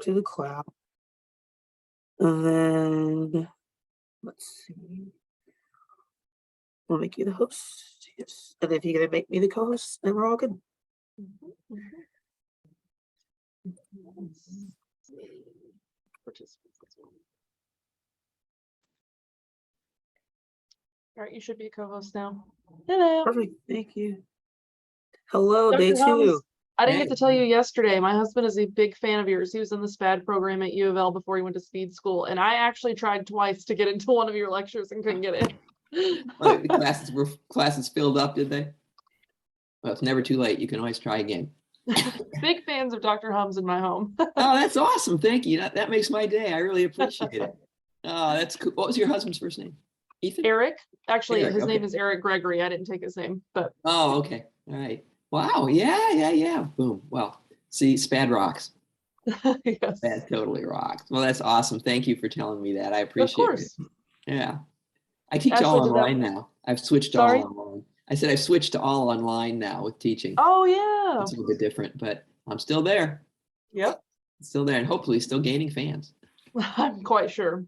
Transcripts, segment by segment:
to the cloud. And then let's see. We'll make you the host. Yes. And if you're gonna make me the co-host, then we're all good. Participants as well. All right, you should be a co-host now. Hello. Perfect. Thank you. Hello, Dr. day Holmes, 2. I didn't Hey. get to tell you yesterday, my husband is a big fan of yours. He was in the SPAD program at U of L before he went to speed school, and I actually tried twice to get into one of your lectures and couldn't get in. Oh, the classes filled up, did they? Well, it's never too late. You can always try again. Big fans of Dr. Holmes in my home. Oh, that's awesome. Thank you. That makes my day. I really appreciate it. Oh, that's cool. What was your husband's first name? Ethan? Eric, actually, Eric, his name okay. is Eric Gregory. I didn't take his name, but Oh, okay. All right. Wow. Yeah. Boom. Well, see, SPAD rocks. yes, SPAD totally rocks. Well, that's awesome. Thank you for telling me that. I of appreciate it. course. Yeah. I teach Ashley, all did that- online now. I've switched to Sorry? all online. I said I've switched to all online now with teaching. Oh yeah. It's a little bit different, but I'm still there. Yep. Still there, and hopefully still gaining fans. I'm quite sure.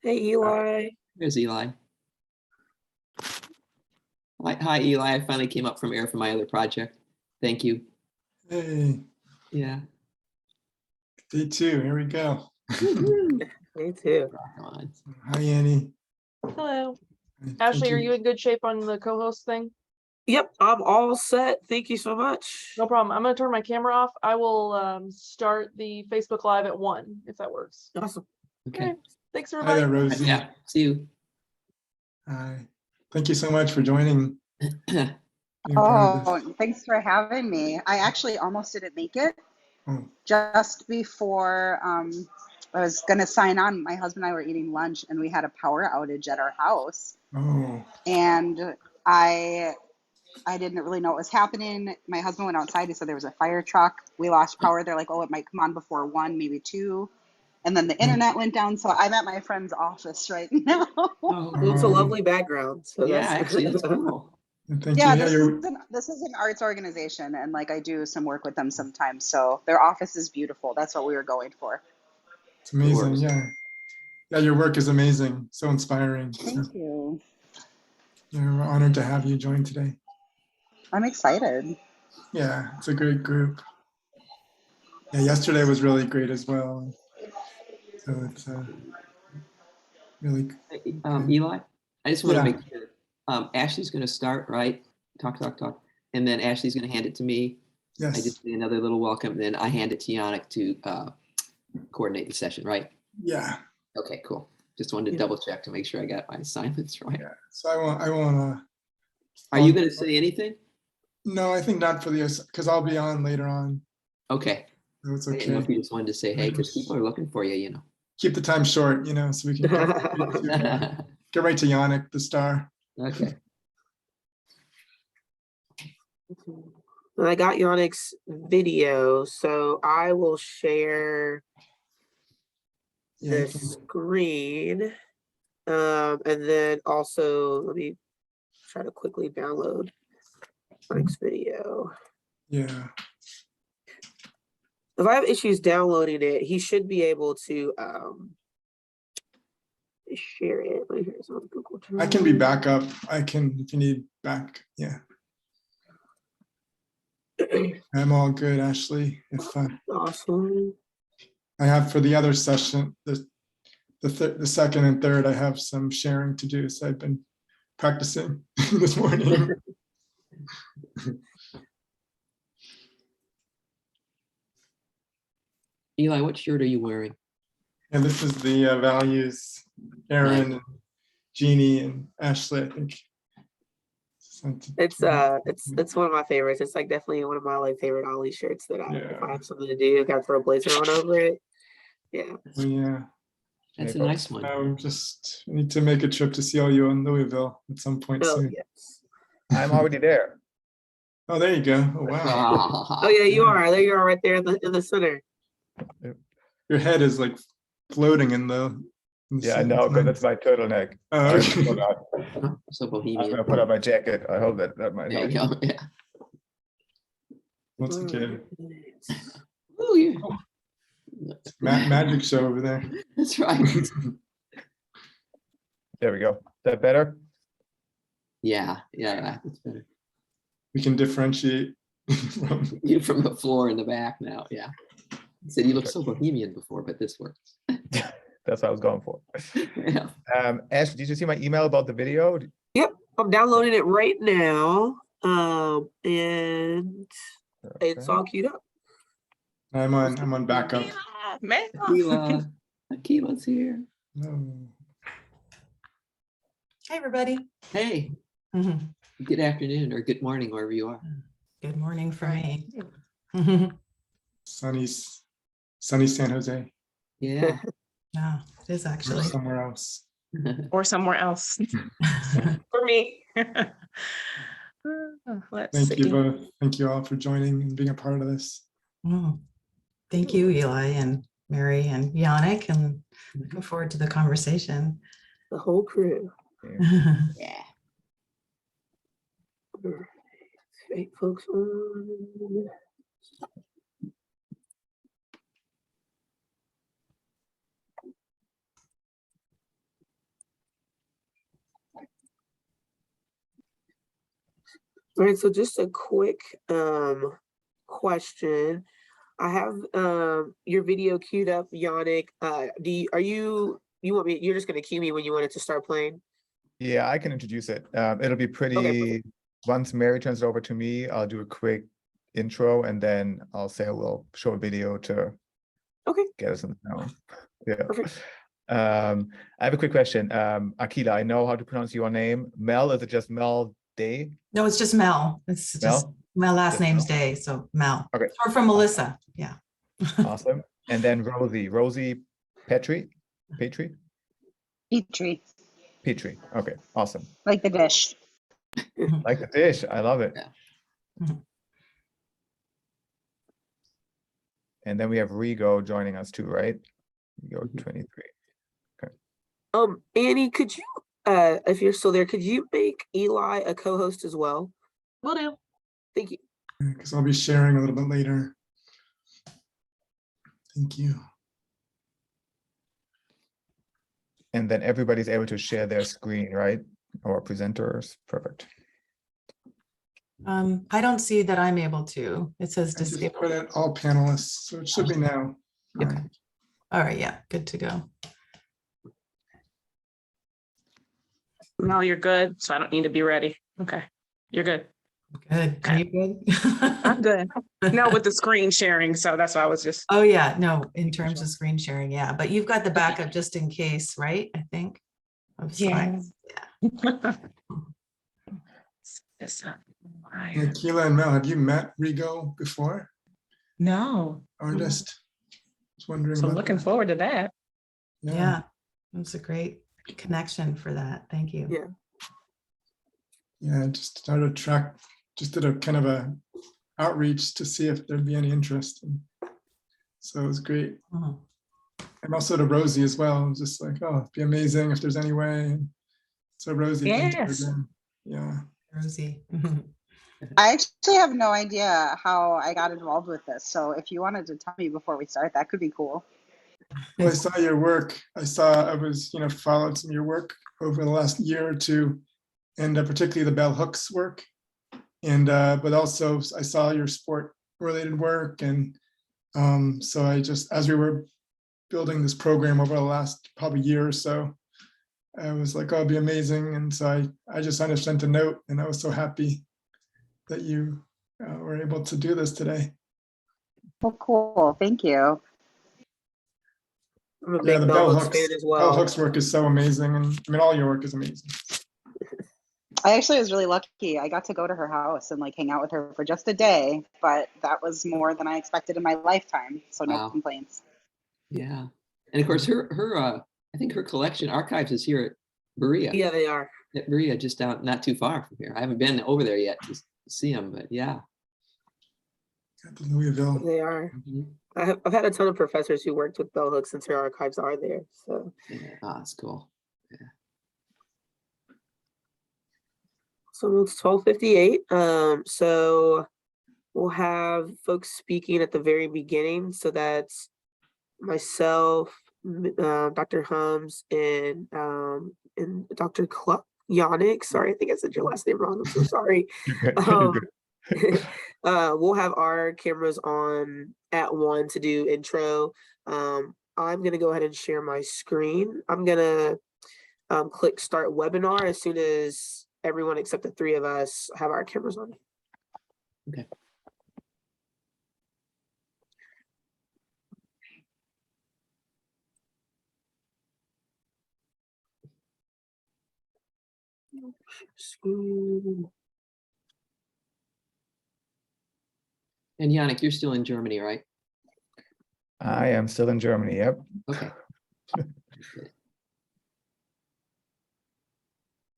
Hey, Eli. There's Eli. Hi, Eli. I finally came up from air for my other project. Thank you. Hey, Yeah. day 2, here we go. Me too. Come on. Hi, Annie. Hello. Thank Ashley, are you in good shape on the co-host thing? Yep, I'm all set. Thank you so much. No problem. I'm gonna turn my camera off. I will start the Facebook Live at 1, if that works. Awesome. Okay. Thanks, Hi everybody. there, Rosie. Yeah. See you. Hi. Thank you so much for joining. being part of this. Oh, thanks for having me. I actually almost didn't make it. Oh, Just before I was going to sign on, my husband and I were eating lunch and we had a power outage at our house. oh, And I didn't really know what was happening. My husband went outside. He said there was a fire truck. We lost power. They're like, oh, it might come on before 1, maybe 2. And then the internet went down. So I'm at my friend's office right now. Oh, Well, it's a lovely background. So yeah, that's actually, that's cool. and thank Yeah, you. this is an arts organization, and like I do some work with them sometimes. So their office is beautiful. That's what we were going for. It's amazing. Yours. Yeah, your work is amazing. So inspiring. So, Thank you. yeah, we're honored to have you join today. I'm excited. Yeah, it's a great group. Yeah, yesterday was really great as well. So it's really Eli, I just want to Yeah. make sure. Ashley's going to start, right? Talk. And then Ashley's going to hand it to me. I yes. just say another little welcome. And then I hand it to Yannick to coordinate the session, right? Yeah. Okay, cool. Just wanted to Yeah. double check to make sure I got my assignments right. Yeah. So I won't. Are you going to say anything? No, I think not for the because I'll be on later on. Okay. So it's I didn't know if okay. you just wanted to say, hey, because people are looking for you, you know. Keep the time short, so we can get right to Yannick, the star. Okay. I got Yannick's video, so I will share Yeah, the screen. And then also, let me try to quickly download Yannick's video. yeah. If I have issues downloading it, he should be able to share it. Let me hear this on Google Drive. I can be backup. I can if you need back. Yeah. I'm all good, Ashley. If Awesome. I have for the other session, the second and third, I have some sharing to do. So I've been practicing this morning. Eli, what shirt are you wearing? And this is the values, Aaron, and Jeannie, and Ashley, I think. It's one of my favorites. It's like definitely one of my favorite Ollie shirts that if I have something to do, kind of throw a blazer on over it. Yeah. Yeah. That's a nice one. I just need to make a trip to see all you in Louisville at some point Oh soon. yes. I'm already there. Oh, there you go. Oh, wow. Oh yeah, you are. There you are, right there in the center. Your head is like floating in the. Yeah, I know, because that's my turtleneck. Oh, okay. So I'm bohemian. gonna put on my jacket. I hope that might There help. you go. Yeah. Once again. Ooh, Magic show over there. That's right. There we go. Is that better? Yeah, that's better. We can differentiate. from- You from the floor in the back now, yeah. He said you looked so bohemian before, but this works. That's what I was going for. Yeah. Ash, did you see my email about the video? I'm downloading it right now. And it's Okay. all queued up. I'm on backup. Man. Akila's here. No. Hi, everybody. Hey, Mhm. good afternoon or good morning, wherever you are. Good morning for me. Sunny San Jose, Yeah. Yeah, it is or actually. somewhere else. Or somewhere else for me. Let's Thank you see. both. Thank you all for joining and being a part of this. Mm. Thank you, Eli and Mary and Yannick, and looking forward to the conversation. The whole crew. Yeah. Eight folks on. All right, so just a quick question. I have your video queued up, Yannick. You're just gonna cue me when you want it to start playing? Yeah, I can introduce it. It'll be pretty, once Mary turns it over to me, I'll do a quick intro and then I'll say we'll show a video to Okay, get us in the zone. Yeah. perfect. I have a quick question. Akila, I know how to pronounce your name. Mel, is it just Mel Day? No, it's just Mel. It's just Mel? my last Just name's Mel. Day, so Mel. Okay. Or from Melissa. Yeah. Awesome. And then Rosie Petrie? Petrie, Petrie. Okay, awesome. like the dish. Like the dish. I love it. Yeah. Mhm. And then we have Rigo joining us too, right? Rigo Mhm. 23. Annie, could you, if you're still there, could you make Eli a co-host as well? Will do. Thank you. Because I'll be sharing a little bit later. Thank you. And then everybody's able to share their screen, right? Or presenters. Perfect. I don't see that I'm able to. It says I just disable. put it all panelists, so it should be now. Okay. All right, yeah, good to go. No, you're good. So I don't need to be ready. Okay. You're good. Good. Are you good? I'm good. No, with the screen sharing. So that's why I was just, Oh, yeah, no, in terms of screen sharing, yeah, but you've got the backup just in case, right? I think. Of slides. It's not And Akila and Mel, have you met Rigo before? No, Artist? Was wondering so I'm about looking that. forward to that. Yeah, it was a great connection for that. Thank you. Yeah. Yeah, just started track, just did a kind of a outreach to see if there'd be any interest. And so it was great. Mhm. And also to Rosie as well. I was just like, oh, it'd be amazing if there's any way. And so Rosie, thank you Yes. again. Yeah. Rosie. I actually have no idea how I got involved with this. So if you wanted to tell me before we start, that could be cool. Well, I saw your work. I was, followed some of your work over the last year or two, and particularly the bell hooks work. And, but also I saw your sport related work. And so as we were building this program over the last probably year or so, I was like, oh, it'd be amazing. And so I just kind of sent a note, and I was so happy that you were able to do this today. Well, cool. Thank you. I'm a Yeah, big the Bell bell Hooks hooks, fan as bell well. hooks work is so amazing. And I mean, all your work is amazing. I actually was really lucky. I got to go to her house and like hang out with her for just a day, but that was more than I expected in my lifetime. So no Wow. complaints. Yeah. And of course, her I think her collection archives is here at Berea. Yeah, they are. At Berea, just down, not too far from here. I haven't been over there yet to see them, but yeah. At the Louisville. They are. Mhm. I've had a ton of professors who worked with Bell Hooks since her archives are there. So Yeah. Ah, that's cool. it's 12:58. So We'll have folks speaking at the very beginning. So that's myself, Dr. Hums, and Dr. Yannick. Sorry, I think I said your last name wrong. I'm so sorry. You're good. You're good. We'll have our cameras on at 1 to do intro. I'm gonna go ahead and share my screen. I'm gonna click start webinar as soon as everyone except the 3 of us have our cameras on. Okay. Screen. And Yannick, you're still in Germany, right? I am still in Germany. Yep. Okay. Good.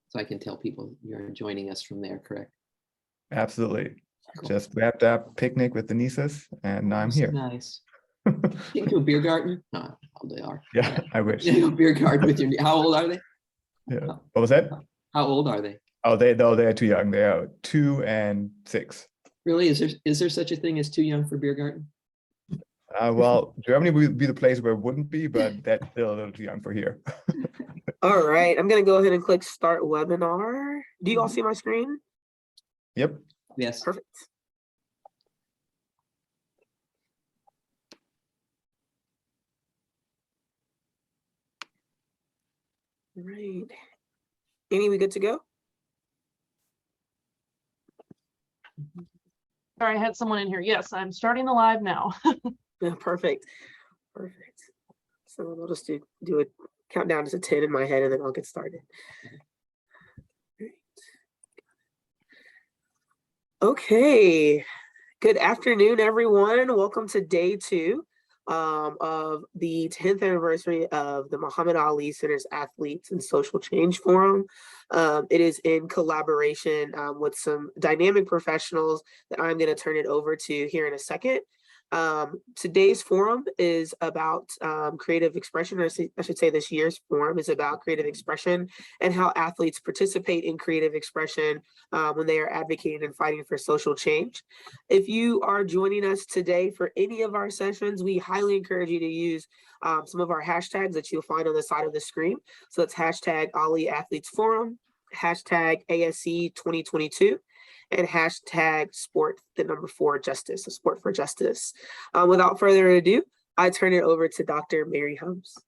So I can tell people you're joining us from there, correct? Absolutely. Cool. Just wrapped up picnic with the nieces, and now I'm So here. nice. You can do a beer garden? No, how they are. Yeah, I wish. You go beer garden with your, how old are they? Yeah. What was that? How old are they? Oh, they're too young. They are 2 and 6. Really? Is there such a thing as too young for beer garden? Well, Germany would be the place where it wouldn't be, but that's still a little too young for here. All right, I'm gonna go ahead and click start webinar. Do you all see my screen? Yep. Yes. Perfect. All right. Amy, we good to go? Sorry, I had someone in here. Yes, I'm starting the live now. Yeah, perfect. Perfect. So we'll just do a countdown to 10 in my head and then I'll get started. Great. Okay. Good afternoon, everyone. Welcome to day 2 of the 10th anniversary of the Muhammad Ali Center's Athletes and Social Change Forum. It is in collaboration with some dynamic professionals that I'm going to turn it over to here in a second. Today's forum is about creative expression, or I should say this year's forum is about creative expression and how athletes participate in creative expression when they are advocating and fighting for social change. If you are joining us today for any of our sessions, we highly encourage you to use some of our hashtags that you'll find on the side of the screen. So that's hashtag Ali Athletes Forum, hashtag ASC 2022, and hashtag sport, the number 4 justice, so sport for justice. Without further ado, I turn it over to Dr. Mary Hums.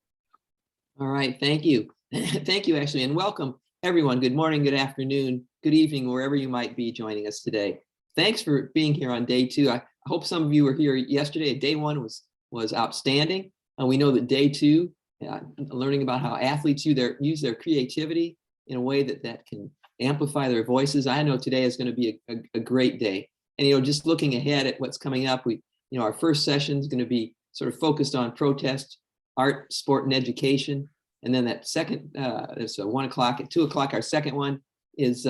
All right, thank you. Thank you, actually, and welcome everyone. Good morning, good afternoon, good evening, wherever you might be joining us today. Thanks for being here on day 2. I hope some of you were here yesterday. Day 1 was outstanding. And we know that day 2, learning about how athletes use their creativity in a way that can amplify their voices. I know today is going to be a great day. And, just looking ahead at what's coming up, our first session is going to be sort of focused on protest, art, sport, and education. And then that second, it's 1 o'clock. At 2 o'clock, our second one is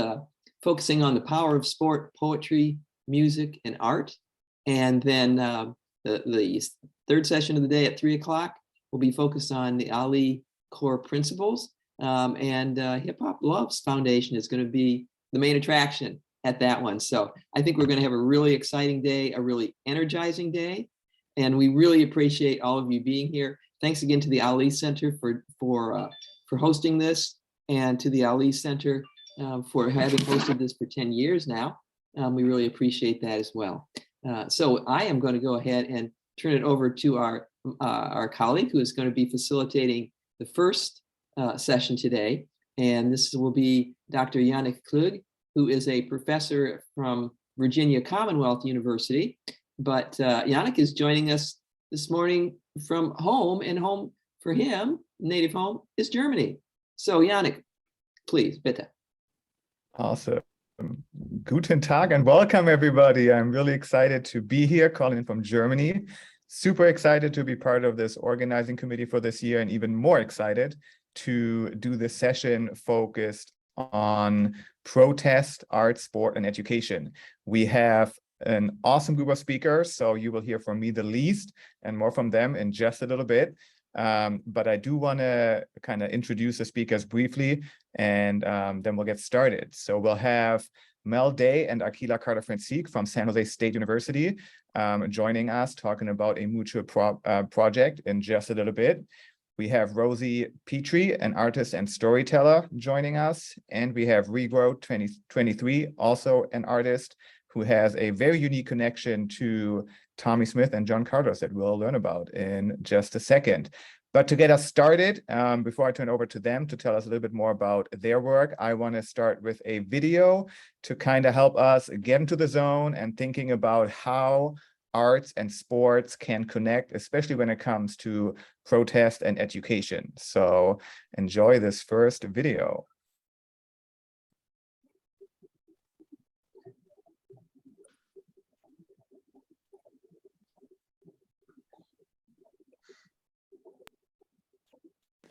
focusing on the power of sport, poetry, music, and art. And then the third session of the day at 3 o'clock will be focused on the Ali core principles. And Hip Hop Loves Foundation is going to be the main attraction at that one. So I think we're going to have a really exciting day, a really energizing day. And we really appreciate all of you being here. Thanks again to the Ali Center for hosting this, and to the Ali Center for having hosted this for 10 years now. We really appreciate that as well. So I am going to go ahead and turn it over to our colleague who is going to be facilitating the first session today. And this will be Dr. Yannick Klug, who is a professor from Virginia Commonwealth University. But Yannick is joining us this morning from home, and home for him, native home, is Germany. So Yannick, please, bitte. Awesome. Guten Tag and welcome, everybody. I'm really excited to be here, calling in from Germany. Super excited to be part of this organizing committee for this year, and even more excited to do this session focused on protest, art, sport, and education. We have an awesome group of speakers, so you will hear from me the least and more from them in just a little bit. But I do want to kind of introduce the speakers briefly, and then we'll get started. So we'll have Mel Day and Aquila Carter-Francique from San Jose State University joining us, talking about a mutual project in just a little bit. We have Rosie Petrie, an artist and storyteller, joining us. And we have Regrow 2023, also an artist who has a very unique connection to Tommy Smith and John Carlos that we'll learn about in just a second. But to get us started, before I turn over to them to tell us a little bit more about their work, I want to start with a video to kind of help us get into the zone and thinking about how arts and sports can connect, especially when it comes to protest and education. So enjoy this first video.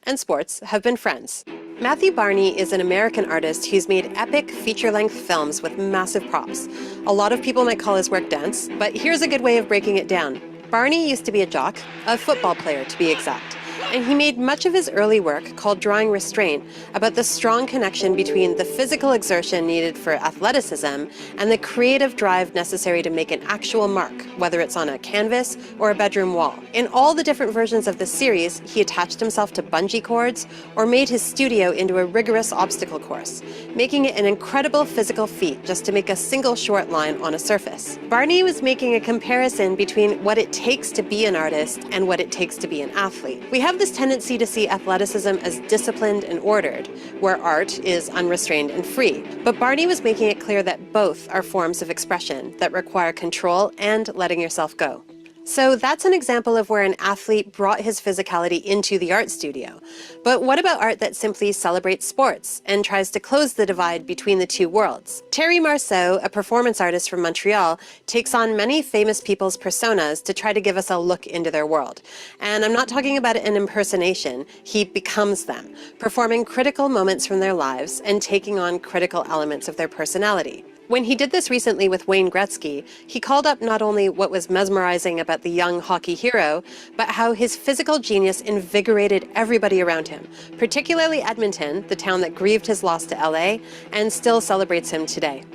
And sports have been friends. Matthew Barney is an American artist who's made epic feature-length films with massive props. A lot of people might call his work dense, but here's a good way of breaking it down. Barney used to be a jock, a football player to be exact. And he made much of his early work, called Drawing Restraint, about the strong connection between the physical exertion needed for athleticism and the creative drive necessary to make an actual mark, whether it's on a canvas or a bedroom wall. In all the different versions of this series, he attached himself to bungee cords or made his studio into a rigorous obstacle course, making it an incredible physical feat just to make a single short line on a surface. Barney was making a comparison between what it takes to be an artist and what it takes to be an athlete. We have this tendency to see athleticism as disciplined and ordered, where art is unrestrained and free. But Barney was making it clear that both are forms of expression that require control and letting yourself go. So that's an example of where an athlete brought his physicality into the art studio. But what about art that simply celebrates sports and tries to close the divide between the two worlds? Terry Marceau, a performance artist from Montreal, takes on many famous people's personas to try to give us a look into their world. And I'm not talking about an impersonation, he becomes them, performing critical moments from their lives and taking on critical elements of their personality. When he did this recently with Wayne Gretzky, he called up not only what was mesmerizing about the young hockey hero, but how his physical genius invigorated everybody around him, particularly Edmonton, the town that grieved his loss to LA and still celebrates him today.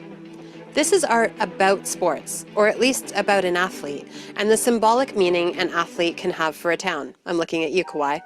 This is art about sports, or at least about an athlete, and the symbolic meaning an athlete can have for a town. I'm looking at you, Kawhi.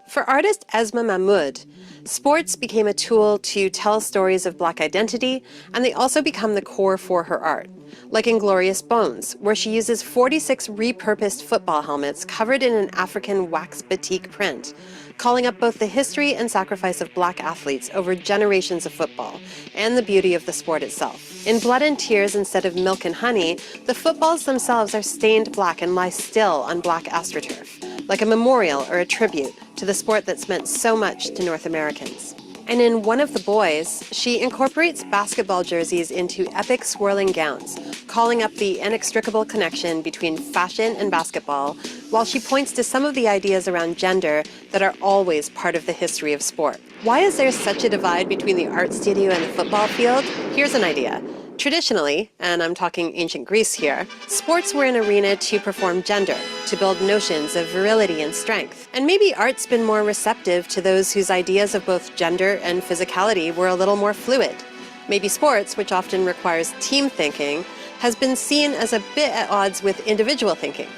For artist Esma Mahmood, sports became a tool to tell stories of Black identity, and they also become the core for her art. Like in Glorious Bones, where she uses 46 repurposed football helmets covered in an African wax batik print, calling up both the history and sacrifice of Black athletes over generations of football, and the beauty of the sport itself. In Blood and Tears instead of Milk and Honey, the footballs themselves are stained black and lie still on black astroturf, like a memorial or a tribute to the sport that's meant so much to North Americans. And in One of the Boys, she incorporates basketball jerseys into epic swirling gowns, calling up the inextricable connection between fashion and basketball, while she points to some of the ideas around gender that are always part of the history of sport. Why is there such a divide between the art studio and the football field? Here's an idea. Traditionally, and I'm talking ancient Greece here, sports were an arena to perform gender, to build notions of virility and strength. And maybe art's been more receptive to those whose ideas of both gender and physicality were a little more fluid. Maybe sports, which often requires team thinking, has been seen as a bit at odds with individual thinking.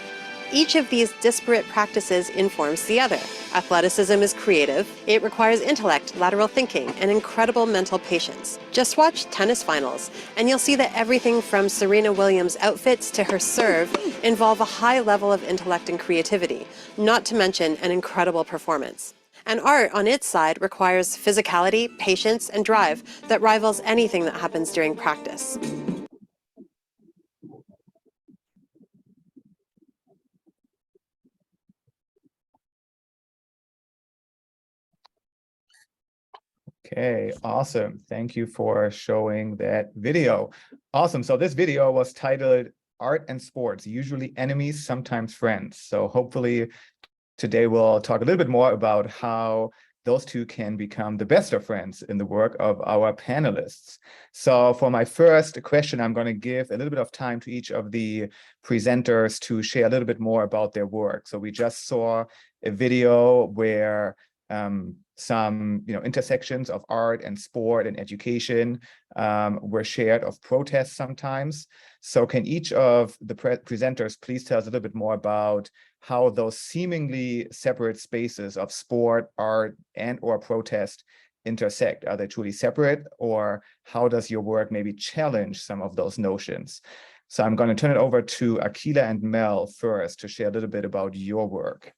Each of these disparate practices informs the other. Athleticism is creative. It requires intellect, lateral thinking, and incredible mental patience. Just watch tennis finals, and you'll see that everything from Serena Williams' outfits to her serve involve a high level of intellect and creativity, not to mention an incredible performance. And art, on its side, requires physicality, patience, and drive that rivals anything that happens during practice. Okay, awesome. Thank you for showing that video. Awesome. So this video was titled Art and Sports, Usually Enemies, Sometimes Friends. So hopefully today we'll talk a little bit more about how those two can become the best of friends in the work of our panelists. So for my first question, I'm going to give a little bit of time to each of the presenters to share a little bit more about their work. So we just saw a video where some intersections of art and sport and education were shared, of protests sometimes. So can each of the presenters please tell us a little bit more about how those seemingly separate spaces of sport, art, and or protest intersect? Are they truly separate, or how does your work maybe challenge some of those notions? So I'm going to turn it over to Akila and Mel first to share a little bit about your work.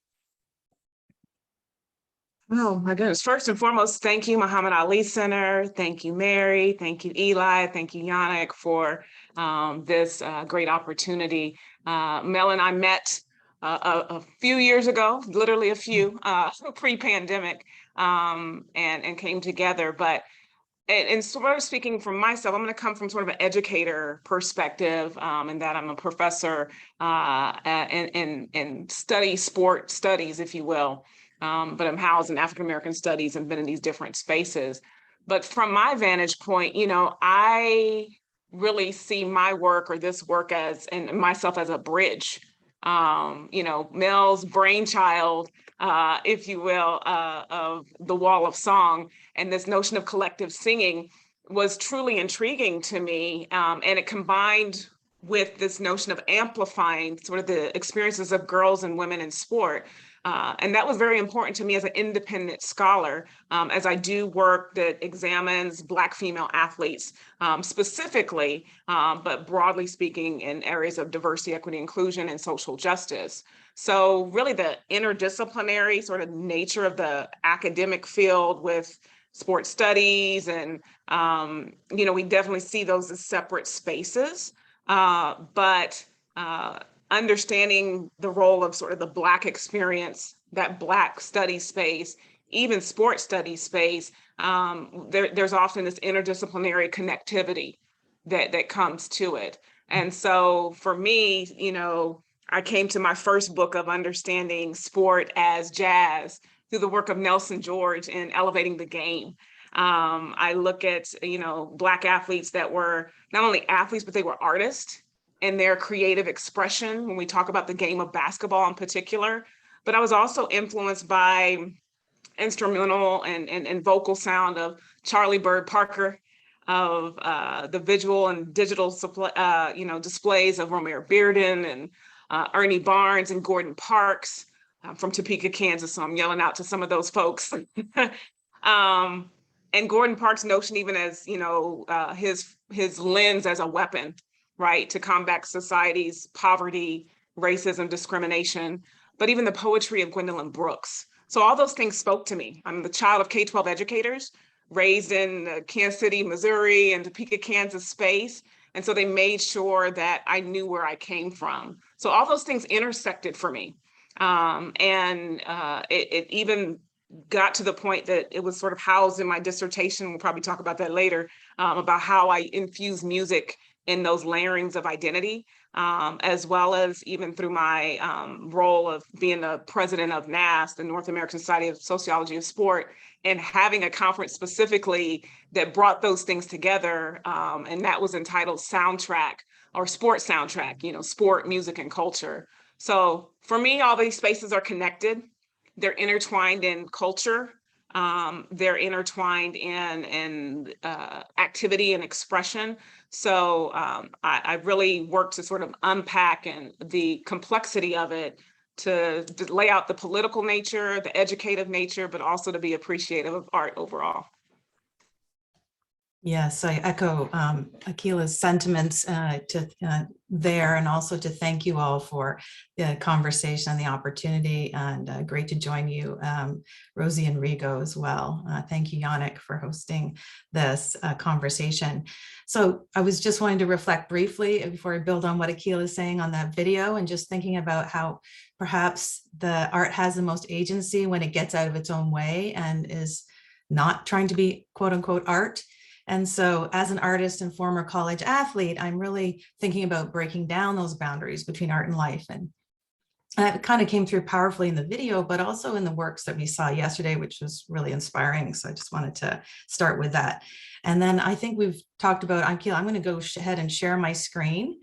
Oh my goodness. First and foremost, thank you, Muhammad Ali Center. Thank you, Mary. Thank you, Eli. Thank you, Yannick, for this great opportunity. Mel and I met a few years ago, literally a few, pre-pandemic, and came together. But and sort of speaking from myself, I'm going to come from sort of an educator perspective, in that I'm a professor and study sport studies, if you will. But I'm housed in African American studies and been in these different spaces. But from my vantage point, I really see my work or this work as, and myself as a bridge. Mel's brainchild, if you will, of the Wall of Song and this notion of collective singing was truly intriguing to me. And it combined with this notion of amplifying sort of the experiences of girls and women in sport. And that was very important to me as an independent scholar, as I do work that examines Black female athletes specifically, but broadly speaking in areas of diversity, equity, inclusion, and social justice. So really the interdisciplinary sort of nature of the academic field with sports studies and, we definitely see those as separate spaces, but understanding the role of sort of the Black experience, that Black study space, even sports study space, there's often this interdisciplinary connectivity that comes to it. And so for me, I came to my first book of understanding sport as jazz through the work of Nelson George in Elevating the Game. I look at, Black athletes that were not only athletes, but they were artists and their creative expression when we talk about the game of basketball in particular. But I was also influenced by instrumental and vocal sound of Charlie Bird Parker, of the visual and digital displays of Romare Bearden and Ernie Barnes and Gordon Parks. I'm from Topeka, Kansas, so I'm yelling out to some of those folks. And Gordon Parks' notion, even as, his lens as a weapon, right, to combat society's poverty, racism, discrimination, but even the poetry of Gwendolyn Brooks. So all those things spoke to me. I'm the child of K-12 educators, raised in Kansas City, Missouri, and Topeka, Kansas space. And so they made sure that I knew where I came from. So all those things intersected for me. It even got to the point that it was sort of housed in my dissertation. We'll probably talk about that later, about how I infuse music in those layerings of identity, as well as even through my role of being the president of NASS, the North American Society of Sociology of Sport, and having a conference specifically that brought those things together. And that was entitled Soundtrack, or Sport Soundtrack, sport, music, and culture. So for me, all these spaces are connected. They're intertwined in culture. They're intertwined in activity and expression. So I really work to sort of unpack and the complexity of it to lay out the political nature, the educative nature, but also to be appreciative of art overall. Yes, I echo Akila's sentiments there, and also to thank you all for the conversation and the opportunity, and great to join you, Rosie and Rigo as well. Thank you, Yannick, for hosting this conversation. So I was just wanting to reflect briefly before I build on what Akila is saying on that video, and just thinking about how perhaps the art has the most agency when it gets out of its own way and is not trying to be quote unquote art. And so as an artist and former college athlete, I'm really thinking about breaking down those boundaries between art and life. And that kind of came through powerfully in the video, but also in the works that we saw yesterday, which was really inspiring. So I just wanted to start with that. And then I think we've talked about, Akila, I'm going to go ahead and share my screen.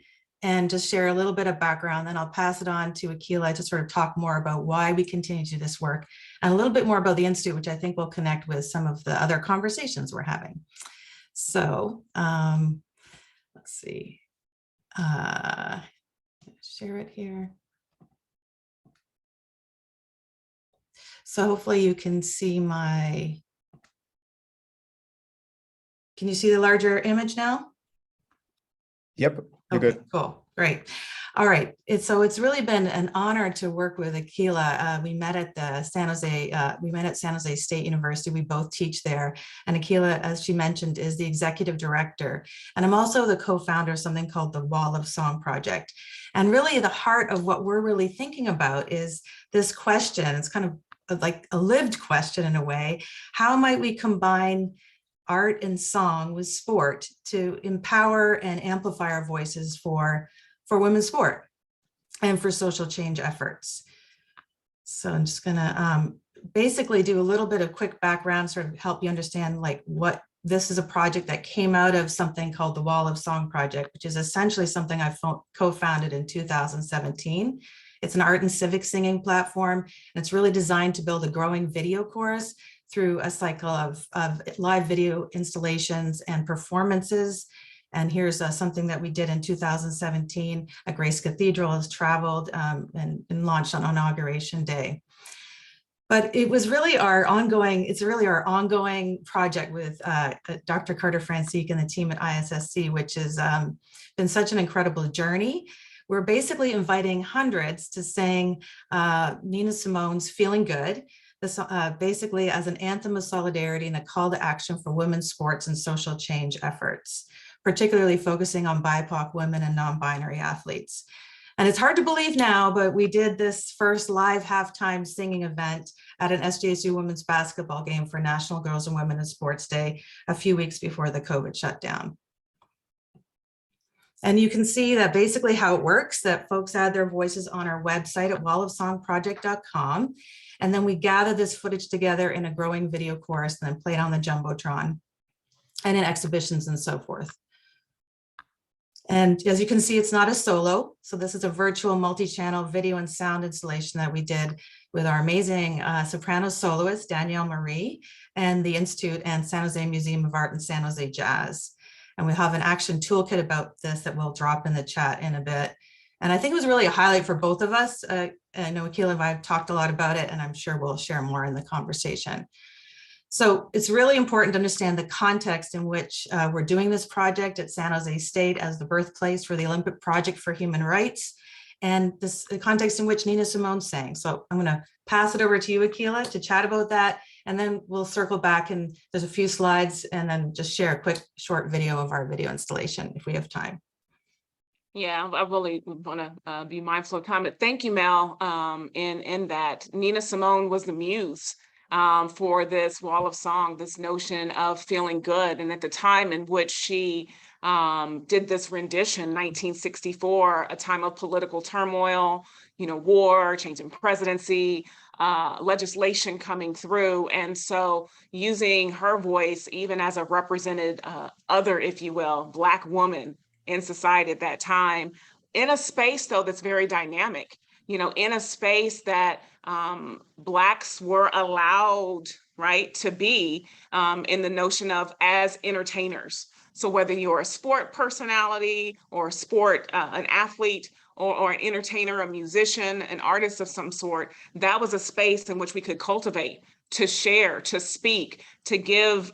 and just share a little bit of background. Then I'll pass it on to Akila to sort of talk more about why we continue to do this work and a little bit more about the Institute, which I think will connect with some of the other conversations we're having. So let's see. Share it here. So hopefully you can see my, can you see the larger image now? Yep, you're Okay, good. cool, great. All right, so it's really been an honor to work with Akila. We met at the San Jose State University. We both teach there. And Akila, as she mentioned, is the executive director. And I'm also the co-founder of something called the Wall of Song Project. And really the heart of what we're really thinking about is this question. It's kind of like a lived question in a way. How might we combine art and song with sport to empower and amplify our voices for women's sport and for social change efforts? So I'm just gonna basically do a little bit of quick background, sort of help you understand like what this is. A project that came out of something called the Wall of Song Project, which is essentially something I co-founded in 2017. It's an art and civic singing platform, and it's really designed to build a growing video chorus through a cycle of live video installations and performances. And here's something that we did in 2017 at Grace Cathedral, has traveled and launched on Inauguration Day. But it was really our ongoing, it's really our ongoing project with Dr. Carter Francique and the team at ISSC, which has been such an incredible journey. We're basically inviting hundreds to sing Nina Simone's Feeling Good, this, basically as an anthem of solidarity and a call to action for women's sports and social change efforts, particularly focusing on BIPOC women and non-binary athletes. And it's hard to believe now, but we did this first live halftime singing event at an SJSU women's basketball game for National Girls and Women in Sports Day a few weeks before the COVID shutdown. And you can see that basically how it works, that folks add their voices on our website at wallofsongproject.com. And then we gather this footage together in a growing video chorus and then play it on the Jumbotron and in exhibitions and so forth. And as you can see, it's not a solo. So this is a virtual multi-channel video and sound installation that we did with our amazing soprano soloist, Danielle Marie, and the Institute and San Jose Museum of Art and San Jose Jazz. And we have an action toolkit about this that we'll drop in the chat in a bit. And I think it was really a highlight for both of us. I know Akila and I have talked a lot about it, and I'm sure we'll share more in the conversation. So it's really important to understand the context in which we're doing this project at San Jose State as the birthplace for the Olympic Project for Human Rights, and the context in which Nina Simone sang. So I'm going to pass it over to you, Akila, to chat about that, and then we'll circle back, and there's a few slides, and then just share a quick short video of our video installation if we have time. Yeah, I really want to be mindful of time, but thank you, Mel, in that Nina Simone was the muse for this Wall of Song, this notion of feeling good. And at the time in which she did this rendition, 1964, a time of political turmoil, you know, war, changing presidency, legislation coming through. And so using her voice, even as a represented other, if you will, Black woman in society at that time, in a space though that's very dynamic, you know, in a space that Blacks were allowed, right, to be in the notion of as entertainers. So whether you're a sport personality or a sport, an athlete, or an entertainer, a musician, an artist of some sort, that was a space in which we could cultivate, to share, to speak, to give,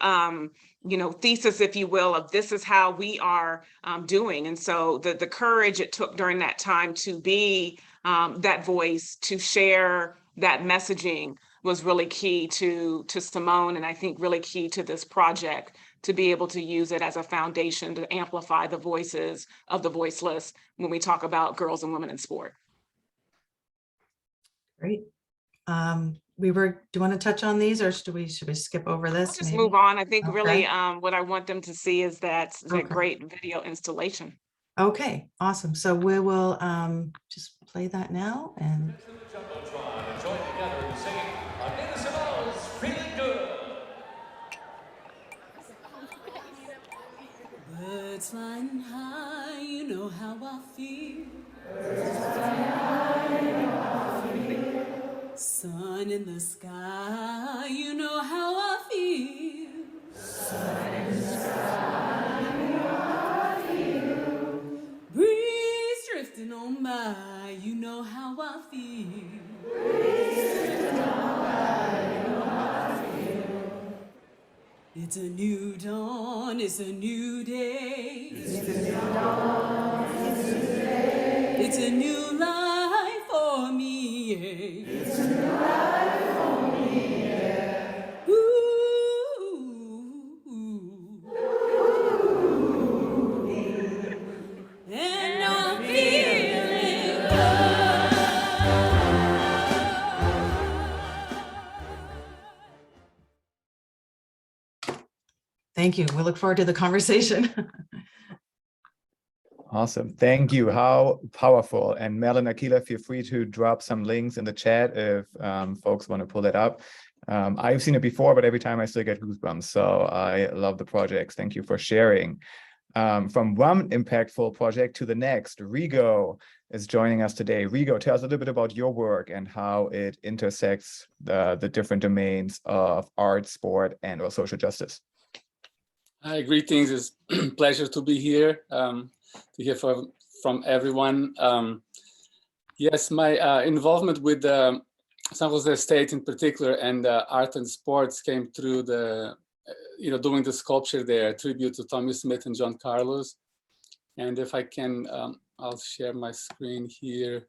you know, thesis, if you will, of this is how we are doing. And so the courage it took during that time to be that voice, to share that messaging was really key to Simone, and I think really key to this project, to be able to use it as a foundation to amplify the voices of the voiceless when we talk about girls and women in sport. Great. Do you want to touch on these, or should we skip over this? I'll just move on. I think really Okay. what I want them to see is that Okay. great video installation. Okay, awesome. So we will just play that now and. Join together in singing Nina Simone's Feeling Good. Birds flying high, you know how I feel. Sun in the sky, you know how I feel. Breeze drifting on by, you know how I feel. It's a new dawn, it's a new day. It's a new life for me. It's a new life for me. And I'm feeling Thank you. We look forward to the conversation. Awesome. Thank you. How powerful. And Mel and Akila, feel free to drop some links in the chat if folks want to pull it up. I've seen it before, but every time I still get goosebumps. So I love the projects. Thank you for sharing. From one impactful project to the next, Rigo is joining us today. Rigo, tell us a little bit about your work and how it intersects the different domains of art, sport, and or social justice. Hi, greetings. It's a pleasure to be here, to hear from everyone. Yes, my involvement with San Jose State in particular and art and sports came through the, doing the sculpture there, a tribute to Tommy Smith and John Carlos. And if I can, I'll share my screen here.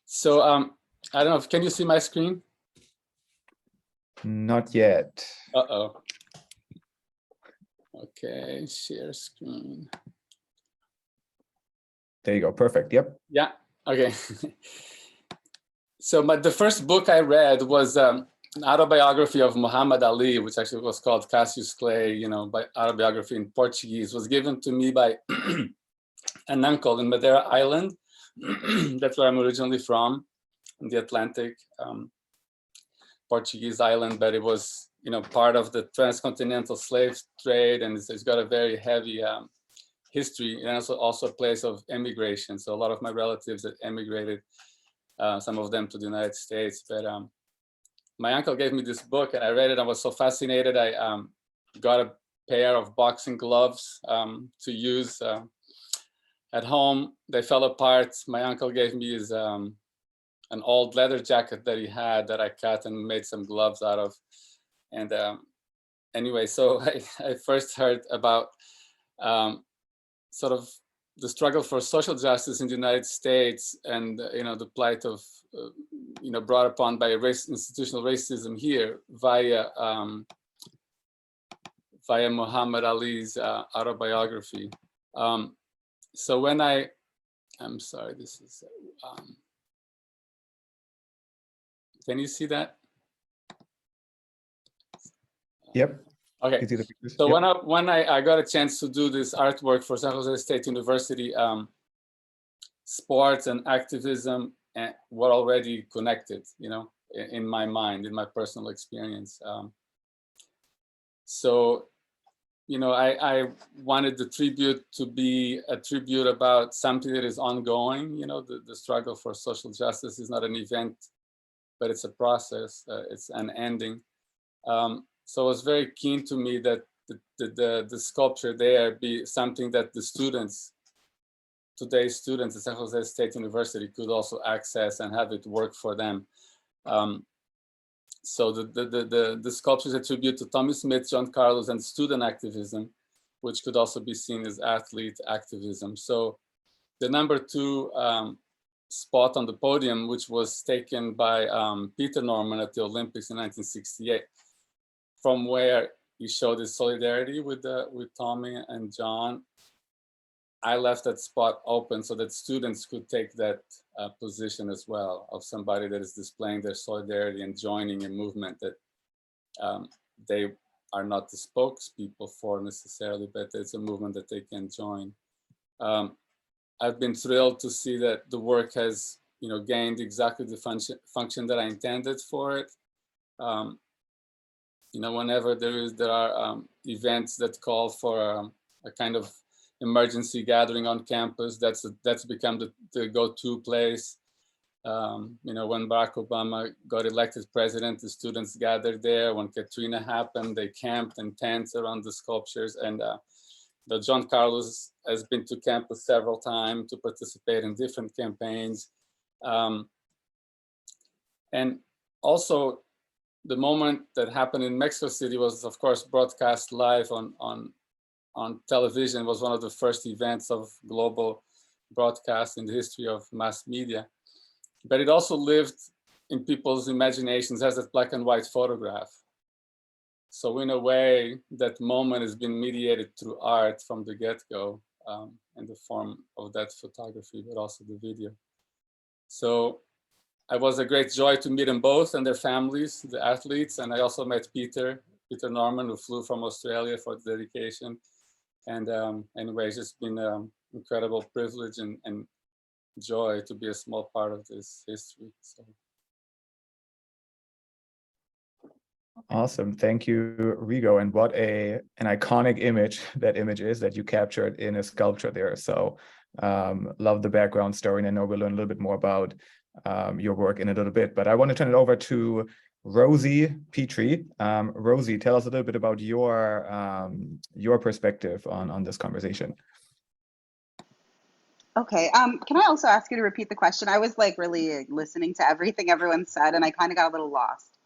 So I don't know, can you see my screen? Not yet. Uh-oh. Okay, share screen. There you go. Perfect. Yep. Yeah. Okay. So, the first book I read was an autobiography of Muhammad Ali, which actually was called Cassius Clay, by autobiography in Portuguese. It was given to me by an uncle in Madeira Island. That's where I'm originally from, in the Atlantic. Portuguese island, but it was, part of the transcontinental slave trade, and it's got a very heavy history, and also a place of emigration. So a lot of my relatives that emigrated, some of them to the United States. But my uncle gave me this book, and I read it. I was so fascinated. I got a pair of boxing gloves to use at home. They fell apart. My uncle gave me his an old leather jacket that he had that I cut and made some gloves out of. And anyway, so I first heard about sort of the struggle for social justice in the United States and, the plight of, brought upon by institutional racism here via Muhammad Ali's autobiography. So when I'm sorry, this is, can you see that? Yep. Okay. So yep. when I got a chance to do this artwork for San Jose State University, sports and activism were already connected, in my mind, in my personal experience. So, I wanted the tribute to be a tribute about something that is ongoing. The struggle for social justice is not an event, but it's a process. It's an ending. So it was very keen to me that the sculpture there be something that the students, today's students at San Jose State University, could also access and have it work for them. So the sculpture is a tribute to Tommy Smith, John Carlos, and student activism, which could also be seen as athlete activism. So the number 2 spot on the podium, which was taken by Peter Norman at the Olympics in 1968, from where he showed his solidarity with Tommy and John. I left that spot open so that students could take that position as well, of somebody that is displaying their solidarity and joining a movement that they are not the spokespeople for necessarily, but it's a movement that they can join. I've been thrilled to see that the work has, gained exactly the function that I intended for it. Whenever there are events that call for a kind of emergency gathering on campus. That's become the go-to place. When Barack Obama got elected president, the students gathered there. When Katrina happened, they camped in tents around the sculptures. And John Carlos has been to campus several times to participate in different campaigns. And also, the moment that happened in Mexico City was, of course, broadcast live on television. It was one of the first events of global broadcast in the history of mass media. But it also lived in people's imaginations as a black and white photograph. So in a way, that moment has been mediated through art from the get-go, in the form of that photography, but also the video. So it was a great joy to meet them both and their families, the athletes. And I also met Peter Norman, who flew from Australia for the dedication. And anyway, it's just been an incredible privilege and joy to be a small part of this history. So. Awesome. Thank you, Rigo. And what an iconic image that image is that you captured in a sculpture there. So love the background story. And I know we'll learn a little bit more about your work in a little bit, but I want to turn it over to Rosie Petrie. Rosie, tell us a little bit about your perspective on this conversation. Okay, can I also ask you to repeat the question? I was like really listening to everything everyone said and I kind of got a little lost.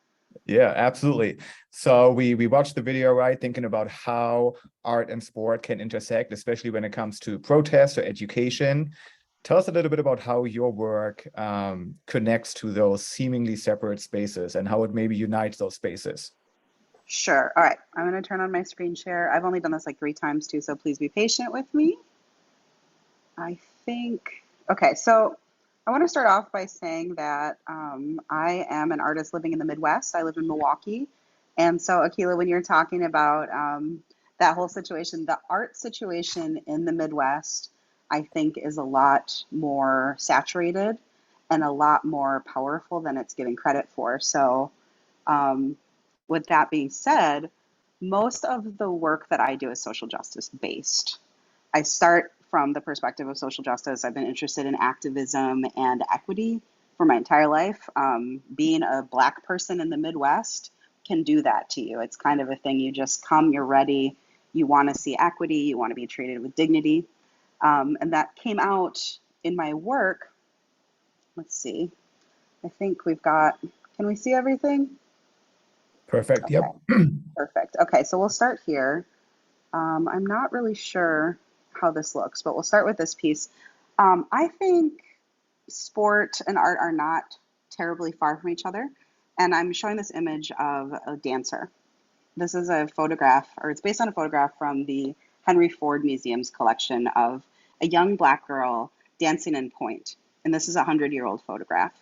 Yeah, absolutely. So we watched the video, right? Thinking about how art and sport can intersect, especially when it comes to protest or education. Tell us a little bit about how your work connects to those seemingly separate spaces and how it maybe unites those spaces. Sure. All right. I'm going to turn on my screen share. I've only done this like 3 times too, so please be patient with me. Okay, so I want to start off by saying that I am an artist living in the Midwest. I live in Milwaukee. And so, Akilah, when you're talking about that whole situation, the art situation in the Midwest, I think is a lot more saturated and a lot more powerful than it's given credit for. So with that being said, most of the work that I do is social justice based. I start from the perspective of social justice. I've been interested in activism and equity for my entire life. Being a Black person in the Midwest can do that to you. It's kind of a thing. You just come, you're ready, you want to see equity, you want to be treated with dignity. And that came out in my work. Let's see. I think we've got, can we see everything? Perfect. Okay. Yep. Perfect. Okay, so we'll start here. I'm not really sure how this looks, but we'll start with this piece. I think sport and art are not terribly far from each other. And I'm showing this image of a dancer. This is a photograph, or it's based on a photograph from the Henry Ford Museum's collection of a young Black girl dancing in pointe. And this is a 100-year-old photograph.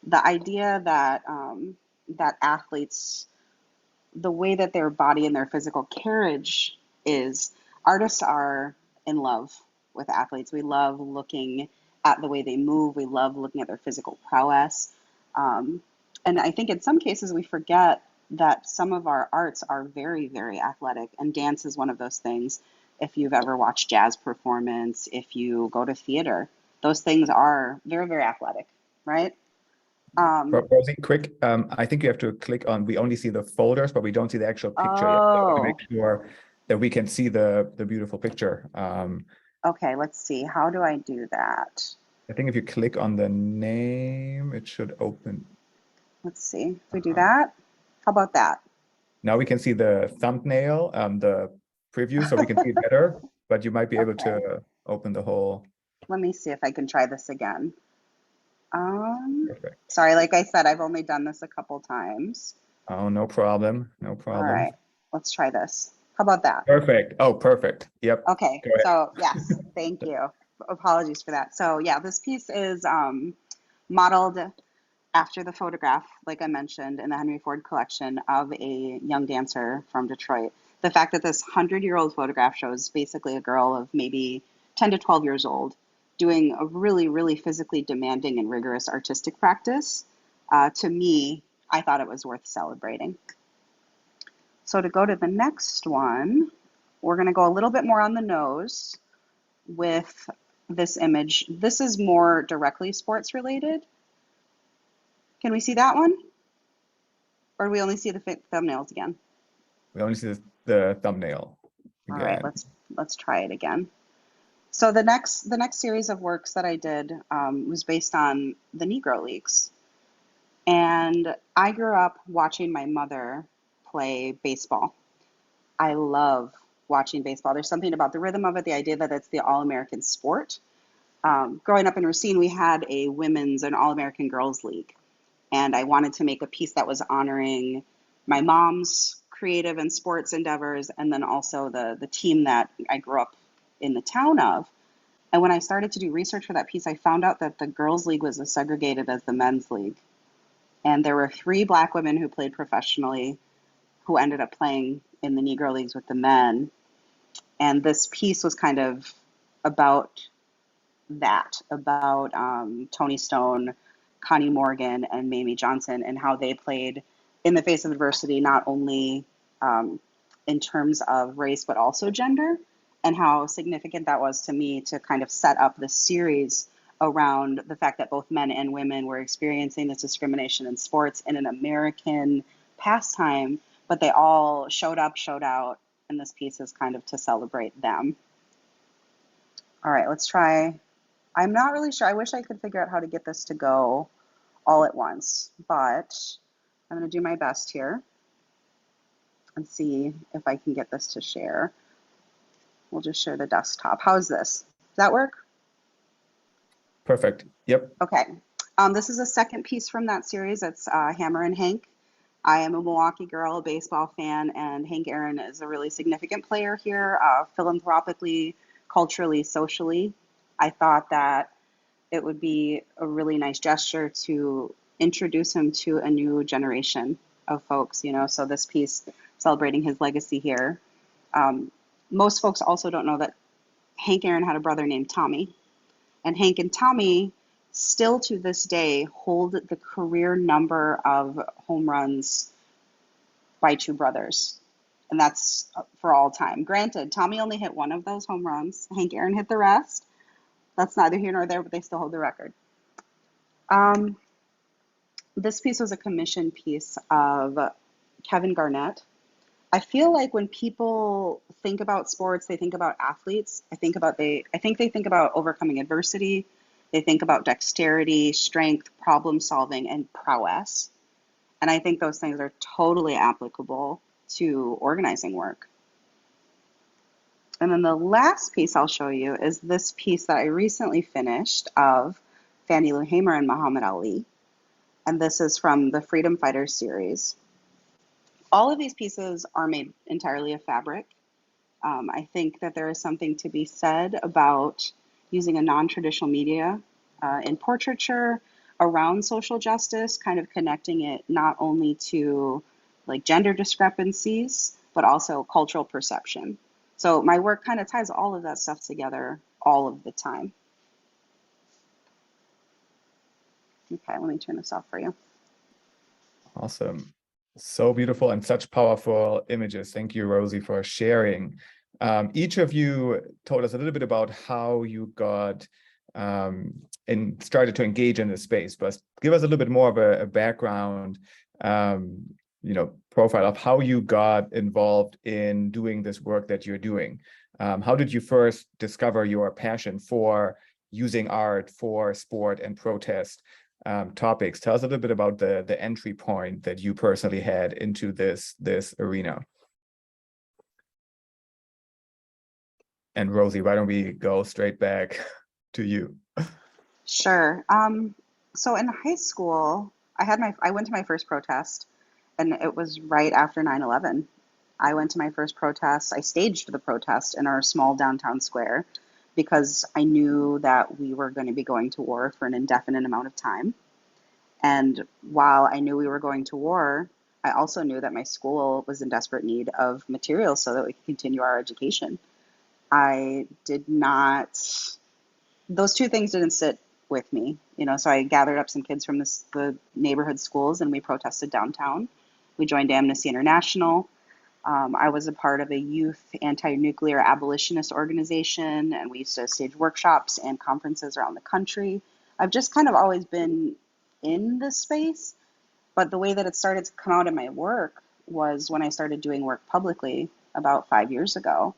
The idea that that athletes, the way that their body and their physical carriage is, artists are in love with athletes. We love looking at the way they move. We love looking at their physical prowess. And I think in some cases we forget that some of our arts are very, very athletic, and dance is one of those things. If you've ever watched jazz performance, if you go to theater, those things are very, very athletic, right? Rosie, quick, I think you have to click on, we only see the folders, but we don't see the actual picture yet. So I want to make sure that we can see the beautiful picture. Okay, let's see. How do I do that? I think if you click on the name, it should open. Let's see. If we do that, how about that? Now we can see the thumbnail, the preview, so we can see it better, but you might be able to open the whole. Let me see if I can try this again. Perfect. Sorry, like I said, I've only done this a couple times. Oh, no problem. No problem. All right, let's try this. How about that? Perfect. Oh, perfect. Yep. Okay, so yes, thank you. Apologies for that. So yeah, this piece is modeled after the photograph, like I mentioned, in the Henry Ford collection of a young dancer from Detroit. The fact that this 100-year-old photograph shows basically a girl of maybe 10 to 12 years old doing a really, really physically demanding and rigorous artistic practice, to me, I thought it was worth celebrating. So to go to the next one, we're going to go a little bit more on the nose. with this image. This is more directly sports related. Can we see that one? Or do we only see the thumbnails again? We only see the thumbnail. All right, again. let's try it again. So the next series of works that I did was based on the Negro Leagues. And I grew up watching my mother play baseball. I love watching baseball. There's something about the rhythm of it, the idea that it's the all-American sport. Growing up in Racine, we had a women's and all-American girls league. And I wanted to make a piece that was honoring my mom's creative and sports endeavors, and then also the team that I grew up in the town of. And when I started to do research for that piece, I found out that the girls' league was as segregated as the men's league. And there were 3 Black women who played professionally who ended up playing in the Negro Leagues with the men. And this piece was kind of about that, about Toni Stone, Connie Morgan, and Mamie Johnson, and how they played in the face of adversity, not only in terms of race, but also gender, and how significant that was to me to kind of set up this series around the fact that both men and women were experiencing this discrimination in sports in an American pastime, but they all showed up, showed out, and this piece is kind of to celebrate them. All right, let's try. I'm not really sure. I wish I could figure out how to get this to go all at once, but I'm going to do my best here and see if I can get this to share. We'll just share the desktop. How's this? Does that work? Perfect. Yep. Okay. This is a second piece from that series. It's Hammer and Hank. I am a Milwaukee girl, a baseball fan, and Hank Aaron is a really significant player here, philanthropically, culturally, socially. I thought that it would be a really nice gesture to introduce him to a new generation of folks, you know, so this piece celebrating his legacy here. Most folks also don't know that Hank Aaron had a brother named Tommy, and Hank and Tommy still to this day hold the career number of home runs by 2 brothers. And that's for all time. Granted, Tommy only hit 1 of those home runs. Hank Aaron hit the rest. That's neither here nor there, but they still hold the record. This piece was a commission piece of Kevin Garnett. I feel like when people think about sports, they think about athletes. I think they think about overcoming adversity. They think about dexterity, strength, problem solving, and prowess. And I think those things are totally applicable to organizing work. And then the last piece I'll show you is this piece that I recently finished of Fannie Lou Hamer and Muhammad Ali. And this is from the Freedom Fighters series. All of these pieces are made entirely of fabric. I think that there is something to be said about using a non-traditional media in portraiture around social justice, kind of connecting it not only to like gender discrepancies, but also cultural perception. So my work kind of ties all of that stuff together all of the time. Okay, let me turn this off for you. Awesome. So beautiful and such powerful images. Thank you, Rosie, for sharing. Each of you told us a little bit about how you got and started to engage in this space, but give us a little bit more of a background, profile of how you got involved in doing this work that you're doing. How did you first discover your passion for using art for sport and protest topics? Tell us a little bit about the entry point that you personally had into this arena. And Rosie, why don't we go straight back to you? Sure. So in high school, I went to my first protest, and it was right after 9/11. I went to my first protest. I staged the protest in our small downtown square because I knew that we were going to be going to war for an indefinite amount of time. And while I knew we were going to war, I also knew that my school was in desperate need of materials so that we could continue our education. Those two things didn't sit with me, so I gathered up some kids from the neighborhood schools and we protested downtown. We joined Amnesty International. I was a part of a youth anti-nuclear abolitionist organization, and we used to stage workshops and conferences around the country. I've just kind of always been in this space, but the way that it started to come out in my work was when I started doing work publicly about 5 years ago.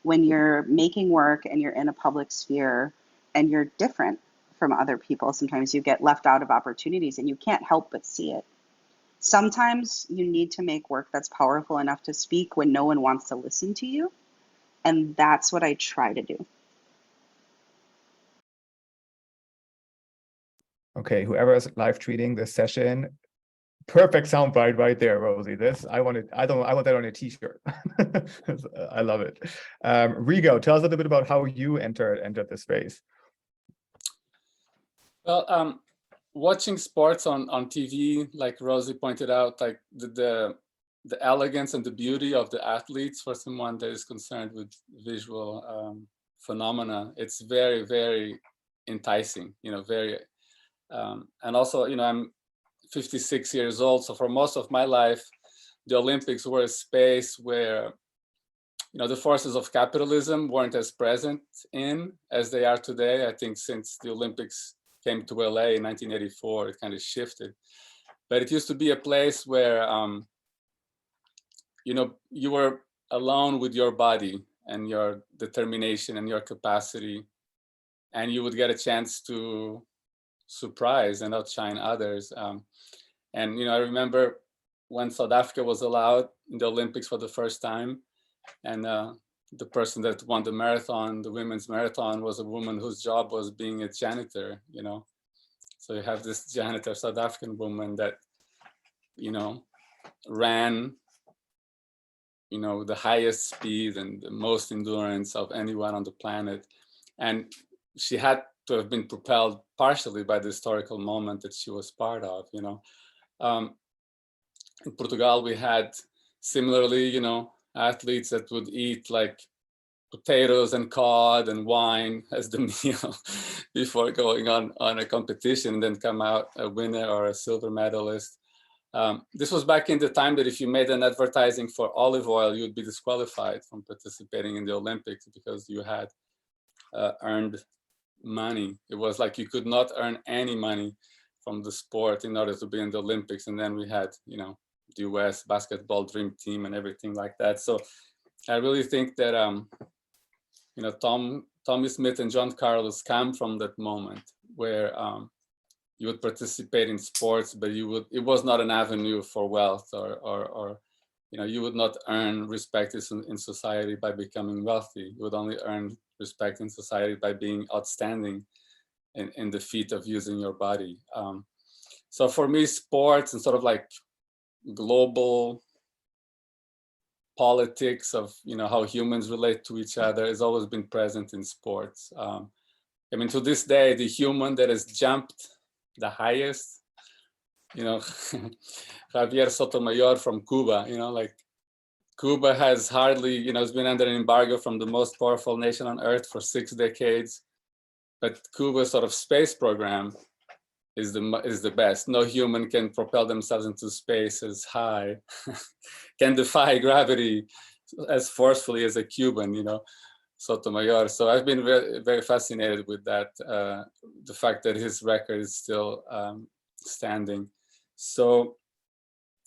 When you're making work and you're in a public sphere and you're different from other people, sometimes you get left out of opportunities and you can't help but see it. Sometimes you need to make work that's powerful enough to speak when no one wants to listen to you. And that's what I try to do. Okay, whoever is live tweeting this session, perfect soundbite right there, Rosie. This I want that on a t-shirt. I love it. Rigo, tell us a little bit about how you entered this space. Well, watching sports on TV, like Rosie pointed out, like the elegance and the beauty of the athletes for someone that is concerned with visual phenomena, it's very, very enticing, very, and also, I'm 56 years old. So for most of my life, the Olympics were a space where, the forces of capitalism weren't as present in as they are today. I think since the Olympics came to LA in 1984, it kind of shifted. But it used to be a place where, you were alone with your body and your determination and your capacity, and you would get a chance to surprise and outshine others. And I remember when South Africa was allowed in the Olympics for the first time, and the person that won the marathon, the women's marathon, was a woman whose job was being a janitor, So you have this janitor, South African woman that, ran, the highest speed and the most endurance of anyone on the planet. And she had to have been propelled partially by the historical moment that she was part of, In Portugal, we had similarly, athletes that would eat like potatoes and cod and wine as the meal before going on a competition and then come out a winner or a silver medalist. This was back in the time that if you made an advertising for olive oil, you would be disqualified from participating in the Olympics because you had earned money. It was like you could not earn any money from the sport in order to be in the Olympics. And then we had, the US basketball dream team and everything like that. So I really think that, Tommie Smith and John Carlos come from that moment where you would participate in sports, but it was not an avenue for wealth or you would not earn respect in society by becoming wealthy. You would only earn respect in society by being outstanding in the feat of using your body. So for me, sports and sort of like global politics of how humans relate to each other has always been present in sports. To this day, the human that has jumped the highest, Javier Sotomayor from Cuba, like Cuba has hardly, has been under an embargo from the most powerful nation on earth for 6 decades, but Cuba's sort of space program is the best. No human can propel themselves into space as high, can defy gravity as forcefully as a Cuban, Sotomayor. So I've been very, very fascinated with that, the fact that his record is still standing. So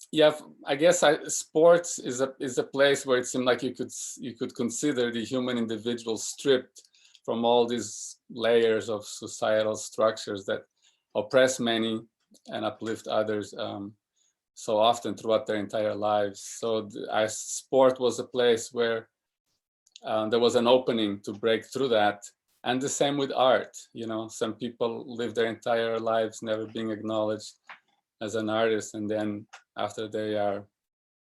yeah, I guess sports is a place where it seemed like you could consider the human individual stripped from all these layers of societal structures that oppress many and uplift others so often throughout their entire lives. So sport was a place where there was an opening to break through that. And the same with art. Some people live their entire lives never being acknowledged as an artist, and then after they are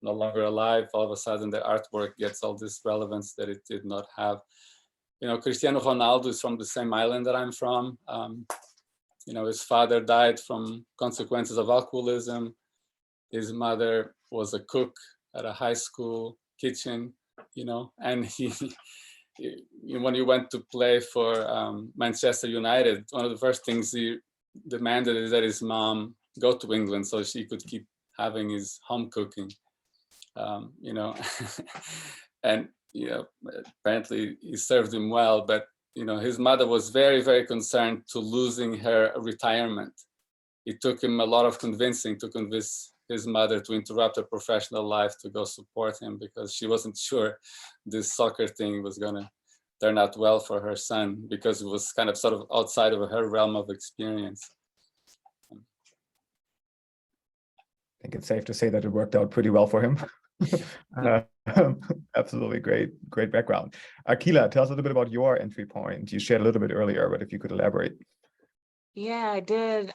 no longer alive, all of a sudden their artwork gets all this relevance that it did not have. Cristiano Ronaldo is from the same island that I'm from. His father died from consequences of alcoholism. His mother was a cook at a high school kitchen, and he when he went to play for Manchester United, one of the first things he demanded is that his mom go to England so she could keep having his home cooking. you know, and, you know, apparently he served him well, but, you know, his mother was very, very concerned to losing her retirement. It took him a lot of convincing to convince his mother to interrupt her professional life to go support him, because she wasn't sure this soccer thing was gonna turn out well for her son, because it was kind of sort of outside of her realm of experience. I think it's safe to say that it worked out pretty well for him. Absolutely great background. Akila, tell us a little bit about your entry point. You shared a little bit earlier, but if you could elaborate. Yeah, I did.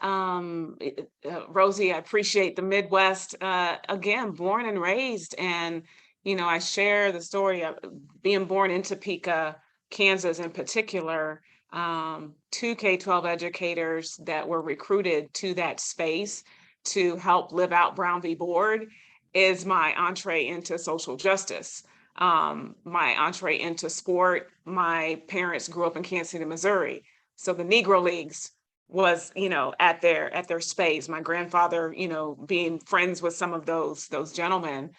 Rosie, I appreciate the Midwest. Again, born and raised. And, you know, I share the story of being born in Topeka, Kansas in particular. 2 K-12 educators that were recruited to that space to help live out Brown v. Board is my entree into social justice. My entree into sport. My parents grew up in Kansas City, Missouri. So the Negro Leagues was, you know, at their space. My grandfather, you know, being friends with some of those gentlemen.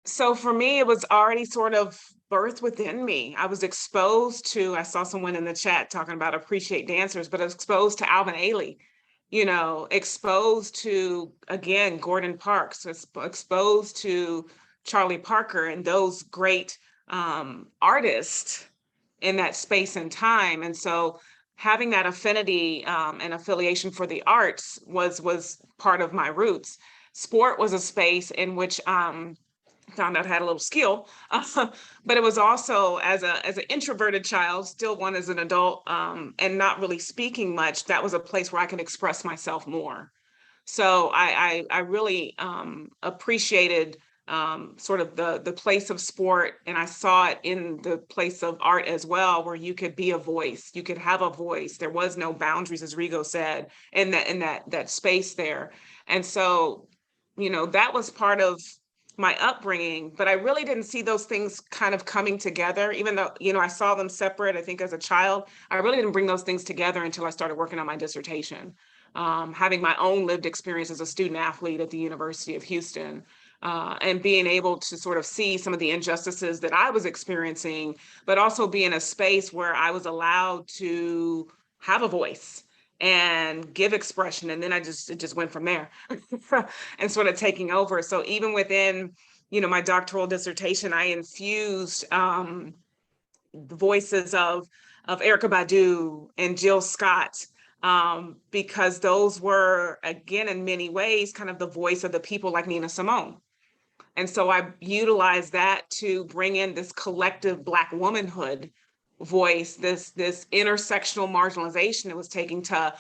So for me, it was already sort of birthed within me. I was exposed to, I saw someone in the chat talking about appreciate dancers, but I was exposed to Alvin Ailey, you know, exposed to, again, Gordon Parks, exposed to Charlie Parker and those great artists in that space and time. And so having that affinity and affiliation for the arts was part of my roots. Sport was a space in which found out I had a little skill, but it was also as an introverted child, still one as an adult, and not really speaking much. That was a place where I could express myself more. So I really appreciated sort of the place of sport, and I saw it in the place of art as well, where you could be a voice, you could have a voice. There was no boundaries, as Rigo said, in that space there. And so, you know, that was part of my upbringing, but I really didn't see those things kind of coming together, even though, you know, I saw them separate. I think as a child, I really didn't bring those things together until I started working on my dissertation. Having my own lived experience as a student athlete at the University of Houston, and being able to sort of see some of the injustices that I was experiencing, but also be in a space where I was allowed to have a voice and give expression. And then it just went from there and sort of taking over. So even within, you know, my doctoral dissertation, I infused the voices of Erykah Badu and Jill Scott, because those were, again, in many ways, kind of the voice of the people like Nina Simone. And so I utilized that to bring in this collective Black womanhood voice, this intersectional marginalization it was taking to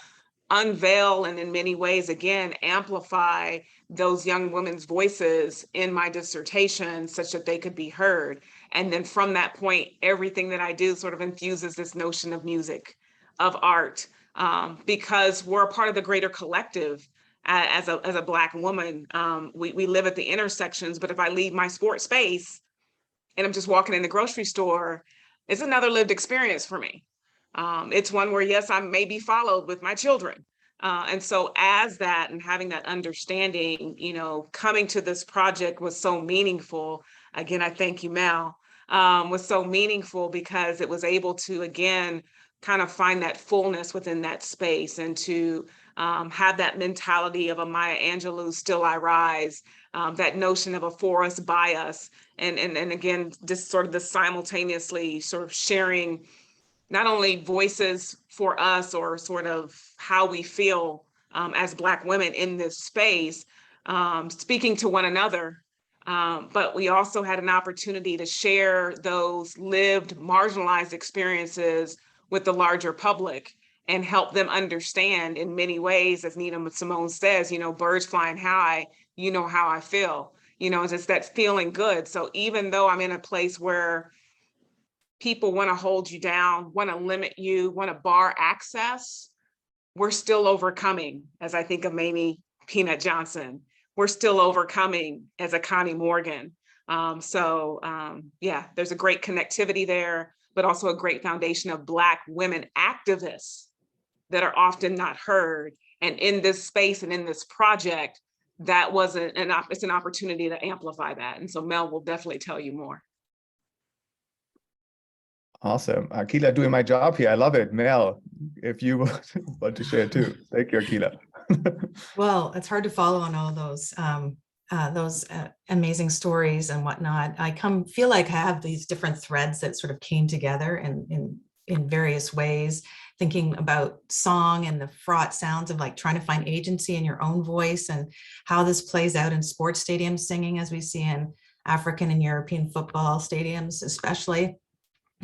unveil and in many ways, again, amplify those young women's voices in my dissertation such that they could be heard. And then from that point, everything that I do sort of infuses this notion of music, of art, because we're a part of the greater collective. As a Black woman, we live at the intersections, but if I leave my sports space and I'm just walking in the grocery store, it's another lived experience for me. It's one where, yes, I may be followed with my children. And so as that and having that understanding, you know, coming to this project was so meaningful. Again, I thank you, Mel, was so meaningful because it was able to, again, kind of find that fullness within that space and to have that mentality of a Maya Angelou, Still I Rise, that notion of a for us, by us, and again, just sort of the simultaneously sort of sharing not only voices for us or sort of how we feel as Black women in this space, speaking to one another, but we also had an opportunity to share those lived marginalized experiences with the larger public and help them understand in many ways, as Nina Simone says, you know, birds flying high, you know how I feel, you know, it's that feeling good. So even though I'm in a place where people want to hold you down, want to limit you, want to bar access, we're still overcoming, as I think of Mamie Peanut Johnson, we're still overcoming as a Connie Morgan. Yeah, there's a great connectivity there, but also a great foundation of Black women activists that are often not heard. And in this space and in this project, that wasn't it's an opportunity to amplify that. And so Mel will definitely tell you more. Awesome. Akila doing my job here. I love it. Mel, if you want to share too. Thank you, Akila. Well, it's hard to follow on all those amazing stories and whatnot. I feel like I have these different threads that sort of came together in various ways, thinking about song and the fraught sounds of like trying to find agency in your own voice and how this plays out in sports stadiums singing, as we see in African and European football stadiums, especially,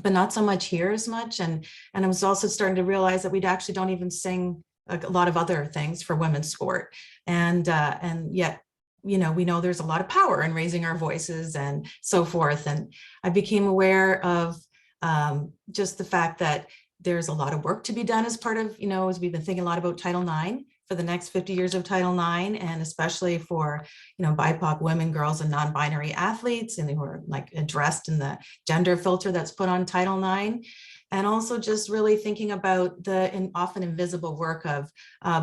but not so much here as much. And I was also starting to realize that we actually don't even sing a lot of other things for women's sport. And yet, you know, we know there's a lot of power in raising our voices and so forth. And I became aware of just the fact that there's a lot of work to be done as part of, you know, as we've been thinking a lot about Title IX for the next 50 years of Title IX, and especially for, you know, BIPOC women, girls, and non-binary athletes, and who are like addressed in the gender filter that's put on Title IX. And also just really thinking about the often invisible work of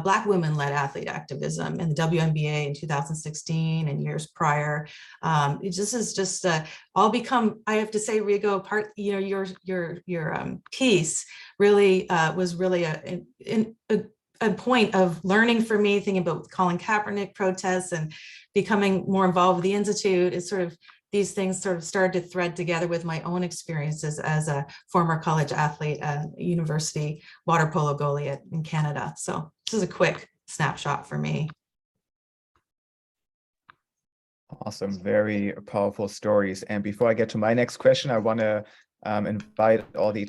Black women-led athlete activism in the WNBA in 2016 and years prior. This is just all become, I have to say, Rigo, part, you know, your piece really was really a point of learning for me, thinking about Colin Kaepernick protests and becoming more involved with the Institute. Is sort of these things sort of started to thread together with my own experiences as a former college athlete and university water polo goalie in Canada. So this is a quick snapshot for me. Awesome, very powerful stories. And before I get to my next question, I want to invite all the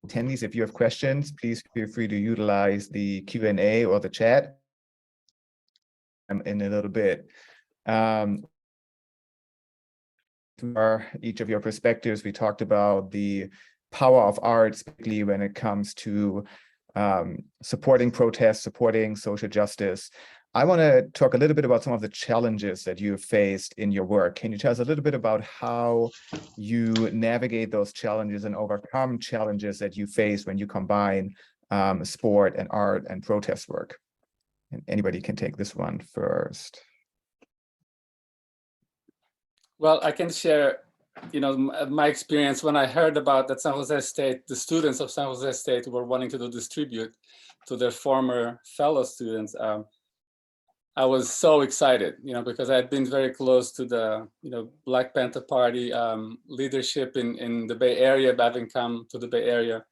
attendees, if you have questions, please feel free to utilize the Q&A or the chat in a little bit. For each of your perspectives, we talked about the power of art, particularly when it comes to supporting protests, supporting social justice. I want to talk a little bit about some of the challenges that you have faced in your work. Can you tell us a little bit about how you navigate those challenges and overcome challenges that you face when you combine sport and art and protest work? And anybody can take this one first. Well, I can share, you know, my experience when I heard about that San Jose State, the students of San Jose State were wanting to do this tribute to their former fellow students. I was so excited, you know, because I had been very close to the, you know, Black Panther Party leadership in the Bay Area, having come to the Bay Area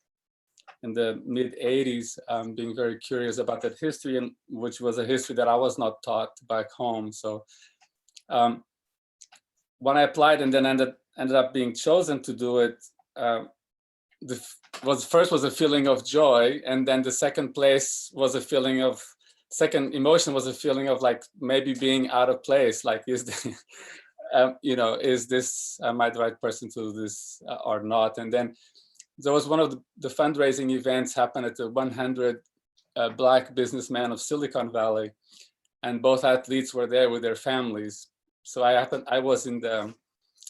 in the mid 80s, being very curious about that history, and which was a history that I was not taught back home. So when I applied and then ended up being chosen to do it, first was a feeling of joy, and then the second place was a feeling of, second emotion was a feeling of like maybe being out of place. Like, is the, you know, is this, am I the right person to do this or not? And then there was one of the fundraising events happened at the 100 Black businessmen of Silicon Valley, and both athletes were there with their families. So I was in the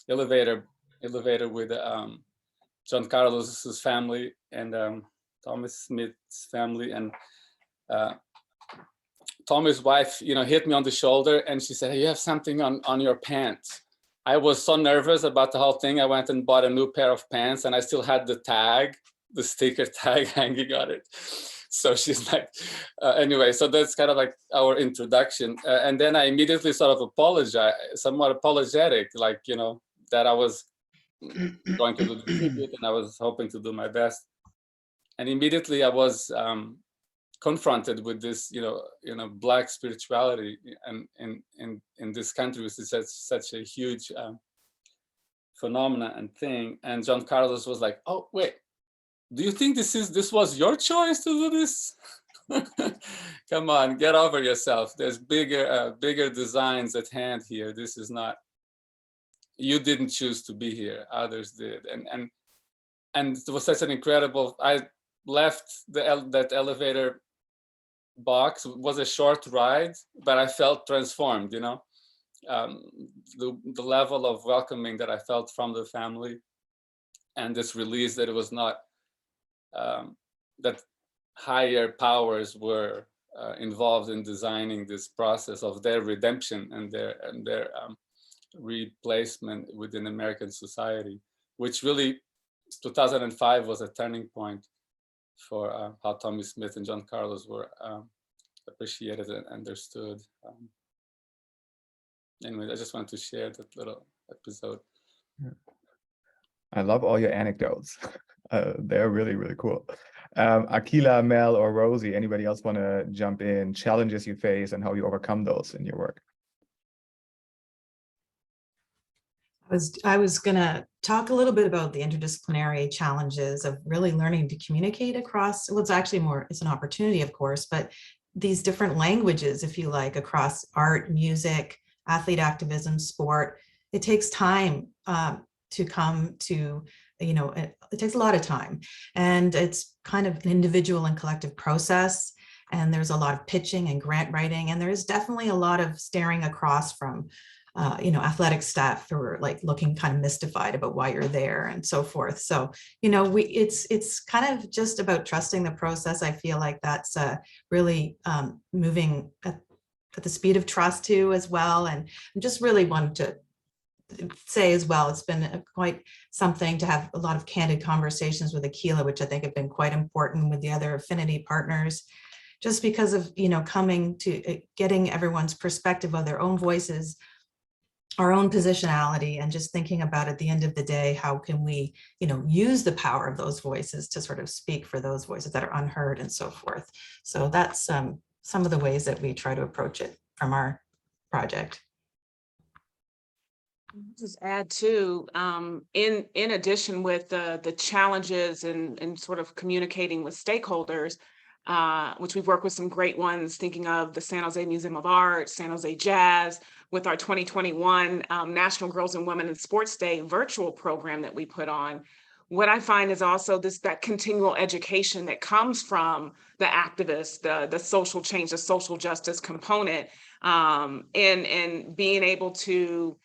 elevator with John Carlos's family and Thomas Smith's family, and Tommy's wife, you know, hit me on the shoulder and she said, "Hey, you have something on your pants." I was so nervous about the whole thing. I went and bought a new pair of pants, and I still had the tag, the sticker tag hanging on it. So she's like, anyway, so that's kind of like our introduction. And then I immediately sort of apologized, somewhat apologetic, like, you know, that I was going to do the tribute and I was hoping to do my best. And immediately I was confronted with this, you know, Black spirituality and in this country, which is such a huge phenomena and thing. And John Carlos was like, "Oh, wait, do you think this was your choice to do this? Come on, get over yourself. There's bigger designs at hand here. This is not, you didn't choose to be here, others did." And it was such an incredible, I left that elevator box. It was a short ride, but I felt transformed, you know. The level of welcoming that I felt from the family, and this release that it was not, that higher powers were involved in designing this process of their redemption and their replacement within American society, which really 2005 was a turning point for how Tommie Smith and John Carlos were appreciated and understood. Anyway, I just wanted to share that little episode. I love all your anecdotes. They're really, really cool. Akila, Mel, or Rosie, anybody else want to jump in, challenges you face and how you overcome those in your work? I was going to talk a little bit about the interdisciplinary challenges of really learning to communicate across, well, it's actually more, it's an opportunity, of course, but these different languages, if you like, across art, music, athlete activism, sport. It takes time to come to, you know, it takes a lot of time, and it's kind of an individual and collective process. And there's a lot of pitching and grant writing, and there's definitely a lot of staring across from you know, athletic staff who are like looking kind of mystified about why you're there and so forth. So, you know, it's kind of just about trusting the process. I feel like that's really moving at the speed of trust too as well. And I just really wanted to say as well, it's been quite something to have a lot of candid conversations with Akila, which I think have been quite important with the other affinity partners, just because of, you know, coming to getting everyone's perspective of their own voices, our own positionality, and just thinking about at the end of the day, how can we, you know, use the power of those voices to sort of speak for those voices that are unheard and so forth. So that's some of the ways that we try to approach it from our project. Just add too, in addition with the challenges and sort of communicating with stakeholders, which we've worked with some great ones, thinking of the San Jose Museum of Art, San Jose Jazz, with our 2021 National Girls and Women in Sports Day virtual program that we put on. What I find is also that continual education that comes from the activists, the social change, the social justice component, and being able to,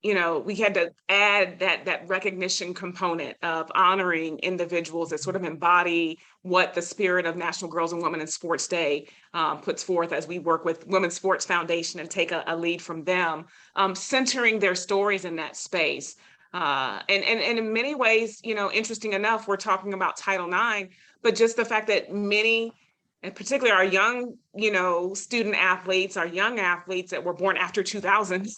you know, we had to add that recognition component of honoring individuals that sort of embody what the spirit of National Girls and Women in Sports Day puts forth, as we work with Women's Sports Foundation and take a lead from them, centering their stories in that space. And in many ways, you know, interesting enough, we're talking about Title IX, but just the fact that many, and particularly our young, you know, student athletes, our young athletes that were born after 2000,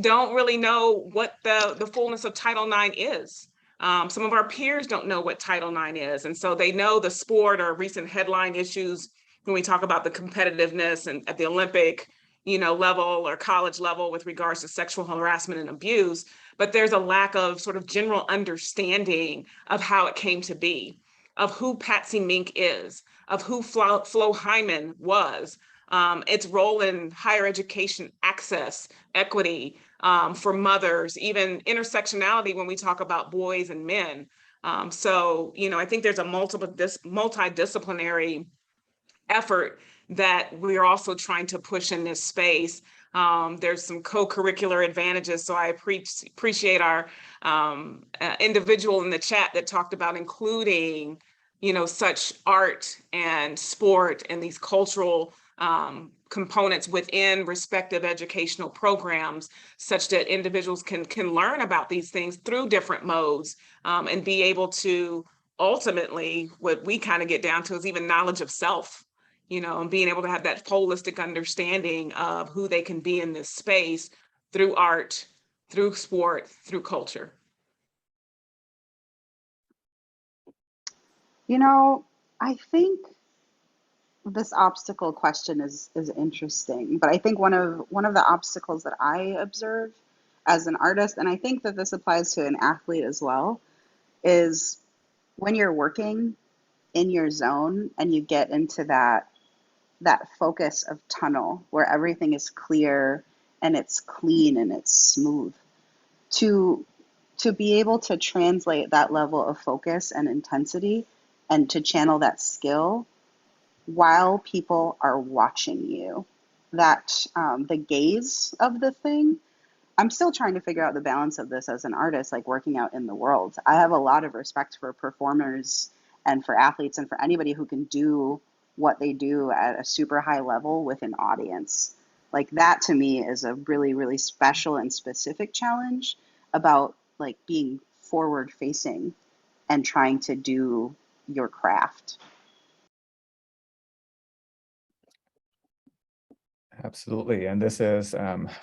don't really know what the fullness of Title IX is. Some of our peers don't know what Title IX is. And so they know the sport or recent headline issues when we talk about the competitiveness and at the Olympic, you know, level or college level with regards to sexual harassment and abuse. But there's a lack of sort of general understanding of how it came to be, of who Patsy Mink is, of who Flo Hyman was, its role in higher education access, equity, for mothers, even intersectionality when we talk about boys and men. So, you know, I think there's a multidisciplinary effort that we're also trying to push in this space. There's some co-curricular advantages. So I appreciate our individual in the chat that talked about including, you know, such art and sport and these cultural components within respective educational programs, such that individuals can learn about these things through different modes, and be able to ultimately, what we kind of get down to is even knowledge of self, you know, and being able to have that holistic understanding of who they can be in this space through art, through sport, through culture. You know, I think this obstacle question is interesting, but I think one of the obstacles that I observe as an artist, and I think that this applies to an athlete as well, is when you're working in your zone and you get into that focus of tunnel where everything is clear and it's clean and it's smooth, to be able to translate that level of focus and intensity and to channel that skill while people are watching you, that the gaze of the thing. I'm still trying to figure out the balance of this as an artist, like working out in the world. I have a lot of respect for performers and for athletes and for anybody who can do what they do at a super high level with an audience. Like that to me is a really, really special and specific challenge about like being forward facing and trying to do your craft. Absolutely. And this is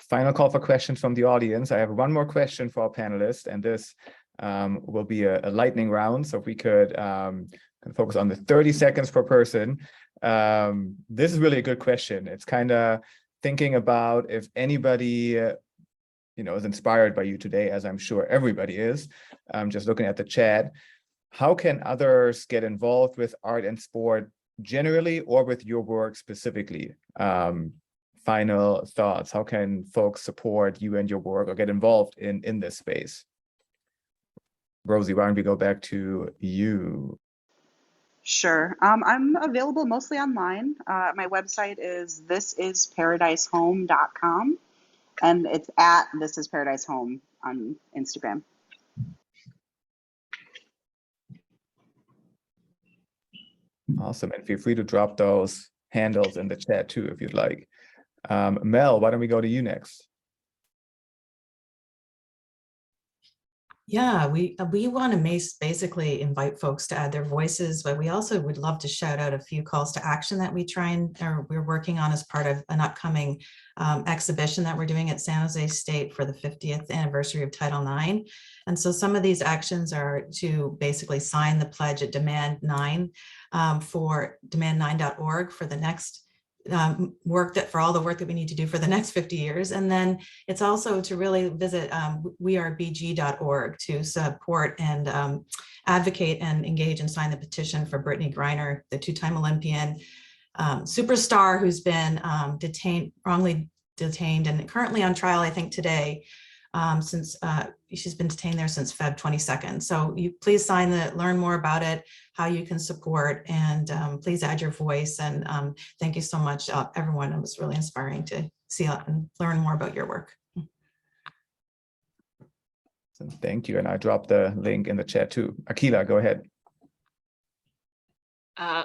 final call for questions from the audience. I have one more question for our panelists, and this will be a lightning round. So if we could focus on the 30 seconds per person. This is really a good question. It's kind of thinking about if anybody is inspired by you today, as I'm sure everybody is, just looking at the chat. How can others get involved with art and sport generally, or with your work specifically? Final thoughts. How can folks support you and your work or get involved in this space? Rosie, why don't we go back to you? Sure. I'm available mostly online. My website is thisisparadisehome.com, and it's at thisisparadisehome on Instagram. Awesome. And feel free to drop those handles in the chat too, if you'd like. Mel, why don't we go to you next? Yeah, we want to basically invite folks to add their voices, but we also would love to shout out a few calls to action that we're working on as part of an upcoming exhibition that we're doing at San Jose State for the 50th anniversary of Title IX. And so some of these actions are to basically sign the pledge at Demand 9 for demand9.org for the next for all the work that we need to do for the next 50 years. And then it's also to really visit wearebg.org to support and advocate and engage and sign the petition for Brittany Griner, the two-time Olympian superstar who's been wrongly detained and currently on trial, I think today, since she's been detained there since Feb 22nd. So you please learn more about it, how you can support, and please add your voice. And thank you so much, everyone. It was really inspiring to see and learn more about your work. Thank you. And I dropped the link in the chat too. Akila, go ahead.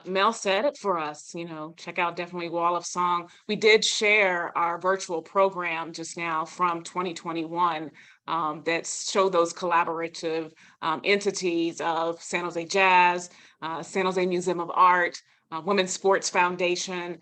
Mel said it for us, check out definitely Wall of Song. We did share our virtual program just now from 2021 that showed those collaborative entities of San Jose Jazz, San Jose Museum of Art, Women's Sports Foundation,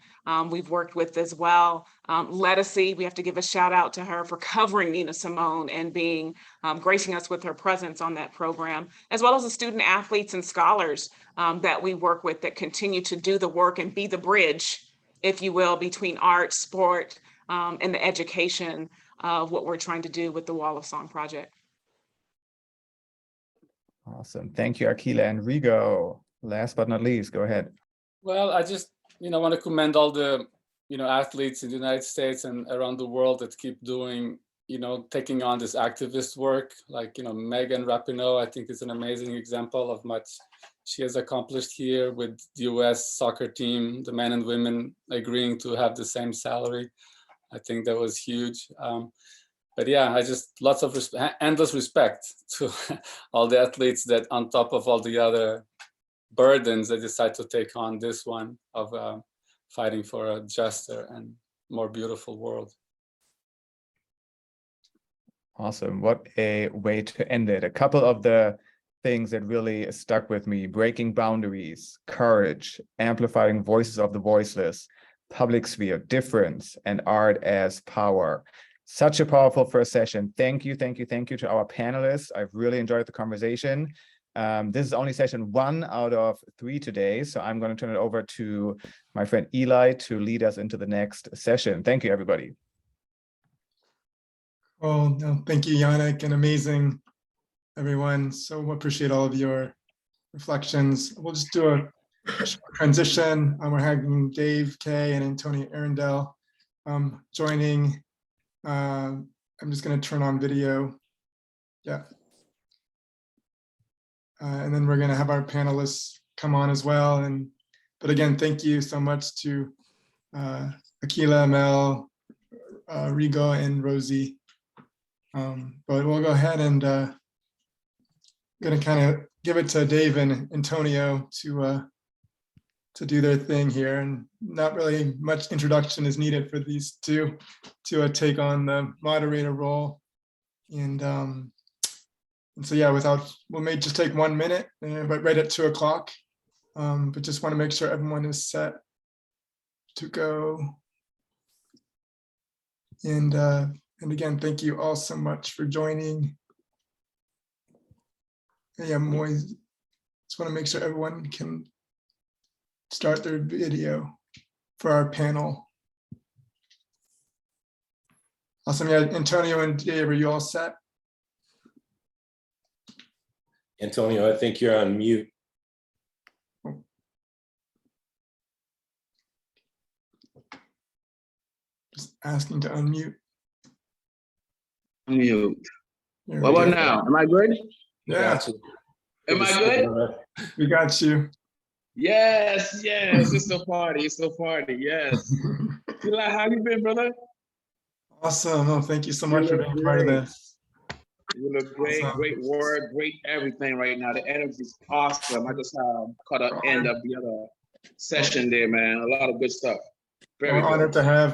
we've worked with as well. Lettucey, we have to give a shout out to her for covering Nina Simone and being gracing us with her presence on that program, as well as the student athletes and scholars that we work with that continue to do the work and be the bridge, if you will, between art, sport, and the education of what we're trying to do with the Wall of Song project. Awesome. Thank you, Akila. And Rigo, last but not least, go ahead. Well, I just, want to commend all the, athletes in the United States and around the world that keep doing, taking on this activist work. Like, Megan Rapinoe, I think is an amazing example of much she has accomplished here with the US soccer team, the men and women agreeing to have the same salary. I think that was huge. But yeah, I just lots of endless respect to all the athletes that on top of all the other burdens, they decide to take on this one of fighting for a juster and more beautiful world. Awesome. What a way to end it. A couple of the things that really stuck with me: breaking boundaries, courage, amplifying voices of the voiceless, public sphere, difference, and art as power. Such a powerful first session. Thank you to our panelists. I've really enjoyed the conversation. This is only session 1 out of 3 today, so I'm going to turn it over to my friend Eli to lead us into the next session. Thank you, everybody. Well, no, thank you, Yannick, and amazing, everyone. So appreciate all of your reflections. We'll just do a short transition. We're having Dave Kay and Antonia Arundel joining. I'm just going to turn on video. Yeah. And then we're going to have our panelists come on as well. But again, thank you so much to Akila, Mel, Rigo, and Rosie. But we'll go ahead and going to kind of give it to Dave and Antonio to do their thing here, and not really much introduction is needed for these two to take on the moderator role. And so yeah, we may just take 1 minute, but right at 2 o'clock. But just want to make sure everyone is set to go. And again, thank you all so much for joining. Yeah, Moise, just want to make sure everyone can start their video for our panel. Awesome. Yeah, Antonio and Dave, are you all set? Antonio, I think you're on mute. Just asking to unmute. Mute. There What we about go. now? Am I good? Yeah, Am I good? we got you. Yes, yes. It's a party. It's a party. Yes. Eli, how you been, brother? Awesome. Oh, thank you so much for being part of this. You look great. Awesome. Great word. Great everything right now. The energy is awesome. I just caught the end of the other session there, man. A lot of good stuff. Very We're good.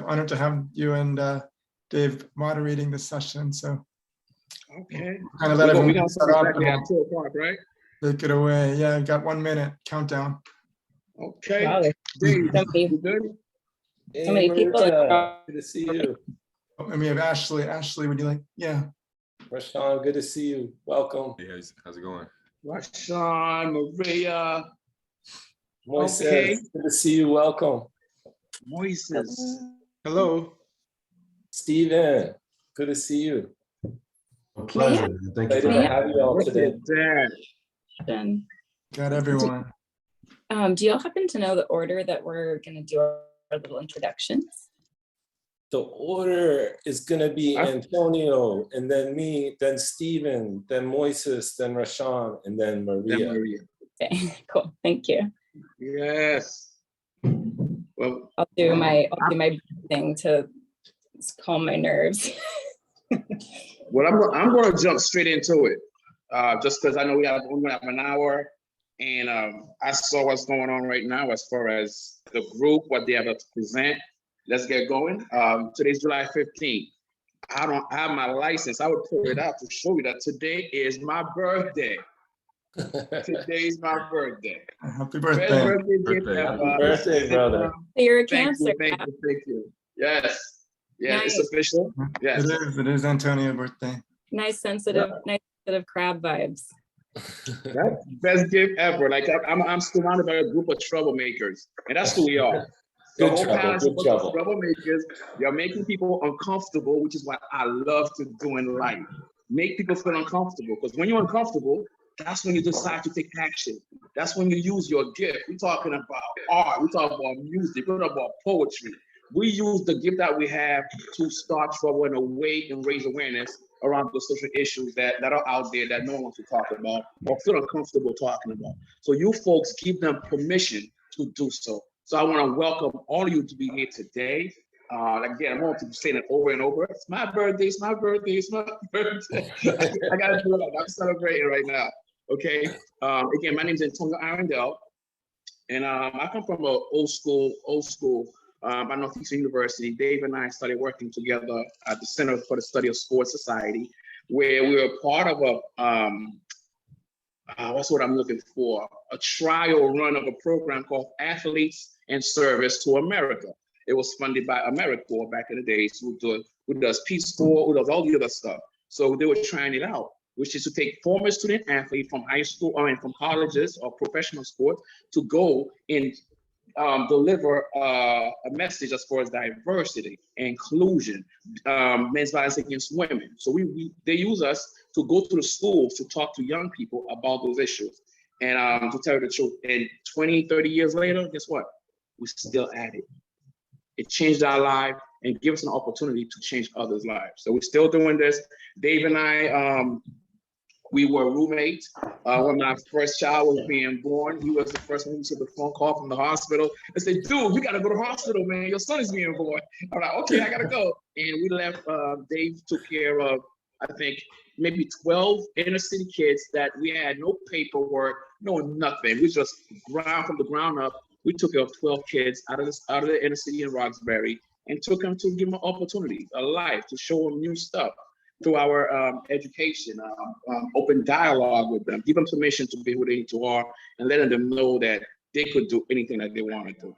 honored to have you and Dave moderating this session. So Okay. kind of let We everyone got set something up back and there at we'll 2 o'clock, right? take it away. Yeah, got 1 minute countdown. Okay. Wow, Dave, so many, you good? so many people. Maria, good to see you. Oh, and we have Ashley. Ashley, would you like? Yeah. Rashawn, good to see you. Welcome. Hey, how's it going? Rashawn, Maria, Moises, Okay. good to see you. Welcome. Moises. Hello. Steven, good to see you. A pleasure. Thank you Excited for to having have you all Look today. at that. Done. Got everyone. Do y'all happen to know the order that we're gonna do our little introductions? The order is gonna be Antonio, and then me, then Steven, then Moises, then Rashawn, and then Maria. Okay, cool, thank you. Yes. Well, I'll do my thing to calm my nerves. well, I'm going to jump straight into it, just because I know we're going to have an hour, and I saw what's going on right now as far as the group, what they have to present. Let's get going. Today's July 15th. I don't have my license. I would pull it out to show you that today is my birthday. Today's my birthday. Happy Best birthday. birthday gift Birthday. ever. Happy birthday, brother. So you're a Thank Cancer. you, thank you. Yes. Yeah, Nice. it's official. Yes. It is Antonio's birthday. Nice sensitive crab vibes. That's the best gift ever. Like I'm surrounded by a group of troublemakers, and that's who we are. The Good whole trouble, past good was trouble. troublemakers. You're making people uncomfortable, which is what I love to do in life. Make people feel uncomfortable, because when you're uncomfortable, that's when you decide to take action. That's when you use your gift. We're talking about art. We're talking about music. We're talking about poetry. We use the gift that we have to start trouble in a way and raise awareness around the social issues that are out there that no one wants to talk about or feel uncomfortable talking about. So you folks give them permission to do so. So I want to welcome all of you to be here today. Again, I want to say it over and over. It's my birthday, it's my birthday, it's my birthday. I got to do it. I'm celebrating right now. Okay. Again, my name is Antonio Arundel, and I come from an old school by Northeastern University. Dave and I started working together at the Center for the Study of Sports Society, where we were part of a, what's what I'm looking for? A trial run of a program called Athletes in Service to America. It was funded by AmeriCorps back in the days, who does Peace Corps, who does all the other stuff. So they were trying it out, which is to take former student athletes from high school or from colleges or professional sports to go and deliver a message as far as diversity, inclusion, men's violence against women. So they use us to go to the schools to talk to young people about those issues. And to tell you the truth, and 20, 30 years later, guess what? We're still at it. It changed our life and give us an opportunity to change others' lives. So we're still doing this. Dave and I, we were roommates. When my first child was being born, he was the first one who took the phone call from the hospital and said, dude, you gotta go to the hospital, man. Your son is being born. I'm like, okay, I gotta go. And we left, Dave took care of, I think, maybe 12 inner city kids that we had no paperwork, no nothing. We just from the ground up, we took care of 12 kids out of the inner city in Roxbury and took them to give them an opportunity, a life, to show them new stuff through our education, open dialogue with them, give them permission to be who they are, and letting them know that they could do anything that they want to do.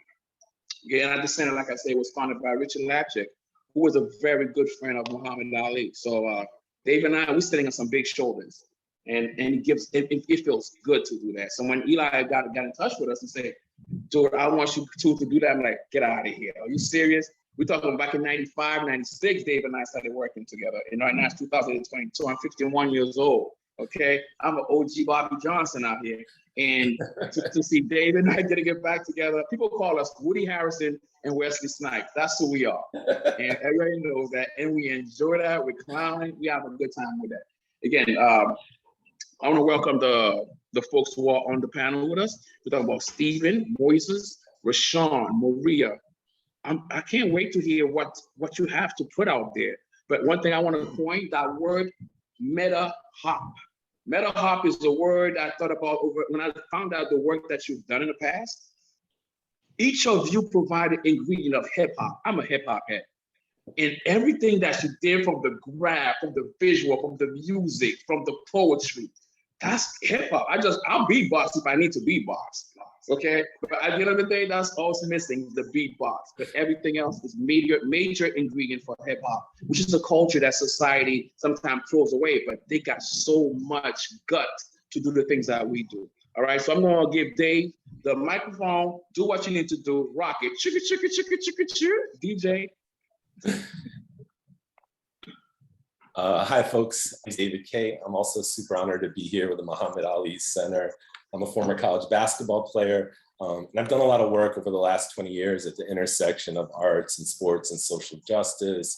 Yeah, and at the center, like I say, was founded by Richard Lapchick, who was a very good friend of Muhammad Ali. So Dave and I, we're sitting on some big shoulders, and it feels good to do that. So when Eli got in touch with us and said, "Dude, I want you to do that," I'm like, "Get out of here! Are you serious?" We're talking back in 95, 96, Dave and I started working together. And right now it's 2022, I'm 51 years old, okay? I'm an OG Bobby Johnson out here. And to see Dave and I get back together, people call us Woody Harrelson and Wesley Snipes. That's who we are. And everybody knows that. And we enjoy that, we're clowning, we have a good time with that. Again, I want to welcome the folks who are on the panel with us. We're talking about Stephen, Moises, Rashawn, Maria. I can't wait to hear what you have to put out there. But one thing I want to point, that word meta hop. Meta hop is the word I thought about when I found out the work that you've done in the past. Each of you provided ingredient of hip hop. I'm a hip hop head. And everything that you did, from the graph, from the visual, from the music, from the poetry, that's hip hop. I'll beatbox if I need to beatbox. Okay, but at the end of the day, that's also missing, the beatbox. But everything else is major ingredient for hip hop, which is a culture that society sometimes throws away. But they got so much gut to do the things that we do. All right, so I'm gonna give Dave the microphone. Do what you need to do. Rock it, chicka chicka chicka chicka chicka. DJ. Hi, folks. I'm David Kay. I'm also super honored to be here with the Muhammad Ali Center. I'm a former college basketball player, and I've done a lot of work over the last 20 years at the intersection of arts and sports and social justice.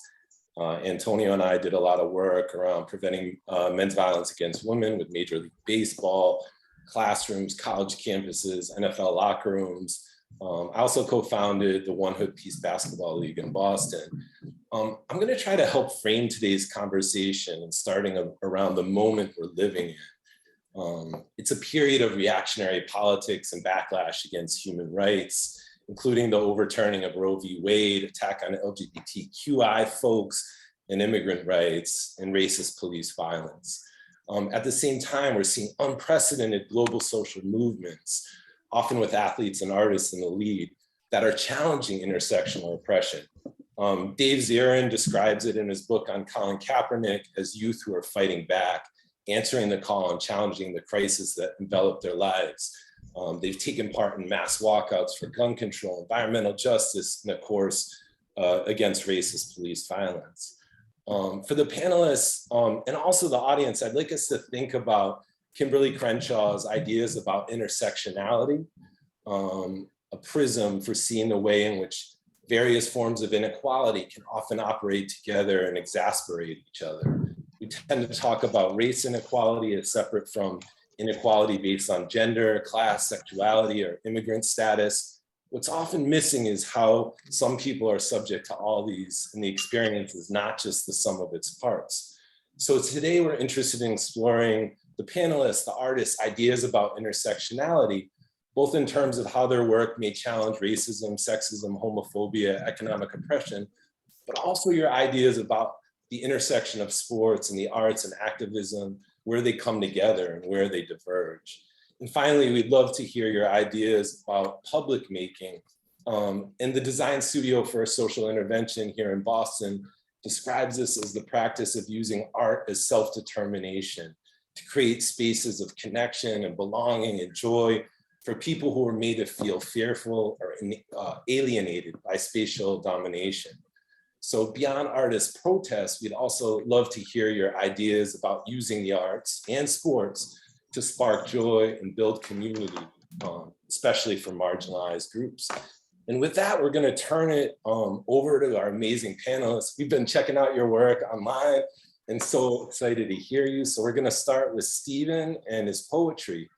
Antonio and I did a lot of work around preventing men's violence against women with Major League Baseball, classrooms, college campuses, NFL locker rooms. I also co-founded the One Hood Peace Basketball League in Boston. I'm going to try to help frame today's conversation, and starting around the moment we're living in. It's a period of reactionary politics and backlash against human rights, including the overturning of Roe v. Wade, attack on LGBTQI folks and immigrant rights, and racist police violence. At the same time, we're seeing unprecedented global social movements, often with athletes and artists in the lead, that are challenging intersectional oppression. Dave Zirin describes it in his book on Colin Kaepernick as youth who are fighting back, answering the call and challenging the crisis that enveloped their lives. They've taken part in mass walkouts for gun control, environmental justice, and of course, against racist police violence. For the panelists and also the audience, I'd like us to think about Kimberly Crenshaw's ideas about intersectionality, a prism for seeing the way in which various forms of inequality can often operate together and exasperate each other. We tend to talk about race inequality as separate from inequality based on gender, class, sexuality, or immigrant status. What's often missing is how some people are subject to all these, and the experience is not just the sum of its parts. So today we're interested in exploring the panelists, the artists' ideas about intersectionality, both in terms of how their work may challenge racism, sexism, homophobia, economic oppression, but also your ideas about the intersection of sports and the arts and activism, where they come together and where they diverge. And finally, we'd love to hear your ideas about public making. And the Design Studio for Social Intervention here in Boston describes this as the practice of using art as self-determination to create spaces of connection and belonging and joy for people who are made to feel fearful or alienated by spatial domination. So beyond artist protests, we'd also love to hear your ideas about using the arts and sports to spark joy and build community, especially for marginalized groups. And with that, we're gonna turn it over to our amazing panelists. We've been checking out your work online and so excited to hear you. So we're gonna start with Stephen and his poetry.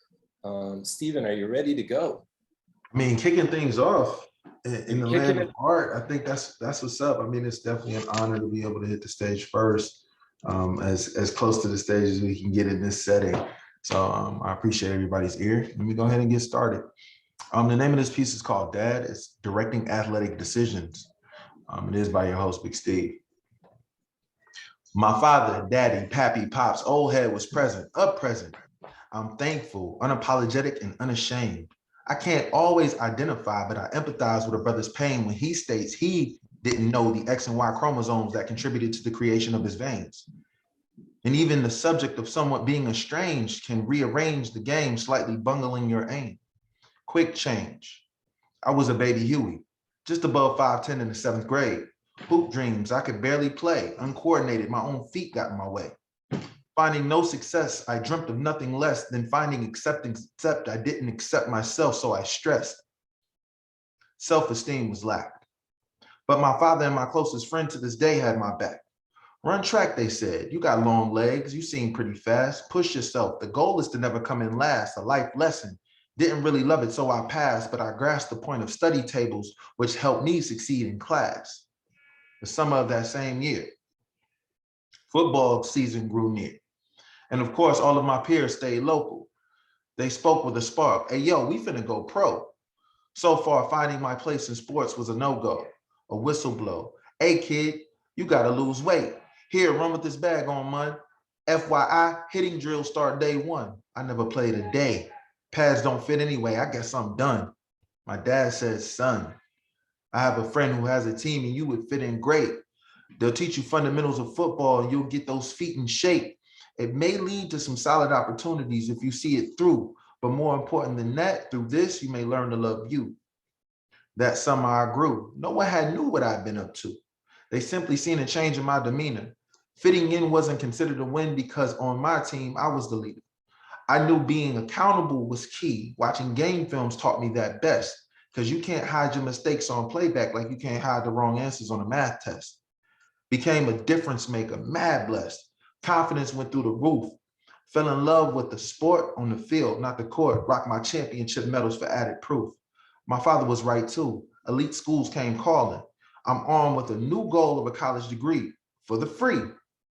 Stephen, are you ready to go? I mean, kicking things off in the land of art, I think that's what's up. I mean, it's definitely an honor to be able to hit the stage first, as close to the stage as we can get in this setting. So I appreciate everybody's ear. Let me go ahead and get started. The name of this piece is called Dad. It's Directing Athletic Decisions. It is by your host, Big Steve. My father, daddy, pappy, pops, old head was present, up present. I'm thankful, unapologetic, and unashamed. I can't always identify, but I empathize with a brother's pain when he states he didn't know the X and Y chromosomes that contributed to the creation of his veins. And even the subject of somewhat being estranged can rearrange the game, slightly bungling your aim. Quick change. I was a baby Huey, just above 5'10" in the 7th grade. Hoop dreams, I could barely play, uncoordinated, my own feet got in my way. Finding no success, I dreamt of nothing less than finding acceptance, except I didn't accept myself, so I stressed. Self-esteem was lacked. But my father and my closest friend to this day had my back. Run track, they said. You got long legs, you seem pretty fast. Push yourself. The goal is to never come in last, a life lesson. Didn't really love it, so I passed, but I grasped the point of study tables, which helped me succeed in class. The summer of that same year, football season grew near. And of course, all of my peers stayed local. They spoke with a spark. Hey, yo, we finna go pro. So far, finding my place in sports was a no-go, a whistle blow. Hey, kid, you gotta lose weight. Here, run with this bag on, man. FYI, hitting drills start day one. I never played a day. Pads don't fit anyway. I guess I'm done. My dad says, son, I have a friend who has a team and you would fit in great. They'll teach you fundamentals of football and you'll get those feet in shape. It may lead to some solid opportunities if you see it through, but more important than that, through this, you may learn to love you. That summer I grew. No one had knew what I'd been up to. They simply seen a change in my demeanor. Fitting in wasn't considered a win because on my team, I was the leader. I knew being accountable was key. Watching game films taught me that best because you can't hide your mistakes on playback like you can't hide the wrong answers on a math test. Became a difference maker, mad blessed. Confidence went through the roof. Fell in love with the sport on the field, not the court. Rocked my championship medals for added proof. My father was right too. Elite schools came calling. I'm armed with a new goal of a college degree for the free.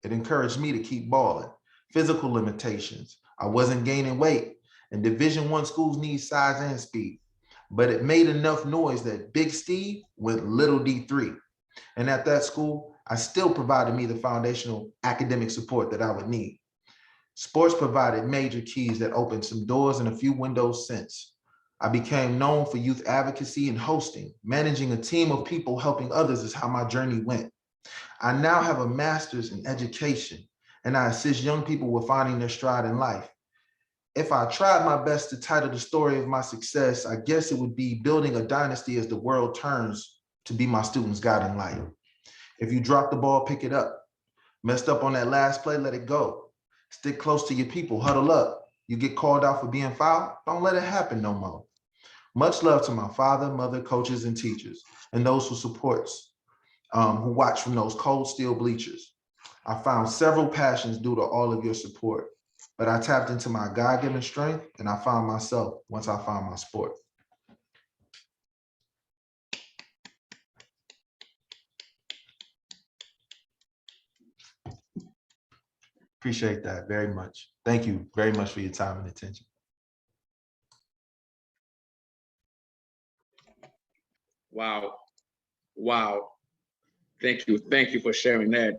It encouraged me to keep balling. Physical limitations. I wasn't gaining weight, and Division I schools need size and speed. But it made enough noise that Big Steve went little D3. And at that school, I still provided me the foundational academic support that I would need. Sports provided major keys that opened some doors and a few windows since. I became known for youth advocacy and hosting. Managing a team of people helping others is how my journey went. I now have a master's in education, and I assist young people with finding their stride in life. If I tried my best to title the story of my success, I guess it would be building a dynasty as the world turns to be my students' guiding light. If you drop the ball, pick it up. Messed up on that last play, let it go. Stick close to your people, huddle up. You get called out for being fouled, don't let it happen no more. Much love to my father, mother, coaches, and teachers, and those who supports, who watch from those cold steel bleachers. I found several passions due to all of your support, but I tapped into my God-given strength and I found myself once I found my sport. Appreciate that very much. Thank you very much for your time and attention. Wow. Wow. Thank you. Thank you for sharing that.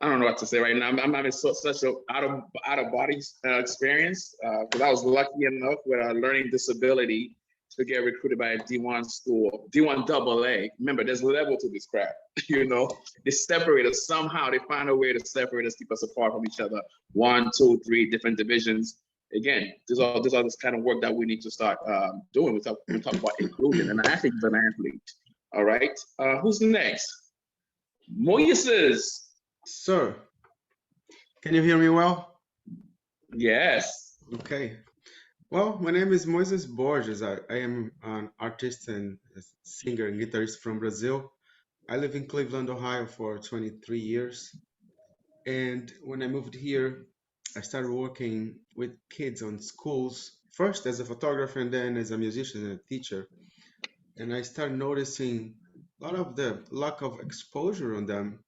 I don't know what to say right now. I'm having such a out of body experience because I was lucky enough with a learning disability to get recruited by a D1 school, D1 AA. Remember, there's a level to this crap. You know, they separate us somehow. They find a way to separate us, keep us apart from each other. 1, 2, 3 different divisions. Again, these are this kind of work that we need to start doing. We talk about inclusion, and I think he's an athlete. All right, who's next? Moises. Sir, can you hear me well? Yes. Okay. Well, my name is Moises Borges. I am an artist and singer and guitarist from Brazil. I live in Cleveland, Ohio for 23 years. And when I moved here, I started working with kids on schools, first as a photographer and then as a musician and a teacher. And I started noticing a lot of the lack of exposure on them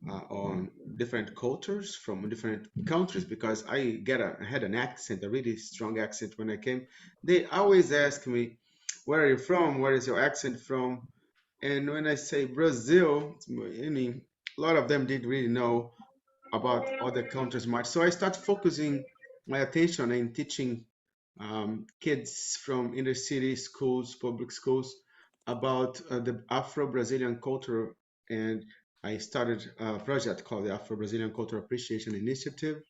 on different cultures from different countries, because I had an accent, a really strong accent when I came. They always ask me, where are you from? Where is your accent from? And when I say Brazil, meaning a lot of them didn't really know about other countries much. So I start focusing my attention in teaching kids from inner city schools, public schools, about the Afro-Brazilian culture. And I started a project called the Afro-Brazilian Cultural Appreciation Initiative,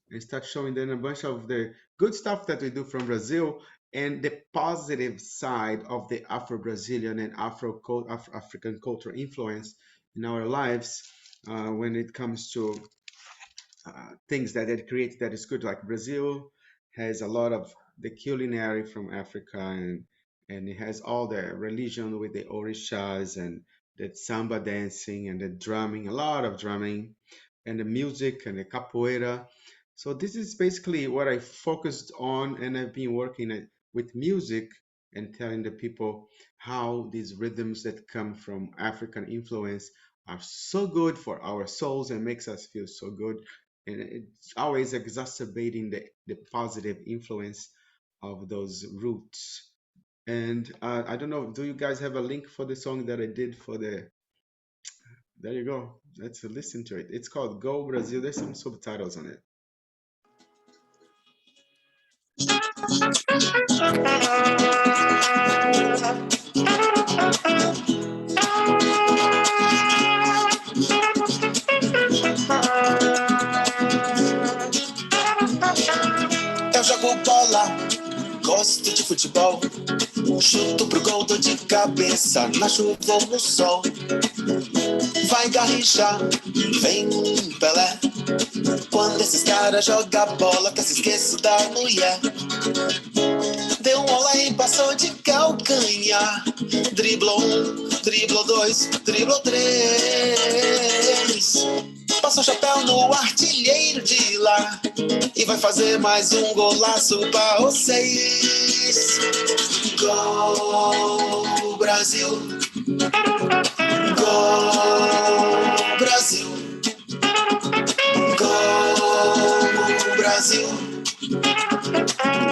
and start showing them a bunch of the good stuff that we do from Brazil and the positive side of the Afro-Brazilian and African culture influence in our lives when it comes to things that it creates that is good. Like Brazil has a lot of the culinary from Africa, and it has all the religion with the orishas and the samba dancing and the drumming, a lot of drumming, and the music and the capoeira. So this is basically what I focused on, and I've been working with music and telling the people how these rhythms that come from African influence are so good for our souls and makes us feel so good. And it's always exacerbating the positive influence of those roots. And I don't know, do you guys have a link for the song that I did for the, there you go, let's listen to it. It's called Go Brazil. There's some subtitles on it. Eu jogo bola, gosto de futebol. Chuto pro gol, dou de cabeça, na chuva ou no sol. Vai Garrincha, vem Pelé. Quando esses caras jogam bola, que se esqueço da mulher. Deu um olá e passou de calcanhar. Driblou um, driblou dois, driblou três. Passa o chapéu no artilheiro de lá e vai fazer mais um golaço pra vocês. Gol Brasil, gol Brasil, gol Brasil,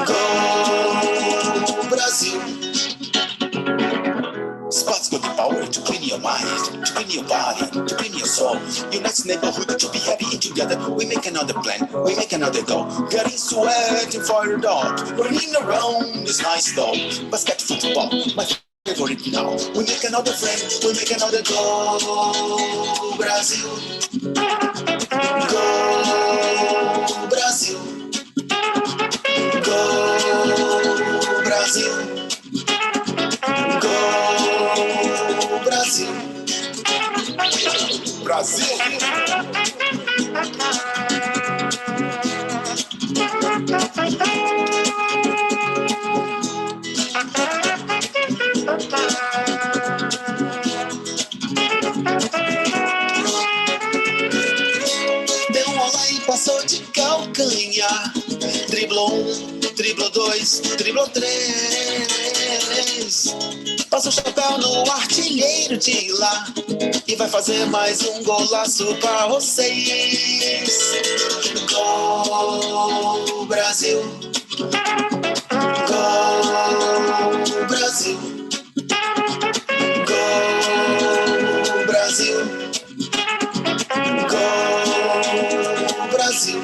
gol Brasil. Sports got the power to clean your mind, to clean your body, to clean your soul. Unite neighborhood to be happy and together. We make another plan, we make another goal. Getting sweating for your dog, running around is nice though. Basket football, my favorite now. We make another friend, we make another goal. Brazil, go Brazil, go Brazil. Brasil, Brasil. Deu um olá e passou de calcanhar. Driblou um, driblou dois, driblou três. Passa o chapéu no artilheiro de lá e vai fazer mais um golaço pra vocês. Gol Brasil, gol Brasil, gol Brasil, gol Brasil.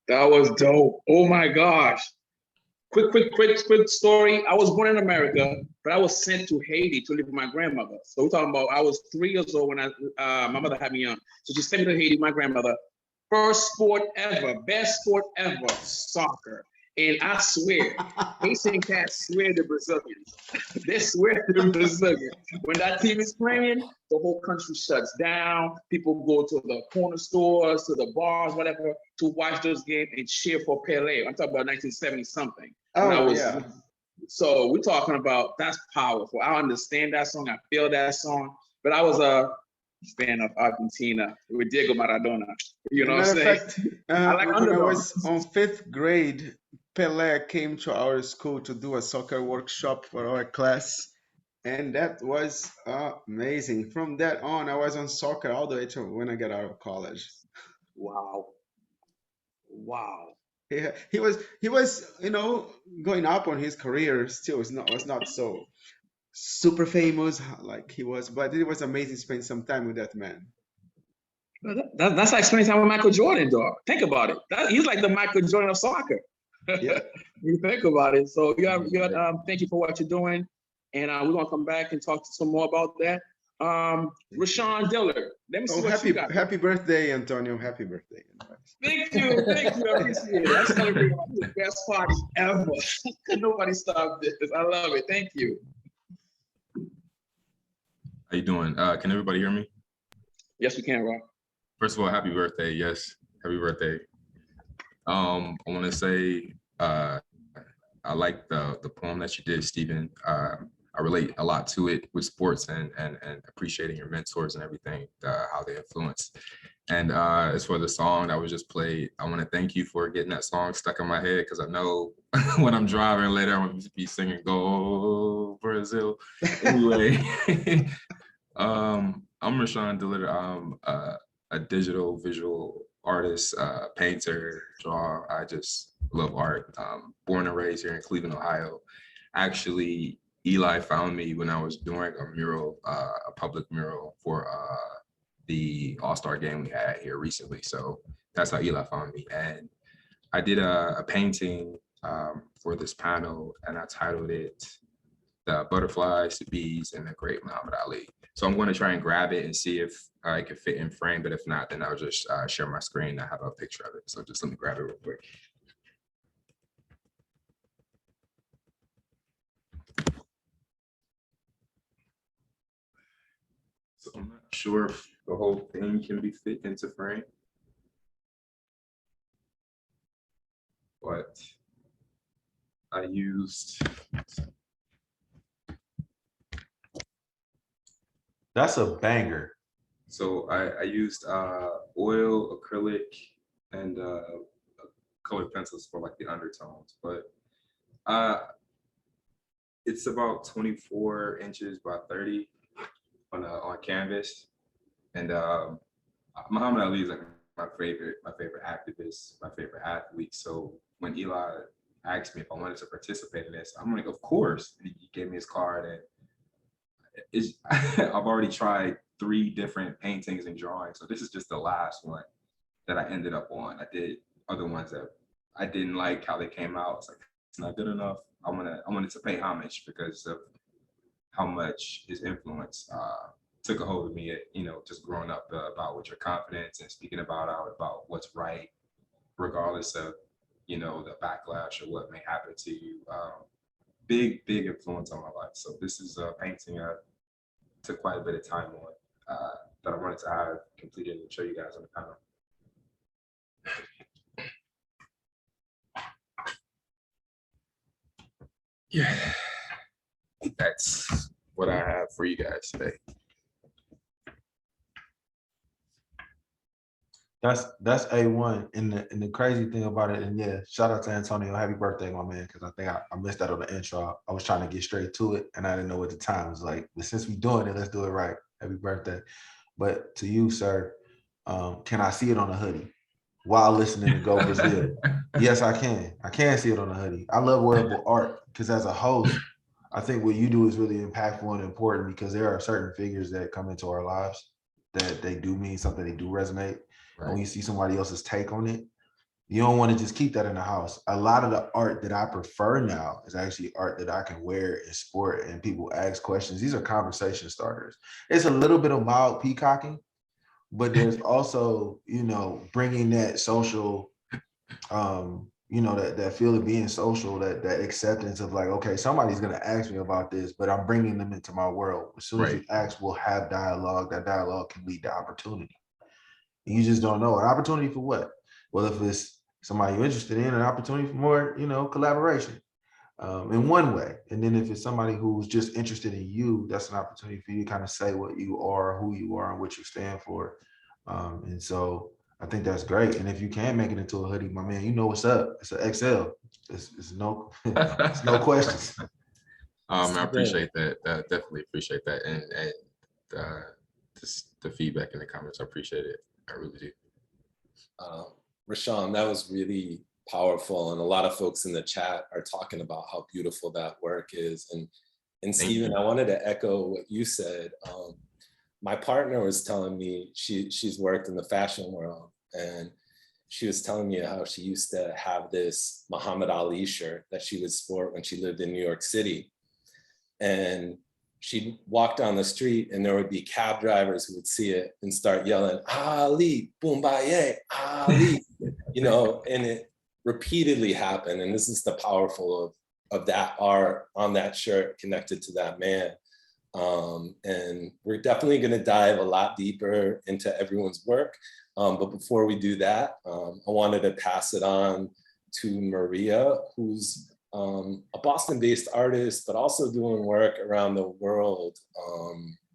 That was dope. Oh my gosh. Quick story. I was born in America, but I was sent to Haiti to live with my grandmother. So we're talking about, I was 3 years old when my mother had me young. So she sent me to Haiti, my grandmother. First sport ever, best sport ever, soccer. And I swear, Haitian cats swear to Brazilians. They swear to the Brazilians. When that team is playing, the whole country shuts down. People go to the corner stores, to the bars, whatever, to watch those games and cheer for Pelé. I'm talking about 1970 something. Oh, yeah. So we're talking about, that's powerful. I understand that song. I feel that song. But I was a fan of Argentina with Diego Maradona. You know what I'm saying? Fact, I like when I underdogs. was on 5th grade, Pelé came to our school to do a soccer workshop for our class. And that was amazing. From that on, I was on soccer all the way to when I got out of college. Wow. Wow. Yeah, he was, you know, going up on his career. Still, was not so super famous like he was, but it was amazing spending some time with that man. That's like spending time with Michael Jordan, dog. Think about it. He's like the Michael Jordan of soccer. Yeah. You think about it. So thank you for what you're doing, and we're gonna come back and talk some more about that. Rashawn Dillard. Let me see what you got. Happy birthday, Antonio. Happy birthday. Thank you. I appreciate it. That's gonna be the best party ever. Nobody stopped this. I love it. Thank you. How you doing? Can everybody hear me? Yes, we can, Rob. First of all, happy birthday. Yes, happy birthday. I want to say I like the poem that you did, Stephen. I relate a lot to it with sports and appreciating your mentors and everything, how they influence. And as for the song that was just played, I want to thank you for getting that song stuck in my head, because I know when I'm driving later, I'm going to be singing Go Brazil. Anyway, I'm Rashawn Dillard. I'm a digital visual artist, painter, drawer. I just love art. Born and raised here in Cleveland, Ohio. Actually, Eli found me when I was doing a mural, a public mural for the All-Star game we had here recently. So that's how Eli found me. And I did a painting for this panel, and I titled it The Butterflies, the Bees, and the Great Muhammad Ali. So I'm going to try and grab it and see if I can fit in frame, but if not, then I'll just share my screen. I have a picture of it. So just let me grab it real quick. So I'm not sure if the whole thing can be fit into frame, but I used. That's a banger. So I used oil, acrylic, and colored pencils for like the undertones, but it's about 24 inches by 30 on canvas. And Muhammad Ali is like my favorite activist, my favorite athlete. So when Eli asked me if I wanted to participate in this, I'm like, of course. And he gave me his card, and I've already tried 3 different paintings and drawings. So this is just the last one that I ended up on. I did other ones that I didn't like how they came out. It's like, it's not good enough. I wanted to pay homage because of how much his influence took a hold of me, just growing up about with your confidence and speaking about what's right, regardless of, the backlash or what may happen to you. Big influence on my life. So this is a painting I took quite a bit of time on that I wanted to have completed and show you guys on the panel. Yeah, that's what I have for you guys today. That's A1. And the crazy thing about it, and yeah, shout out to Antonio. Happy birthday, my man, because I think I missed that on the intro. I was trying to get straight to it, and I didn't know what the time was like. But since we're doing it, let's do it right. Happy birthday. But to you, sir, can I see it on a hoodie while listening to Go Brazil? Yes, I can. I can see it on a hoodie. I love wearable art because as a host, I think what you do is really impactful and important, because there are certain figures that come into our lives that they do mean something, they do resonate. Right. And when you see somebody else's take on it, you don't want to just keep that in the house. A lot of the art that I prefer now is actually art that I can wear in sport and people ask questions. These are conversation starters. It's a little bit of mild peacocking, but there's also, bringing that social, you know, that feel of being social, that acceptance of like, okay, somebody's going to ask me about this, but I'm bringing them into my world. As soon as you ask, we'll have dialogue. That dialogue can lead to opportunity. And you just don't know. An opportunity for what? Well, if it's somebody you're interested in, an opportunity for more, you know, collaboration in one way. And then if it's somebody who's just interested in you, that's an opportunity for you to kind of say what you are, who you are, and what you stand for. And so I think that's great. And if you can make it into a hoodie, my man, you know what's up. It's an XL. It's no, it's no questions. I appreciate that. Definitely appreciate that. And just the feedback in the comments, I appreciate it. I really do. Rashawn, that was really powerful. And a lot of folks in the chat are talking about how beautiful that work is. And Stephen, I wanted to echo what you said. My partner was telling me she's worked in the fashion world, and she was telling me how she used to have this Muhammad Ali shirt that she would sport when she lived in New York City. And she'd walk down the street and there would be cab drivers who would see it and start yelling, Ali, Boombaye, Ali, you know, and it repeatedly happened. And this is the powerful of that art on that shirt connected to that man. And we're definitely going to dive a lot deeper into everyone's work. But before we do that, I wanted to pass it on to Maria, who's a Boston-based artist, but also doing work around the world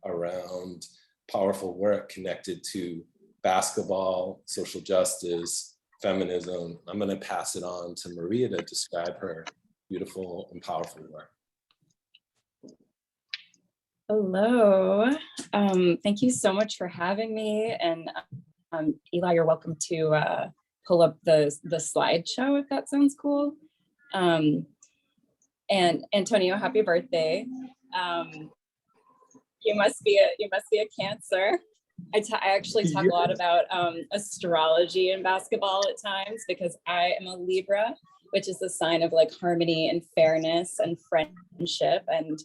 around powerful work connected to basketball, social justice, feminism. I'm going to pass it on to Maria to describe her beautiful and powerful work. Hello. Thank you so much for having me. And Eli, you're welcome to pull up the slideshow if that sounds cool. And Antonio, happy birthday. You must be a Cancer. I actually talk a lot about astrology in basketball at times because I am a Libra, which is the sign of like harmony and fairness and friendship and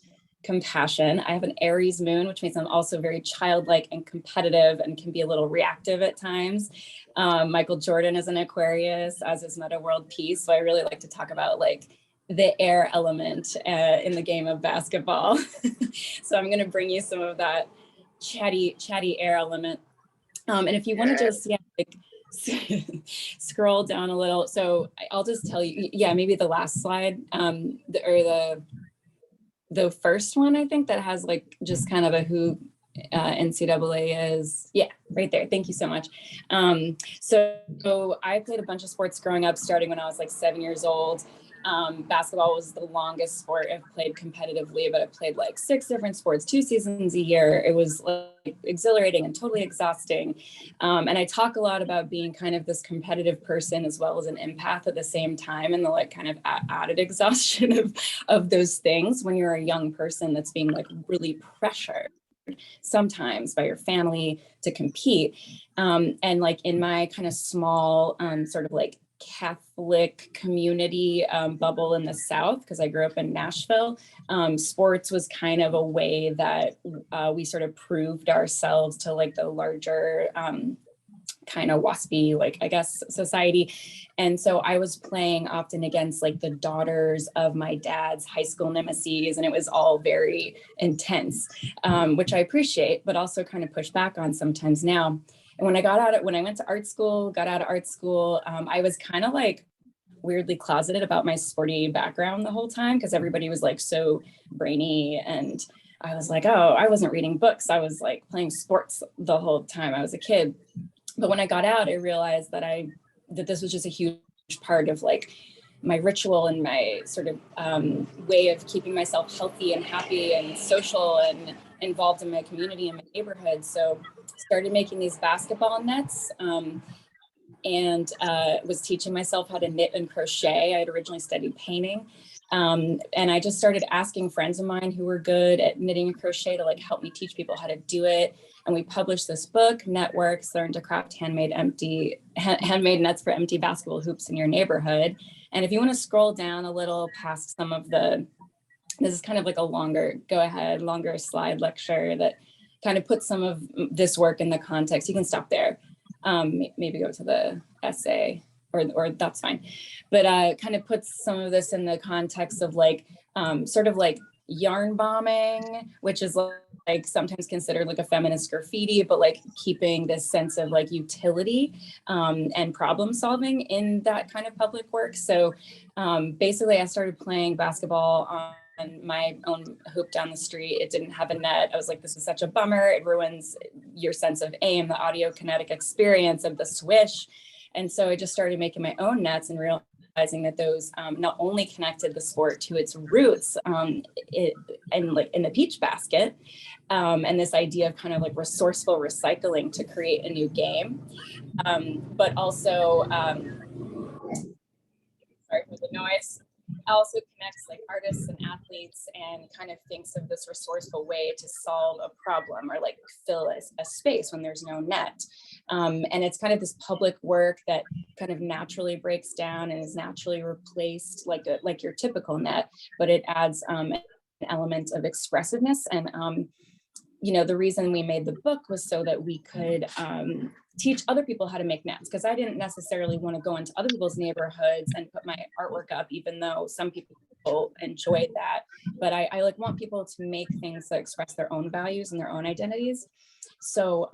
compassion. I have an Aries moon, which means I'm also very childlike and competitive and can be a little reactive at times. Michael Jordan is an Aquarius, as is Meta World Peace. So I really like to talk about like the air element in the game of basketball. So I'm going to bring you some of that chatty air element. And if you want to just scroll down a little. So I'll just tell you, maybe the last slide, the first one, I think, that has like just kind of a who NCAA is. Yeah, right there. Thank you so much. So I played a bunch of sports growing up, starting when I was like 7 years old. Basketball was the longest sport I've played competitively, but I played like 6 different sports, 2 seasons a year. It was like exhilarating and totally exhausting. And I talk a lot about being kind of this competitive person as well as an empath at the same time, and the like kind of added exhaustion of those things when you're a young person that's being like really pressured sometimes by your family to compete. And like in my kind of small sort of like Catholic community bubble in the South, because I grew up in Nashville, sports was kind of a way that we sort of proved ourselves to like the larger kind of waspy, like, I guess, society. And so I was playing often against like the daughters of my dad's high school nemesis, and it was all very intense, which I appreciate, but also kind of push back on sometimes now. And when I went to art school, got out of art school, I was kind of like weirdly closeted about my sporty background the whole time, because everybody was like so brainy, and I was like, oh, I wasn't reading books. I was like playing sports the whole time I was a kid. But when I got out, I realized that this was just a huge part of like my ritual and my sort of way of keeping myself healthy and happy and social and involved in my community and my neighborhood. So started making these basketball nets and was teaching myself how to knit and crochet. I had originally studied painting. And I just started asking friends of mine who were good at knitting and crochet to like help me teach people how to do it. And we published this book, Networks, Learn to Craft Handmade Nets for Empty Basketball Hoops in Your Neighborhood. And if you want to scroll down a little past some of this is kind of like a longer slide lecture that kind of puts some of this work in the context. You can stop there. Maybe go to the essay. or that's fine. But kind of puts some of this in the context of like, sort of like yarn bombing, which is like sometimes considered like a feminist graffiti, but like keeping this sense of like utility and problem solving in that kind of public work. So basically I started playing basketball on my own hoop down the street. It didn't have a net. I was like, this is such a bummer. It ruins your sense of aim, the audio kinetic experience of the swish. And so I just started making my own nets and realizing that those not only connected the sport to its roots and like in the peach basket, and this idea of kind of like resourceful recycling to create a new game, but also, sorry for the noise, also connects like artists and athletes and kind of thinks of this resourceful way to solve a problem or like fill a space when there's no net. And it's kind of this public work that kind of naturally breaks down and is naturally replaced like your typical net, but it adds an element of expressiveness. And you know, the reason we made the book was so that we could teach other people how to make nets, because I didn't necessarily want to go into other people's neighborhoods and put my artwork up, even though some people enjoyed that. But I like want people to make things that express their own values and their own identities. So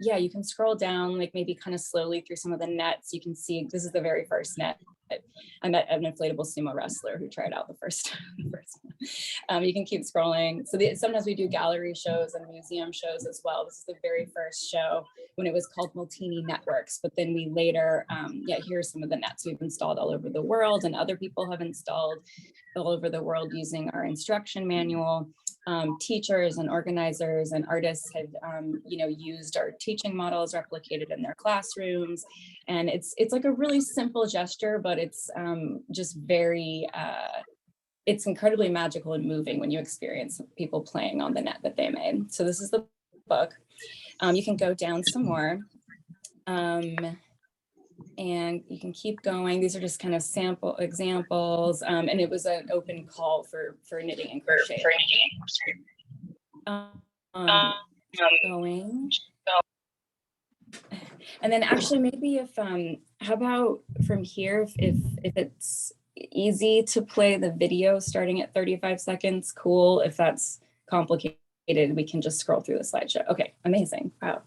yeah, you can scroll down like maybe kind of slowly through some of the nets. You can see this is the very first net. I met an inflatable sumo wrestler who tried out the first one. You can keep scrolling. So sometimes we do gallery shows and museum shows as well. This is the very first show when it was called Multini Networks, but then we later, yeah, here's some of the nets we've installed all over the world and other people have installed all over the world using our instruction manual. Teachers and organizers and artists have, you know, used our teaching models replicated in their classrooms. And it's like a really simple gesture, but it's just very, it's incredibly magical and moving when you experience people playing on the net that they made. So this is the book. You can go down some more. And you can keep going. These are just kind of sample examples. And it was an open call for knitting and crochet. Going. And then actually maybe if, how about from here, if it's easy to play the video starting at 35 seconds, cool. If that's complicated, we can just scroll through the slideshow. Okay, amazing, wow.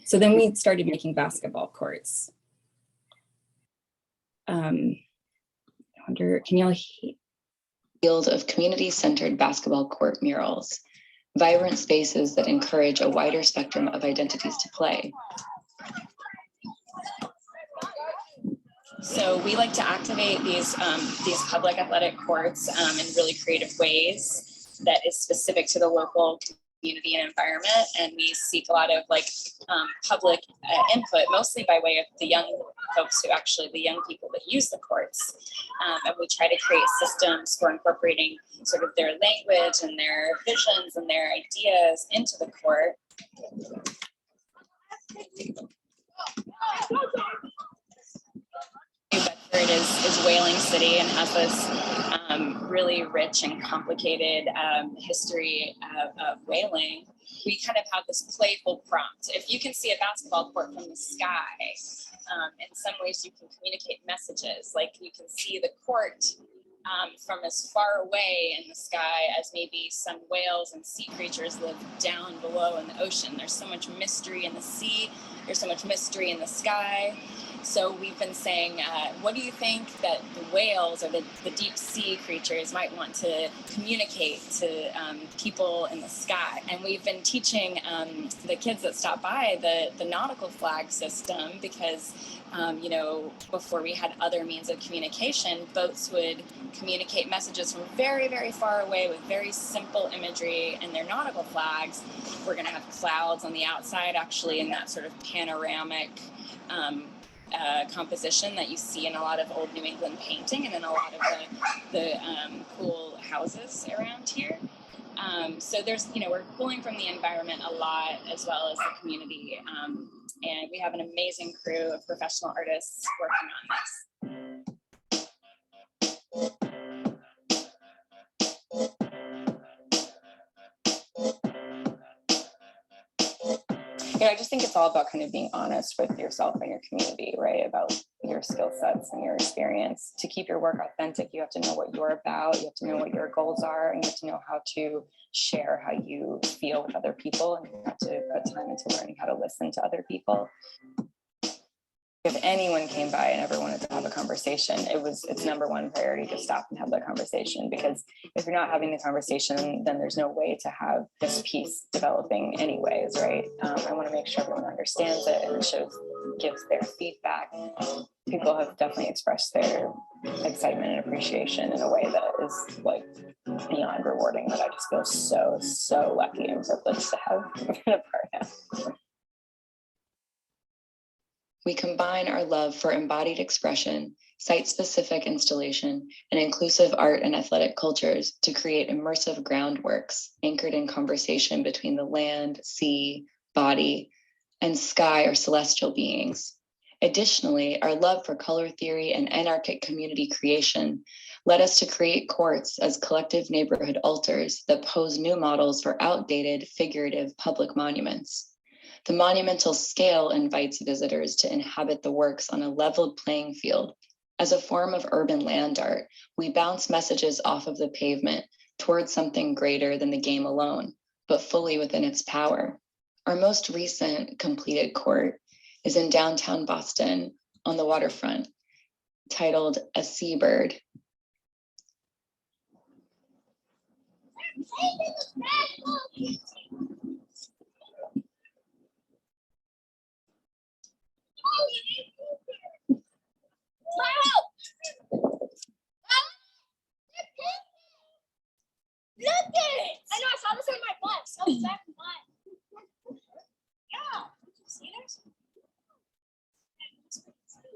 So then we started making basketball courts. I wonder, can y'all hear? Field of community-centered basketball court murals, vibrant spaces that encourage a wider spectrum of identities to play. So we like to activate these public athletic courts in really creative ways that is specific to the local community and environment. And we seek a lot of like public input, mostly by way of the young folks the young people that use the courts. And we try to create systems for incorporating sort of their language and their visions and their ideas into the court. New Bedford is Whaling City and has this really rich and complicated history of whaling. We kind of have this playful prompt. If you can see a basketball court from the sky, in some ways you can communicate messages. Like you can see the court from as far away in the sky as maybe some whales and sea creatures live down below in the ocean. There's so much mystery in the sea. There's so much mystery in the sky. So we've been saying, what do you think that the whales or the deep sea creatures might want to communicate to people in the sky? And we've been teaching the kids that stop by the nautical flag system because, you know, before we had other means of communication, boats would communicate messages from very, very far away with very simple imagery and their nautical flags. We're going to have clouds on the outside, actually, in that sort of panoramic composition that you see in a lot of old New England painting and in a lot of the cool houses around here. So there's, you know, we're pulling from the environment a lot as well as the community. And we have an amazing crew of professional artists working on this. I just think it's all about kind of being honest with yourself and your community, right? About your skill sets and your experience. To keep your work authentic, you have to know what you're about, you have to know what your goals are, and you have to know how to share how you feel with other people, and you have to put time into learning how to listen to other people. If anyone came by and ever wanted to have a conversation, it's number one priority to stop and have that conversation, because if you're not having the conversation, then there's no way to have this piece developing anyways, right? I want to make sure everyone understands it and gives their feedback. People have definitely expressed their excitement and appreciation in a way that is like beyond rewarding, that I just feel so lucky and privileged to have been a part of. We combine our love for embodied expression, site-specific installation, and inclusive art and athletic cultures to create immersive groundworks anchored in conversation between the land, sea, body, and sky or celestial beings. Additionally, our love for color theory and anarchic community creation led us to create courts as collective neighborhood altars that pose new models for outdated, figurative public monuments. The monumental scale invites visitors to inhabit the works on a leveled playing field. As a form of urban land art, we bounce messages off of the pavement towards something greater than the game alone, but fully within its power. Our most recent completed court is in downtown Boston on the waterfront, titled A Seabird. Look at it! I know, I saw this on my bus. So exactly why. Yeah. Did you see this?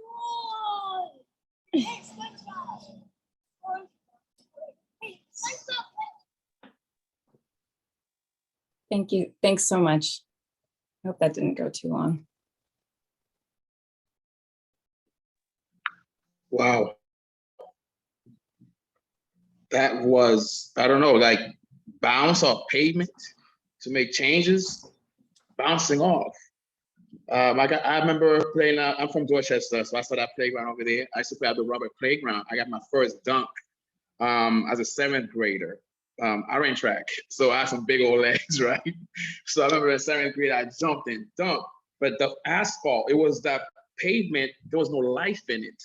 Whoa! Hey, SpongeBob! Hey, SpongeBob! Thank you. Thanks so much. I hope that didn't go too long. Wow. That was, I don't know, like bounce off pavement to make changes, bouncing off. I remember playing, I'm from Dorchester, so I saw that playground over there. I used to play at the Robert Playground. I got my first dunk as a 7th grader. I ran track, so I had some big old legs, right? So I remember in 7th grade, I jumped and dunked, but the asphalt, it was that pavement, there was no life in it,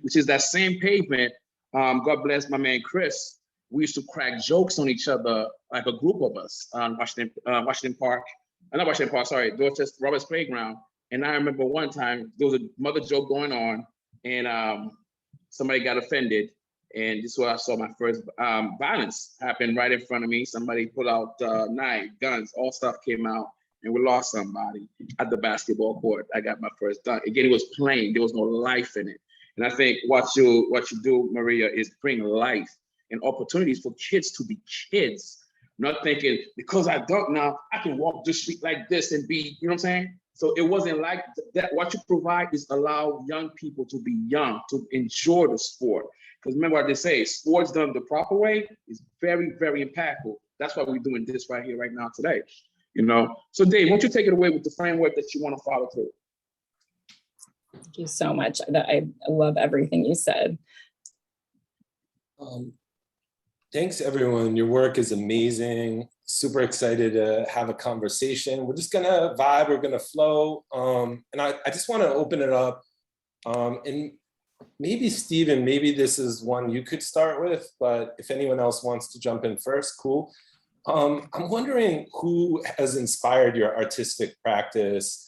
which is that same pavement. God bless my man Chris. We used to crack jokes on each other, like a group of us on Washington Park. Not Washington Park, sorry, Dorchester Roberts Playground. And I remember one time there was a mother joke going on, and somebody got offended. And this is where I saw my first violence happen right in front of me. Somebody pulled out knife, guns, all stuff came out, and we lost somebody at the basketball court. I got my first dunk. Again, it was plain, there was no life in it. And I think what you do, Maria, is bring life and opportunities for kids to be kids, not thinking because I dunk now, I can walk the street like this and be, you know what I'm saying? So it wasn't like that. What you provide is allow young people to be young, to enjoy the sport. Because remember what they say, sports done the proper way is very, very impactful. That's why we're doing this right here, right now, today. You know. So Dave, why don't you take it away with the framework that you want to follow through? Thank you so much. I love everything you said. Thanks everyone. Your work is amazing. Super excited to have a conversation. We're just gonna vibe, we're gonna flow. And I just want to open it up. And maybe Stephen, maybe this is one you could start with, but if anyone else wants to jump in first, cool. I'm wondering who has inspired your artistic practice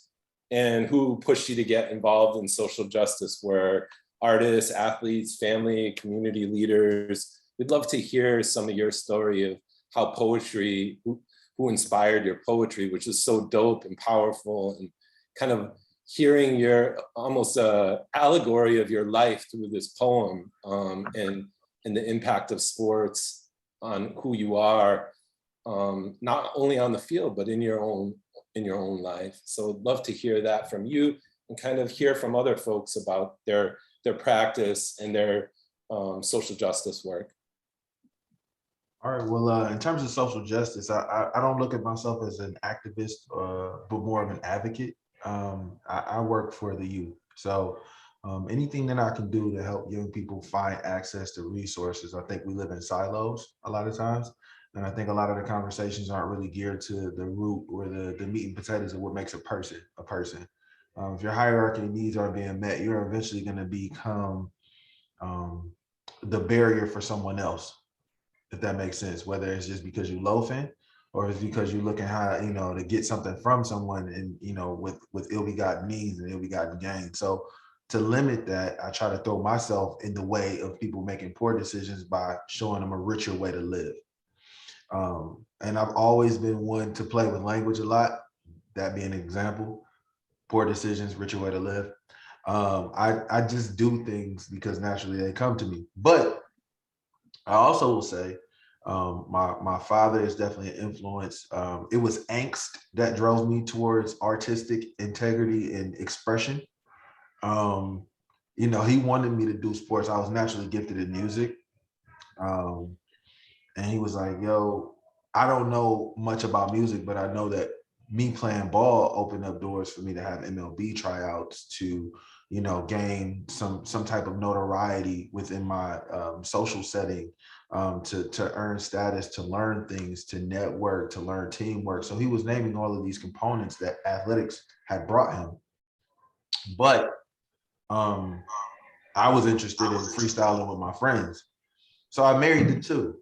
and who pushed you to get involved in social justice work, artists, athletes, family, community leaders. We'd love to hear some of your story of how poetry, who inspired your poetry, which is so dope and powerful, and kind of hearing your almost allegory of your life through this poem, and the impact of sports on who you are, not only on the field, but in your own life. So I'd love to hear that from you and kind of hear from other folks about their practice and their social justice work. All right. Well, in terms of social justice, I don't look at myself as an activist, but more of an advocate. I work for the youth, so anything that I can do to help young people find access to resources. I think we live in silos a lot of times, and I think a lot of the conversations aren't really geared to the root or the meat and potatoes of what makes a person a person. If your hierarchy needs aren't being met, you're eventually going to become the barrier for someone else, if that makes sense, whether it's just because you're loafing or it's because you're looking how, to get something from someone and, with ill-begotten means and ill-begotten gain. So to limit that, I try to throw myself in the way of people making poor decisions by showing them a richer way to live. And I've always been one to play with language a lot, that being an example, poor decisions, richer way to live. I just do things because naturally they come to me. But I also will say, my father is definitely an influence. It was angst that drove me towards artistic integrity and expression. He wanted me to do sports. I was naturally gifted in music. And he was like, yo, I don't know much about music, but I know that me playing ball opened up doors for me to have MLB tryouts, to gain some type of notoriety within my social setting, to earn status, to learn things, to network, to learn teamwork. So he was naming all of these components that athletics had brought him. But I was interested in freestyling with my friends. So I married the two.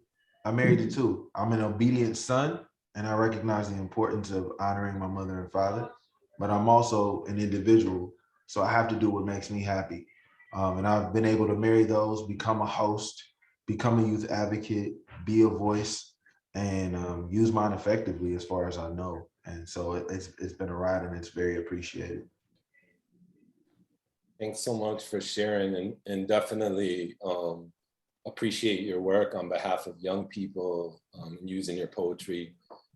I'm an obedient son, and I recognize the importance of honoring my mother and father, but I'm also an individual. So I have to do what makes me happy. And I've been able to marry those, become a host, become a youth advocate, be a voice, and use mine effectively as far as I know. And so it's been a ride, and it's very appreciated. Thanks so much for sharing, and definitely appreciate your work on behalf of young people, and using your poetry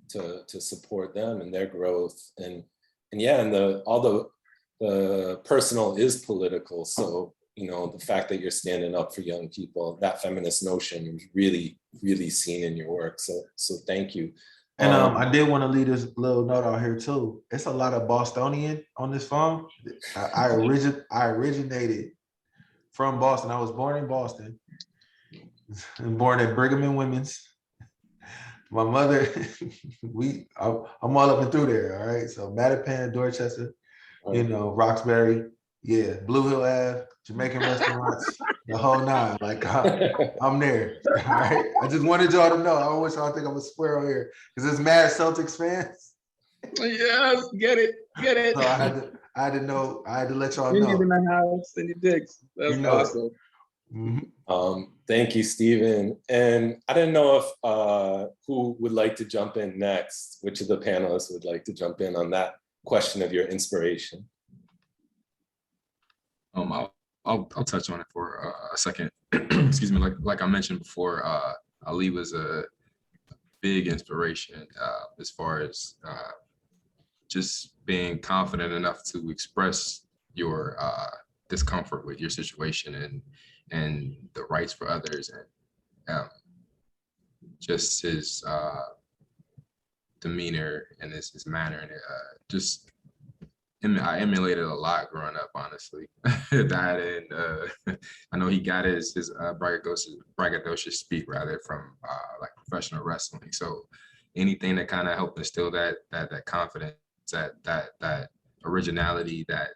to support them and their growth. And all the personal is political. So, the fact that you're standing up for young people, that feminist notion is really, really seen in your work. So thank you. And I did want to leave this little note out here too. It's a lot of Bostonian on this phone. I originated from Boston. I was born in Boston and born at Brigham and Women's. My mother, I'm all up and through there. All right. So Mattapan, Dorchester, Roxbury, Blue Hill Ave, Jamaican restaurants, the whole nine. Like I'm there. All right. I just wanted y'all to know. I don't want y'all to think I'm a squirrel here, because it's mad Celtics fans. Yes, get it. So I had to let y'all know. In the house and your dicks. That's awesome. Mm-hmm. Thank you, Stephen. And I didn't know if who would like to jump in next. Which of the panelists would like to jump in on that question of your inspiration? I'll touch on it for a second. Excuse me. Like I mentioned before, Ali was a big inspiration as far as just being confident enough to express your discomfort with your situation and the rights for others, and just his demeanor and his manner, and I emulated a lot growing up, honestly. That, and I know he got his braggadocious speak rather from like professional wrestling. So anything that kind of helped instill that confidence, that originality, that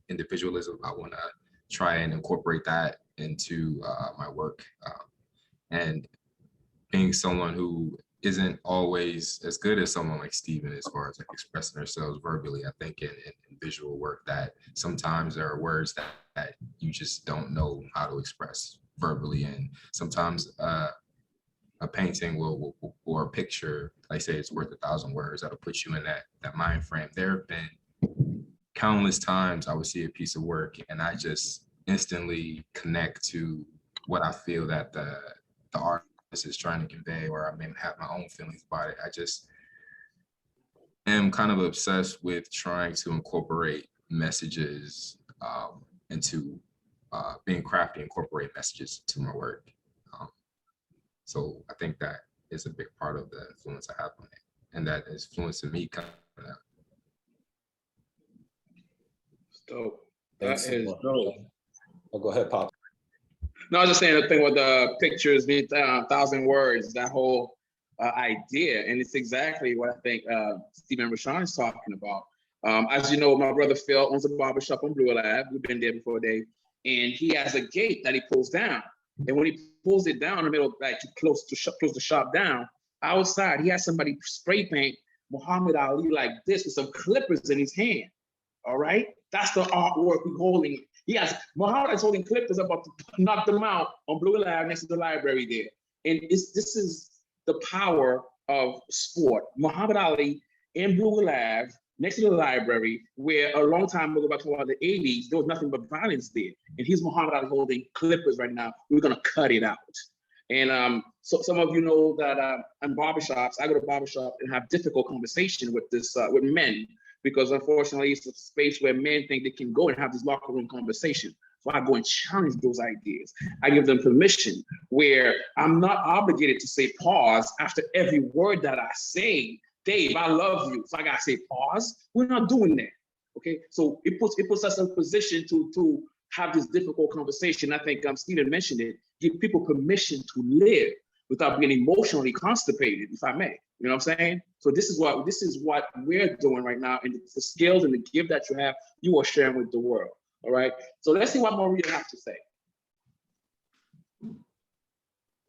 individualism, I want to try and incorporate that into my work. And being someone who isn't always as good as someone like Stephen as far as like expressing ourselves verbally, I think in visual work, that sometimes there are words that you just don't know how to express verbally. And sometimes a painting will or a picture, like say it's worth 1,000 words, that'll put you in that mind frame. There have been countless times I would see a piece of work and I just instantly connect to what I feel that the artist is trying to convey, or I may have my own feelings about it. I just am kind of obsessed with trying to incorporate messages into being crafty, incorporate messages to my work. So I think that is a big part of the influence I have on it, and that is influencing me coming up. Dope. Thanks That so is much. dope. Oh, go ahead, Pop. No, I was just saying the thing with the pictures, the 1,000 words, that whole idea. And it's exactly what I think Stephen Rashawn is talking about. As you know, my brother Phil owns a barbershop on Blue Lab. We've been there before, Dave. And he has a gate that he pulls down. And when he pulls it down in the middle, like to close the shop down, outside, he has somebody spray paint Muhammad Ali like this with some clippers in his hand. All right? That's the artwork we're holding. He has, Muhammad is holding clippers about to knock them out on Blue Lab next to the library there. And this is the power of sport. Muhammad Ali in Blue Lab next to the library, where a long time ago, back to the 80s, there was nothing but violence there. And here's Muhammad Ali holding clippers right now. We're gonna cut it out. And so some of you know that in barbershops, I go to barbershop and have difficult conversation with with men, because unfortunately it's a space where men think they can go and have this locker room conversation. So I go and challenge those ideas. I give them permission where I'm not obligated to say pause after every word that I say. Dave, I love you. So I gotta say pause. We're not doing that. Okay. So it puts us in a position to have this difficult conversation. I think Stephen mentioned it, give people permission to live without being emotionally constipated, if I may. You know what I'm saying? So this is what we're doing right now, and the skills and the gift that you are sharing with the world. All right. So let's see what Maria has to say.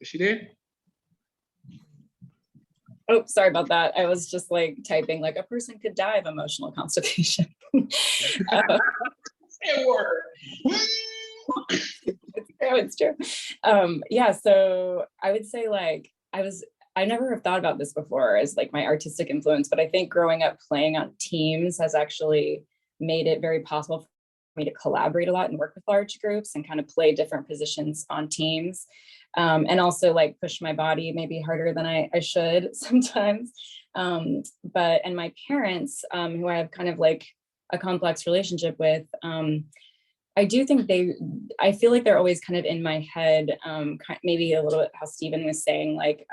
Is she there? Oh, sorry about that. I was just like typing like a person could die of emotional constipation. Say a word. It's true. Yeah, so I would say like I never have thought about this before as like my artistic influence, but I think growing up playing on teams has actually made it very possible for me to collaborate a lot and work with large groups and kind of play different positions on teams. And also like push my body maybe harder than I should sometimes. And my parents, who I have kind of like a complex relationship with, I do think I feel like they're always kind of in my head, maybe a little bit how Stephen was saying, like,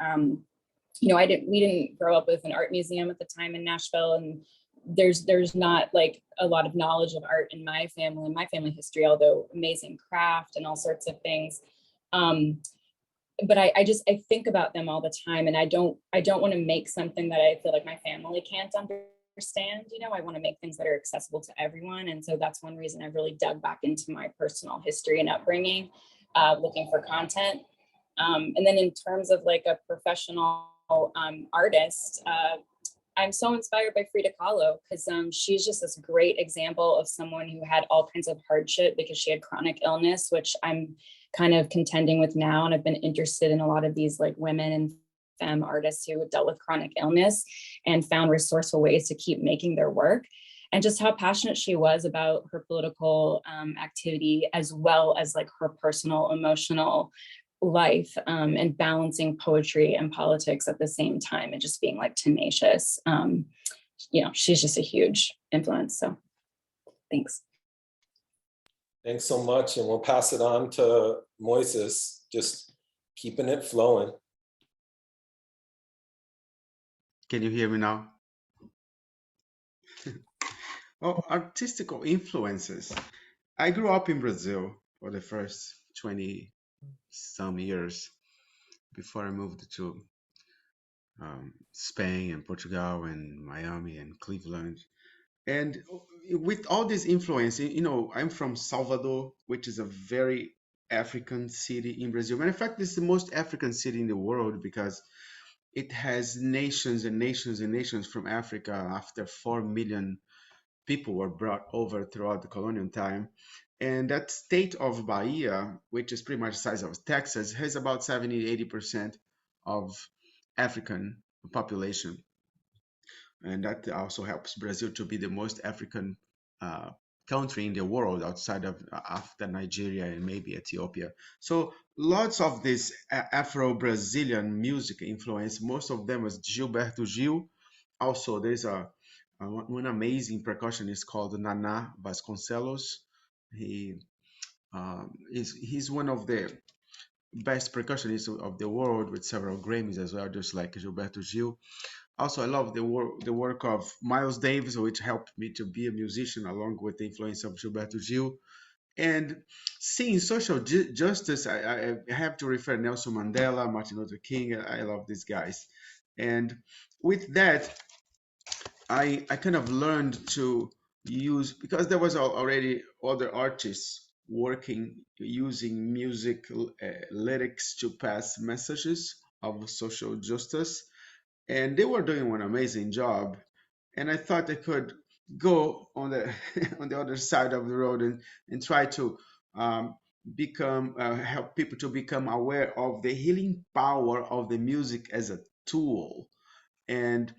you know, we didn't grow up with an art museum at the time in Nashville, and there's not like a lot of knowledge of art in my family history, although amazing craft and all sorts of things. But I think about them all the time, and I don't want to make something that I feel like my family can't understand. You know, I want to make things that are accessible to everyone. And so that's one reason I've really dug back into my personal history and upbringing, looking for content. And then in terms of like a professional artist, I'm so inspired by Frida Kahlo, because she's just this great example of someone who had all kinds of hardship because she had chronic illness, which I'm kind of contending with now. And I've been interested in a lot of these like women and femme artists who dealt with chronic illness and found resourceful ways to keep making their work, and just how passionate she was about her political activity, as well as like her personal emotional life, and balancing poetry and politics at the same time, and just being like tenacious. You know, she's just a huge influence. So thanks. Thanks so much. And we'll pass it on to Moises, just keeping it flowing. Can you hear me now? Oh, artistical influences. I grew up in Brazil for the first 20 some years before I moved to Spain and Portugal and Miami and Cleveland. And with all this influence, you know, I'm from Salvador, which is a very African city in Brazil. Matter of fact, it's the most African city in the world because it has nations and nations and nations from Africa. After 4 million people were brought over throughout the colonial time. And that state of Bahia, which is pretty much the size of Texas, has about 70–80% of African population. And that also helps Brazil to be the most African country in the world outside of after Nigeria and maybe Ethiopia. So lots of this Afro-Brazilian music influence. Most of them was Gilberto Gil. Also, there's one amazing percussionist called Nana Vasconcelos. He's one of the best percussionist of the world with several Grammys as well, just like Gilberto Gil. Also, I love the work of Miles Davis, which helped me to be a musician along with the influence of Gilberto Gil. And seeing social justice, I have to refer Nelson Mandela, Martin Luther King. I love these guys. And with that, I kind of learned to use, because there was already other artists working using music lyrics to pass messages of social justice, and they were doing an amazing job. And I thought I could go on the on the other side of the road and try to become help people to become aware of the healing power of the music as a tool, and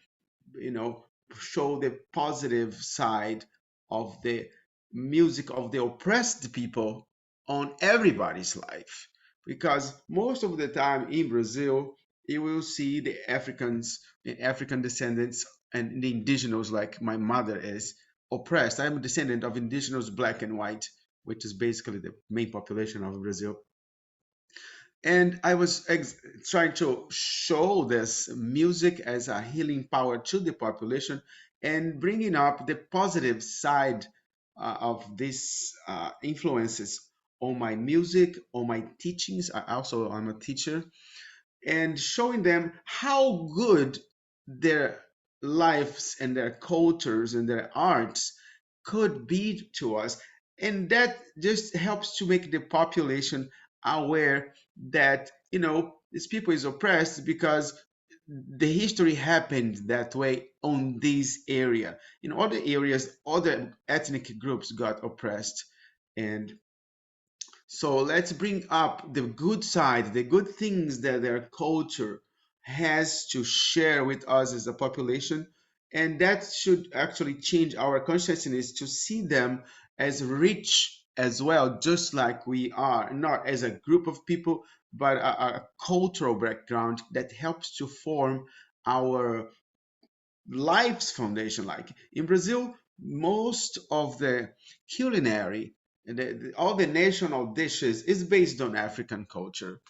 show the positive side of the music of the oppressed people on everybody's life. Because most of the time in Brazil, you will see the African descendants and the indigenous, like my mother is, oppressed. I'm a descendant of indigenous black and white, which is basically the main population of Brazil. And I was trying to show this music as a healing power to the population and bringing up the positive side of these influences on my music, on my teachings. I'm a teacher, and showing them how good their lives and their cultures and their arts could be to us. And that just helps to make the population aware that this people is oppressed because the history happened that way on this area. In other areas, other ethnic groups got oppressed. And so let's bring up the good side, the good things that their culture has to share with us as a population. And that should actually change our consciousness to see them as rich as well, just like we are, not as a group of people, but a cultural background that helps to form our life's foundation. Like in Brazil, most of the culinary and all the national dishes is based on African culture.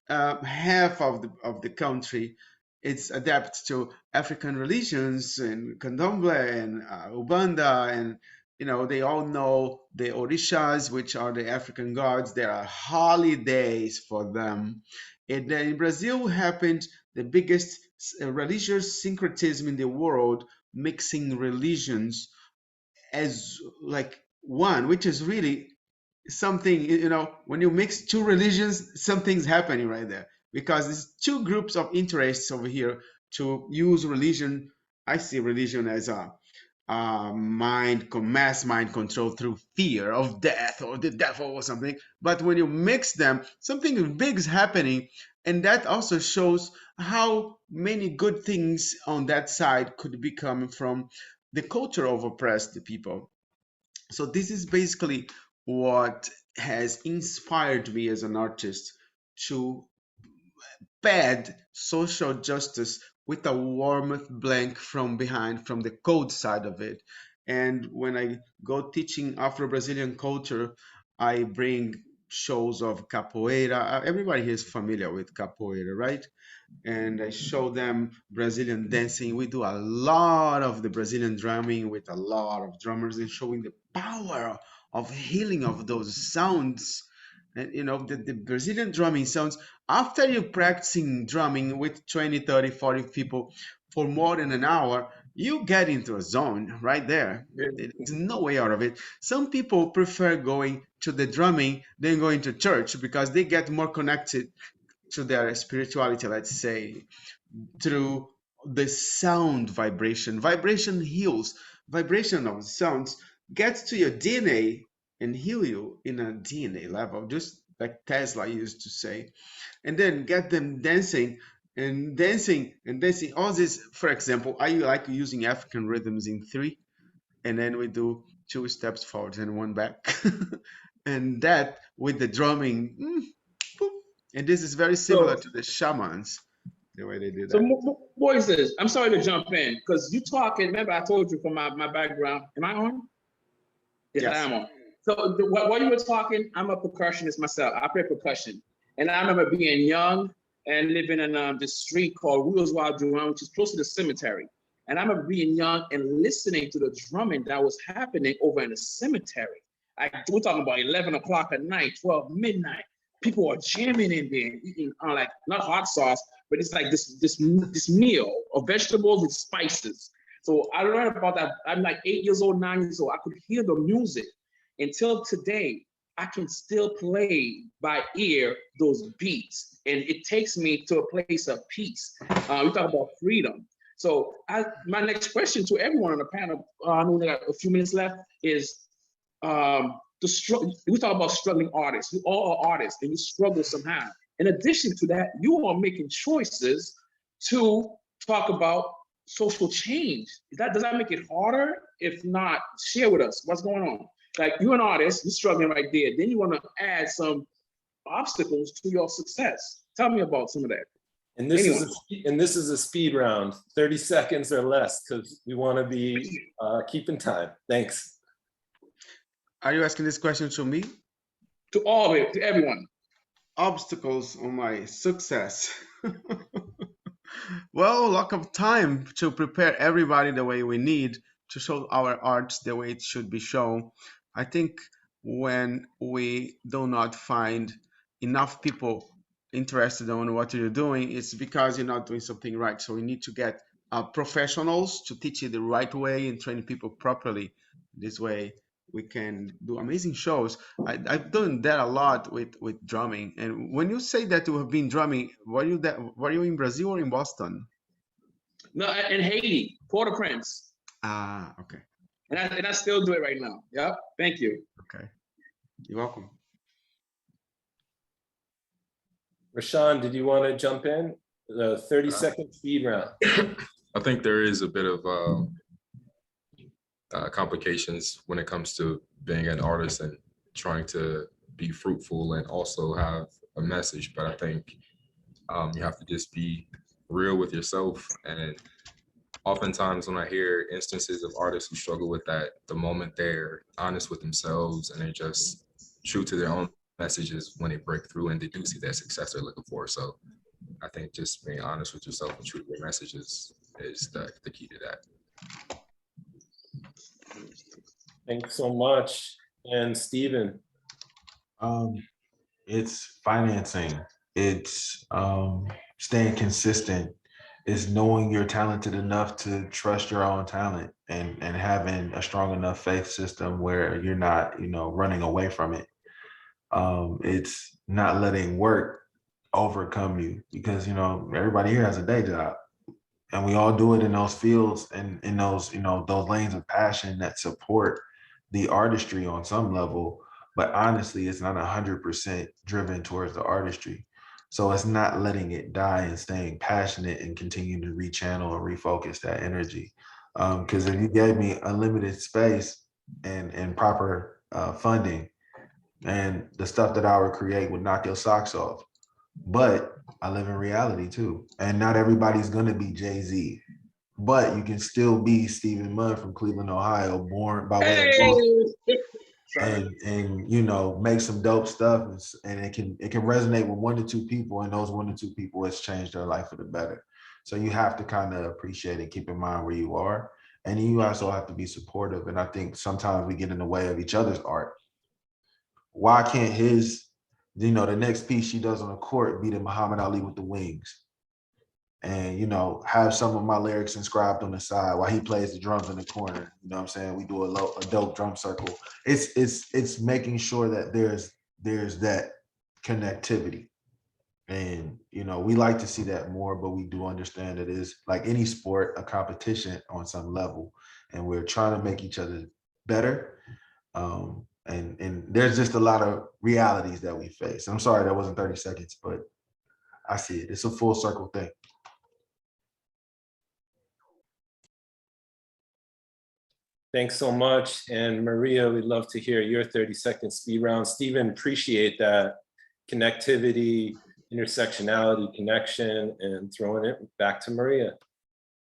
Half of the country it's adapted to African religions and Candomblé and Ubanda, and they all know the Orishas, which are the African gods. There are holidays for them. And in Brazil happened the biggest religious syncretism in the world, mixing religions as like one, which is really something. When you mix two religions, something's happening right there, because there's two groups of interests over here to use religion. I see religion as a mass mind control through fear of death or the devil or something. But when you mix them, something big is happening, and that also shows how many good things on that side could be coming from the culture of oppressed people. So this is basically what has inspired me as an artist to pad social justice with a warmth blank from behind, from the cold side of it. And when I go teaching Afro-Brazilian culture, I bring shows of capoeira. Everybody here is familiar with capoeira, right? And I show them Brazilian dancing. We do a lot of the Brazilian drumming with a lot of drummers, and showing the power of healing of those sounds. And the Brazilian drumming sounds, after you practicing drumming with 20, 30, 40 people for more than an hour, you get into a zone right there. There's no way out of it. Some people prefer going to the drumming than going to church, because they get more connected to their spirituality, let's say, through the sound vibration. Vibration heals. Vibration of sounds gets to your DNA and heal you in a DNA level, just like Tesla used to say. And then get them dancing and dancing and dancing. All this, for example, I like using African rhythms in 3, and then we do 2 steps forward and 1 back. And that with the drumming, and this is very similar to the shamans, the way they do that. So, Moises, I'm sorry to jump in, because you talking, remember I told you from my background, am I on? Yes, I am on. So while you were talking, I'm a percussionist myself. I play percussion. And I remember being young and living in this street called Wheelswide Duran, which is close to the cemetery. And I remember being young and listening to the drumming that was happening over in the cemetery. We're talking about 11 o'clock at night, 12 midnight. People are jamming in there, eating like not hot sauce, but it's like this meal of vegetables with spices. So I learned about that. I'm like 8 years old, 9 years old. I could hear the music. Until today, I can still play by ear those beats, and it takes me to a place of peace. We talk about freedom. So my next question to everyone on the panel, I know we got a few minutes left, is we talk about struggling artists. We all are artists, and you struggle somehow. In addition to that, you are making choices to talk about social change. Does that make it harder? If not, share with us what's going on. Like, you're an artist, you're struggling right there. Then you want to add some obstacles to your success. Tell me about some of that. And this is a speed round, 30 seconds or less, because we want to be keeping time. Thanks. Are you asking this question to me? To all of it, to everyone. Obstacles on my success. Well, lack of time to prepare everybody the way we need to show our arts the way it should be shown. I think when we do not find enough people interested in what you're doing, it's because you're not doing something right. So we need to get professionals to teach it the right way and train people properly. This way we can do amazing shows. I've done that a lot with drumming. And when you say that you have been drumming, were you in Brazil or in Boston? No, in Haiti, Port-au-Prince. Ah, okay. And I still do it right now. Yep. Thank you. Okay. You're welcome. Rashawn, did you want to jump in? The 30-second speed round. I think there is a bit of complications when it comes to being an artist and trying to be fruitful and also have a message. But I think you have to just be real with yourself. And oftentimes when I hear instances of artists who struggle with that, the moment they're honest with themselves and they're just true to their own messages, when they break through and they do see that success they're looking for. So I think just being honest with yourself and true to your messages is the key to that. Thanks so much. And Stephen. It's financing. It's staying consistent. It's knowing you're talented enough to trust your own talent and having a strong enough faith system where you're not, running away from it. It's not letting work overcome you because, everybody here has a day job and we all do it in those fields and in those, those lanes of passion that support the artistry on some level, but honestly, it's not 100% driven towards the artistry. So it's not letting it die and staying passionate and continuing to rechannel and refocus that energy. Because if you gave me unlimited space and proper funding, and the stuff that I would create would knock your socks off. But I live in reality too. And not everybody's gonna be Jay-Z, but you can still be Stephen Munn from Cleveland, Ohio, born by way of Boston, and make some dope stuff, and it can resonate with 1 to 2 people, and those 1 to 2 people, it's changed their life for the better. So you have to kind of appreciate and keep in mind where you are, and you also have to be supportive. And I think sometimes we get in the way of each other's art. Why can't his, the next piece she does on the court be the Muhammad Ali with the wings? And, have some of my lyrics inscribed on the side while he plays the drums in the corner. You know what I'm saying? We do a dope drum circle. It's making sure that there's that connectivity. And, we like to see that more, but we do understand it is, like any sport, a competition on some level. And we're trying to make each other better. And there's just a lot of realities that we face. I'm sorry that wasn't 30 seconds, but I see it. It's a full circle thing. Thanks so much. And Maria, we'd love to hear your 30-second speed round. Stephen, appreciate that connectivity, intersectionality, connection, and throwing it back to Maria.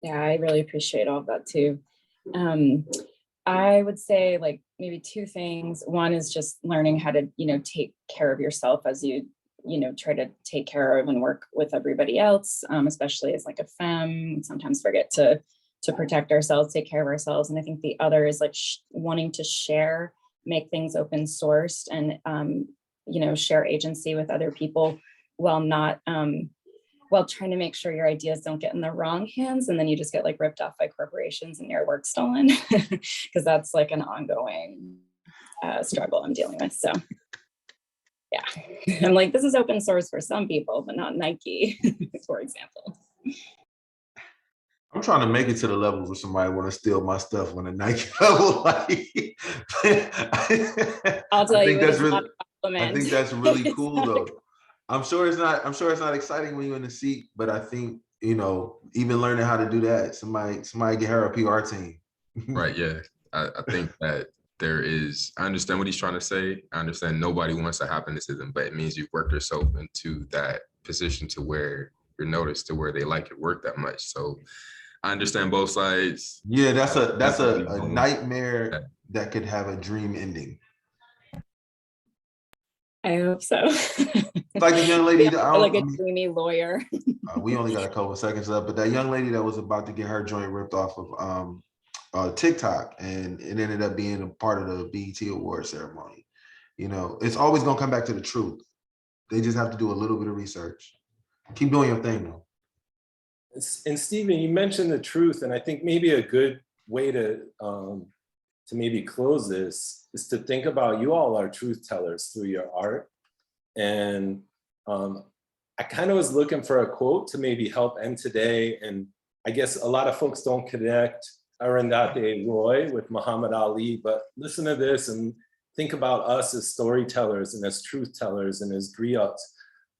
Yeah, I really appreciate all of that too. I would say like maybe 2 things. One is just learning how to, take care of yourself as you try to take care of and work with everybody else, especially as like a femme. We sometimes forget to protect ourselves, take care of ourselves. And I think the other is like wanting to share, make things open sourced, and share agency with other people while not while trying to make sure your ideas don't get in the wrong hands, and then you just get like ripped off by corporations and your work stolen, because that's like an ongoing struggle I'm dealing with. So yeah, I'm like, this is open source for some people, but not Nike, for example. I'm trying to make it to the level where somebody want to steal my stuff on a Nike level. I'll tell you, that's really, not a compliment. I think that's really cool though. I'm sure it's not exciting when you're in the seat, but I think, even learning how to do that, somebody get her a PR team. Right, yeah. I think that I understand what he's trying to say. I understand nobody wants to happen to them, but it means you've worked yourself into that position to where you're noticed, to where they like your work that much. So I understand both sides. Yeah, that's a nightmare that could have a dream ending. I hope so. It's like the young lady that like a dreamy lawyer. We only got a couple of seconds left, but that young lady that was about to get her joint ripped off of TikTok, and it ended up being a part of the BET award ceremony. It's always gonna come back to the truth. They just have to do a little bit of research. Keep doing your thing though. And Stephen, you mentioned the truth, and I think maybe a good way to maybe close this is to think about, you all are truth tellers through your art. And I kind of was looking for a quote to maybe help end today. And I guess a lot of folks don't connect Arundhati Roy with Muhammad Ali, but listen to this and think about us as storytellers and as truth tellers and as griots.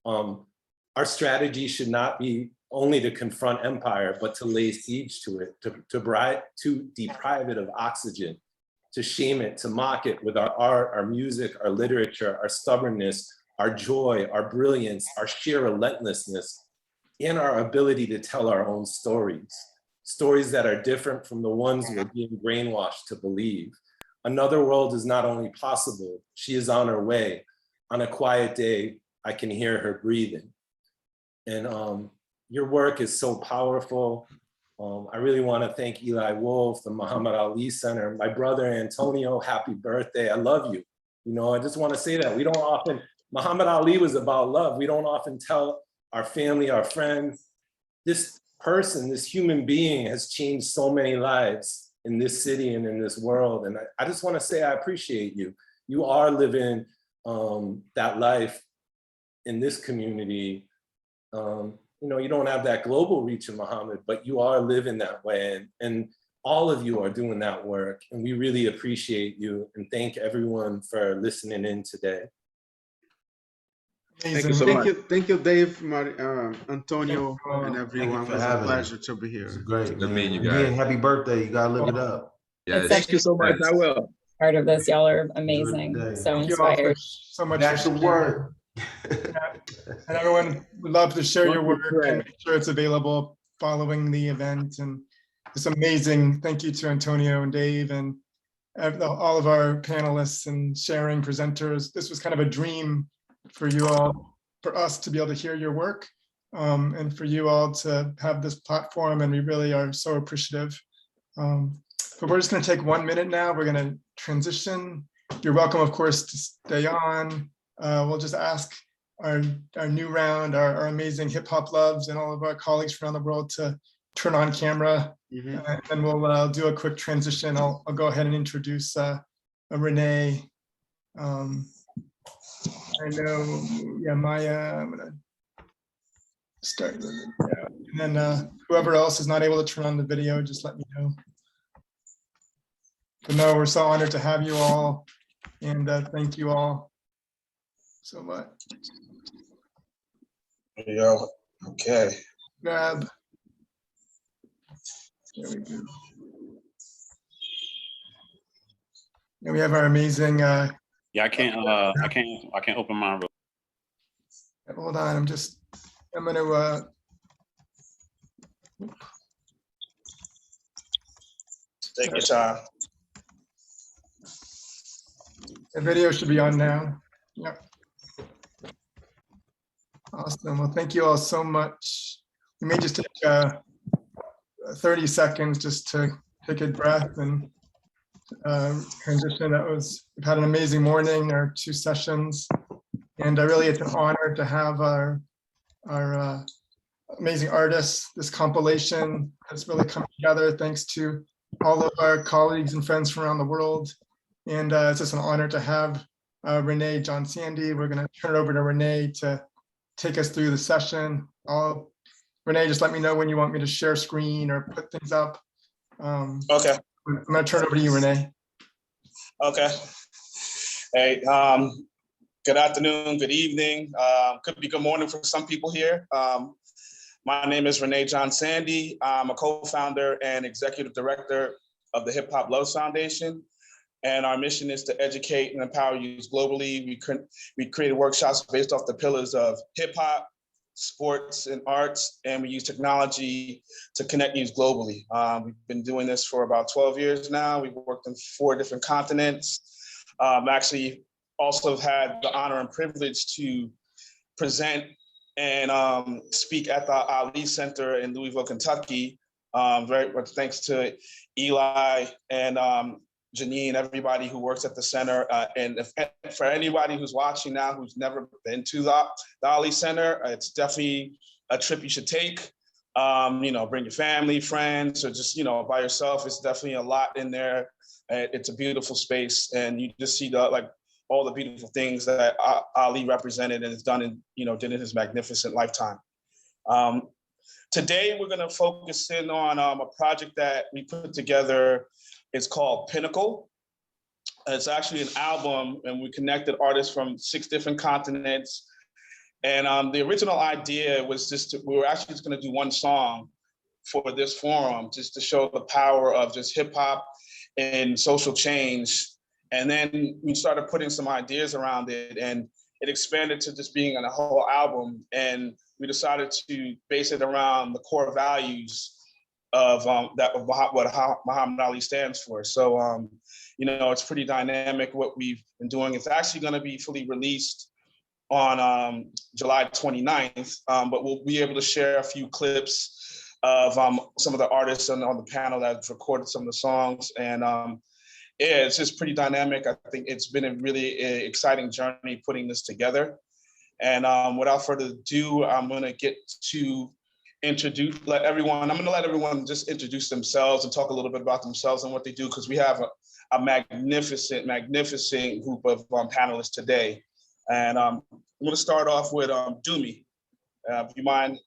Our strategy should not be only to confront empire, but to lay siege to it, to deprive it of oxygen, to shame it, to mock it with our art, our music, our literature, our stubbornness, our joy, our brilliance, our sheer relentlessness, and our ability to tell our own stories that are different from the ones we're being brainwashed to believe. Another world is not only possible, she is on her way. On a quiet day, I can hear her breathing. And your work is so powerful. I really want to thank Eli Wolf, the Muhammad Ali Center, my brother Antonio, happy birthday. I love you. I just want to say that we don't often, Muhammad Ali was about love. We don't often tell our family, our friends, this person, this human being has changed so many lives in this city and in this world. And I just want to say, I appreciate you. You are living that life in this community. You don't have that global reach of Muhammad, but you are living that way. And all of you are doing that work. And we really appreciate you, and thank everyone for listening in today. Thank you so much. Thank you, Dave, Antonio, and everyone. It was a pleasure to be here. It's great. Good meeting you Again, guys. happy birthday. You gotta live it up. Yes. Thank you so much. I will. Part of this, y'all are amazing. So Thank you all inspired. so much. That's the word. And everyone would love to share your work and make sure it's available following the event. And it's amazing. Thank you to Antonio and Dave and all of our panelists and sharing presenters. This was kind of a dream for you all, for us to be able to hear your work, and for you all to have this platform. And we really are so appreciative. But we're just going to take 1 minute now. We're going to transition. You're welcome, of course, to stay on. We'll just ask our new round, our amazing hip hop loves and all of our colleagues from around the world to turn on camera. And then we'll do a quick transition. I'll go ahead and introduce Renee. I know, yeah, Maya, I'm gonna start. And then whoever else is not able to turn on the video, just let me know. But no, we're so honored to have you all, and thank you all so much. There you go. Okay. Grab. There we go. And we have our amazing. Yeah, I can't open mine. Hold on, I'm gonna. Take your time. The video should be on now. Yep. Awesome. Well, thank you all so much. We may just take 30 seconds just to take a breath and transition. We've had an amazing morning, our 2 sessions, and really it's an honor to have our amazing artists. This compilation has really come together thanks to all of our colleagues and friends from around the world. And it's just an honor to have Renee John Sandy. We're going to turn it over to Renee to take us through the session. Renee, just let me know when you want me to share screen or put things up. Okay. I'm going to turn it over to you, Renee. Okay. Hey, good afternoon, good evening. Could be good morning for some people here. My name is Renee John Sandy. I'm a co-founder and executive director of the Hip Hop Loves Foundation. And our mission is to educate and empower youth globally. We created workshops based off the pillars of hip hop, sports, and arts, and we use technology to connect youth globally. We've been doing this for about 12 years now. We've worked in 4 different continents. Actually, also had the honor and privilege to present and speak at the Ali Center in Louisville, Kentucky. Very much thanks to Eli and Janine, everybody who works at the center. And for anybody who's watching now who's never been to the Ali Center, it's definitely a trip you should take. Bring your family, friends, or just, by yourself. It's definitely a lot in there. It's a beautiful space, and you just see all the beautiful things that Ali represented and has done did in his magnificent lifetime. Today, we're going to focus in on a project that we put together. It's called Pinnacle. It's actually an album, and we connected artists from 6 different continents. And the original idea was we were actually just going to do 1 song for this forum, just to show the power of just hip hop and social change. And then we started putting some ideas around it, and it expanded to just being on a whole album. And we decided to base it around the core values of what Muhammad Ali stands for. So, it's pretty dynamic what we've been doing. It's actually going to be fully released on July 29th, but we'll be able to share a few clips of some of the artists on the panel that have recorded some of the songs. And yeah, it's just pretty dynamic. I think it's been a really exciting journey putting this together. And without further ado, I'm going to get to let everyone just introduce themselves and talk a little bit about themselves and what they do, because we have a magnificent group of panelists today. And I'm going to start off with Dumi. If you mind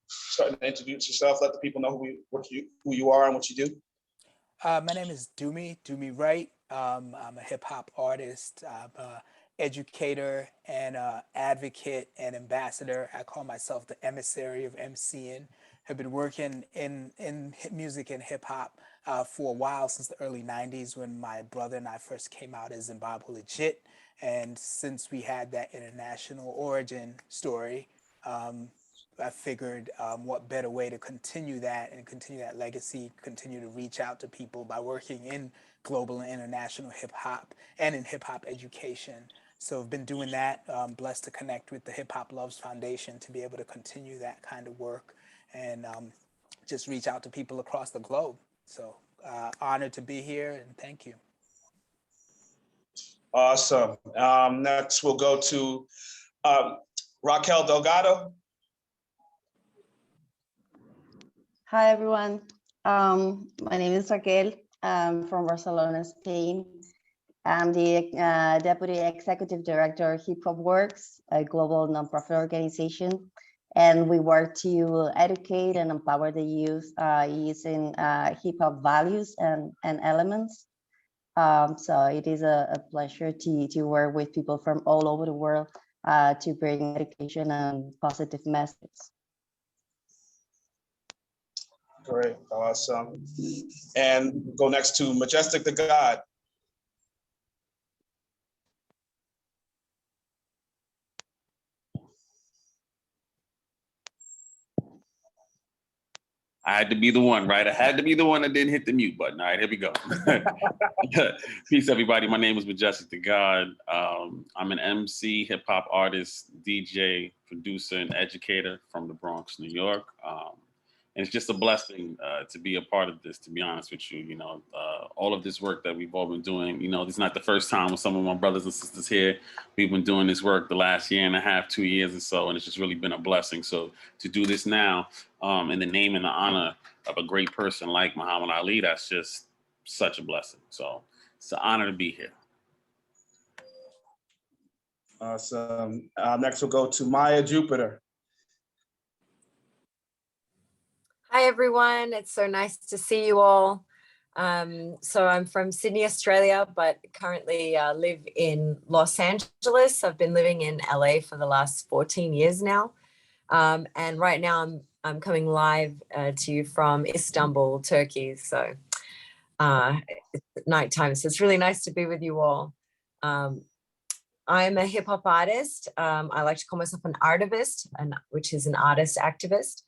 starting to introduce yourself, let the people know who you are and what you do. My name is Dumi Wright. I'm a hip hop artist. I'm an educator and advocate and ambassador. I call myself the emissary of MCing. I've been working in music and hip hop for a while, since the early 90s, when my brother and I first came out as Zimbabwe Legit. And since we had that international origin story, I figured what better way to continue that legacy, continue to reach out to people by working in global and international hip hop and in hip hop education. So I've been doing that. I'm blessed to connect with the Hip Hop Loves Foundation to be able to continue that kind of work and just reach out to people across the globe. So honored to be here, and thank you. Awesome. Next, we'll go to Raquel Delgado. Hi, everyone. My name is Raquel. I'm from Barcelona, Spain. I'm the Deputy Executive Director of Hip Hop Works, a global nonprofit organization. And we work to educate and empower the youth using hip hop values and elements. So it is a pleasure to work with people from all over the world to bring education and positive messages. Great, awesome. And go next to Majestic the God. I had to be the one, right? I had to be the one that didn't hit the mute button. All right, here we go. Peace, everybody. My name is Majestic the God. I'm an MC, hip hop artist, DJ, producer, and educator from the Bronx, New York. And it's just a blessing to be a part of this, to be honest with you. You know, all of this work that we've all been doing, you know, this is not the first time with some of my brothers and sisters here. We've been doing this work the last year and a half, 2 years or so, and it's just really been a blessing. So to do this now in the name and the honor of a great person like Muhammad Ali, that's just such a blessing. So it's an honor to be here. Awesome. Next we'll go to Maya Jupiter. Hi, everyone. It's so nice to see you all. So I'm from Sydney, Australia, but currently live in Los Angeles. I've been living in LA for the last 14 years now. And right now I'm coming live to you from Istanbul, Turkey. So it's nighttime. So it's really nice to be with you all. I'm a hip hop artist. I like to call myself an artivist, which is an artist activist.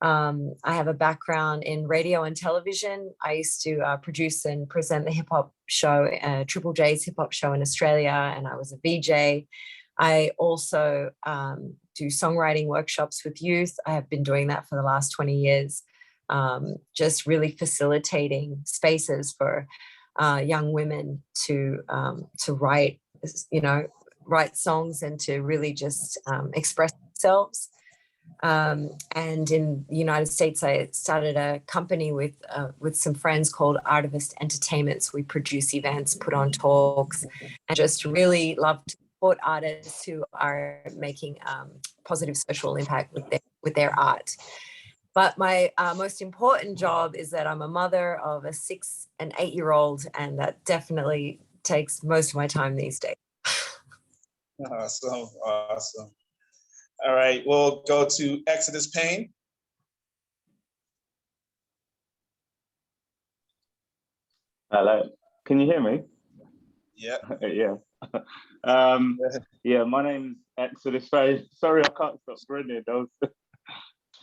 I have a background in radio and television. I used to produce and present the hip hop show, Triple J's hip hop show in Australia, and I was a VJ. I also do songwriting workshops with youth. I have been doing that for the last 20 years, just really facilitating spaces for young women to write, write songs and to really just express themselves. And in the United States, I started a company with some friends called Artivist Entertainments. We produce events, put on talks, and just really love to support artists who are making positive social impact with their art. But my most important job is that I'm a mother of a 6- and 8-year-old, and that definitely takes most of my time these days. Awesome, awesome. All right, we'll go to Exodus Payne. Hello, can you hear me? Yeah. Yeah. Yeah, my name's Exodus Payne. Sorry, I can't stop grinning. I was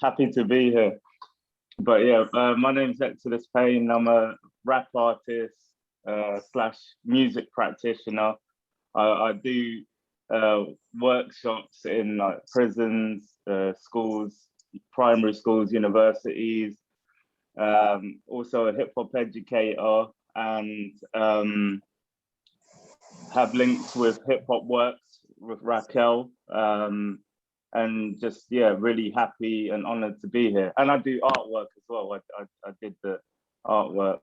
happy to be here. But yeah, my name's Exodus Payne. I'm a rap artist / music practitioner. I do workshops in like prisons, schools, primary schools, universities, also a hip hop educator, and have links with Hip Hop Works with Raquel, and just, yeah, really happy and honored to be here. And I do artwork as well. I did the artwork,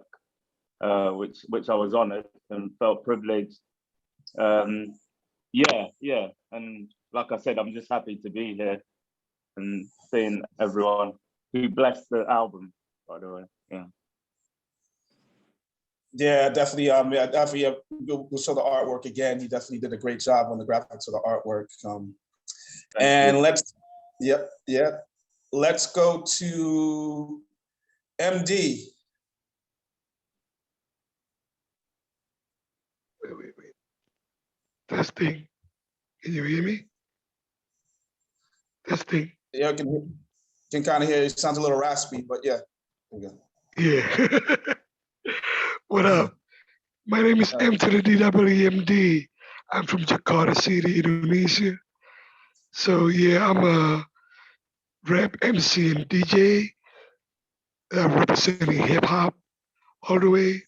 which I was honored and felt privileged. Yeah, and like I said, I'm just happy to be here and seeing everyone who blessed the album, by the way. Yeah, definitely. We'll show the artwork again. You definitely did a great job on the graphics of the artwork. And let's go to MD. Wait. Testing. Can you hear me? Testing. Yeah, I can kind of hear you. It sounds a little raspy, but yeah. Yeah. What up? My name is M to the DWMD. I'm from Jakarta City, Indonesia. So yeah, I'm a rap MC and DJ representing hip hop all the way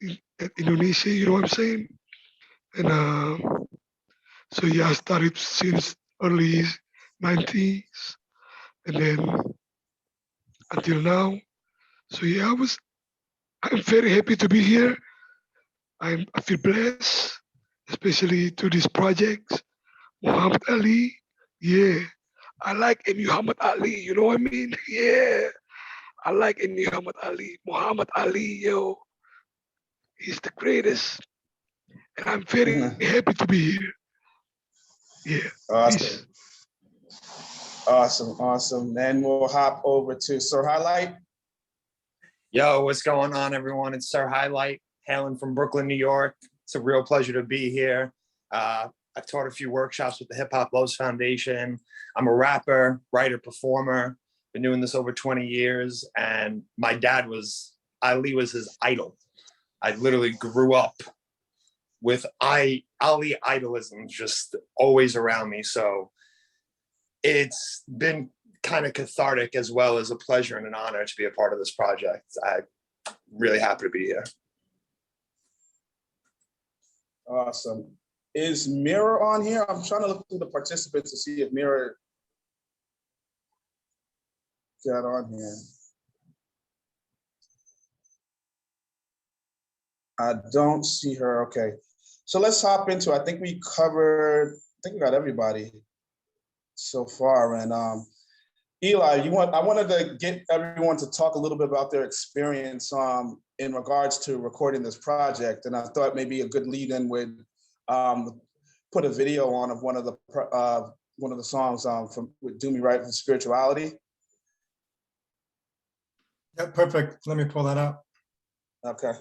in Indonesia, you know what I'm saying? And so yeah, I started since early 90s and then until now. So yeah, I'm very happy to be here. I feel blessed, especially to these projects. Muhammad Ali, yeah. I like Muhammad Ali, you know what I mean? Yeah. I like Muhammad Ali. Muhammad Ali, yo. He's the greatest. And I'm very happy to be here. Yeah. Awesome. Awesome. Then we'll hop over to Sir Highlight. Yo, what's going on, everyone? It's Sir Highlight, hailing from Brooklyn, New York. It's a real pleasure to be here. I've taught a few workshops with the Hip Hop Loves Foundation. I'm a rapper, writer, performer. been doing this over 20 years, and my dad Ali was his idol. I literally grew up with Ali idolism just always around me. So it's been kind of cathartic as well as a pleasure and an honor to be a part of this project. I'm really happy to be here. Awesome. Is Mira on here? I'm trying to look through the participants to see if Mira got on here. I don't see her. Okay. So let's hop into, I think we got everybody so far. And Eli, I wanted to get everyone to talk a little bit about their experience in regards to recording this project. And I thought maybe a good lead in would put a video on of one of the songs with Do Me Right from Spirituality. Yeah, perfect. Let me pull that up. Okay.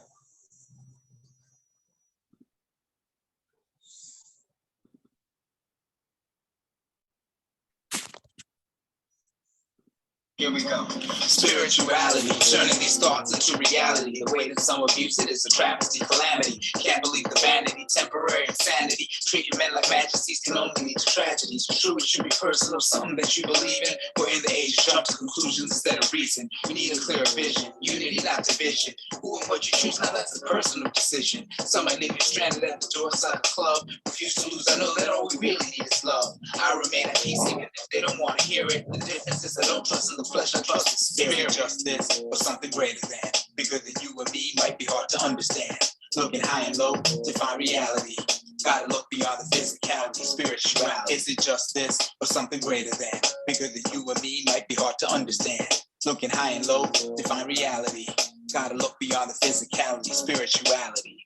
Here we go. Spirituality, turning these thoughts into reality. The way that some abuse it is a travesty, calamity. Can't believe the vanity, temporary insanity. Treating men like majesties can only lead to tragedies. For sure, it should be personal, something that you believe in. We're in the age to jump to conclusions instead of reason. We need a clearer vision, unity, not division. Who and what you choose, now that's a personal decision. Some might leave you stranded at the door side of the club. Refuse to lose, I know that all we really need is love. I remain at peace even if they don't want to hear it. The difference is I don't trust in the flesh, I trust the spirit. Just this, or something greater than. Bigger than you and me might be hard to understand. Looking high and low to find reality. Gotta look beyond the physicality, spirituality. Is it just this, or something greater than? Bigger than you and me might be hard to understand. Looking high and low to find reality. Gotta look beyond the physicality, spirituality.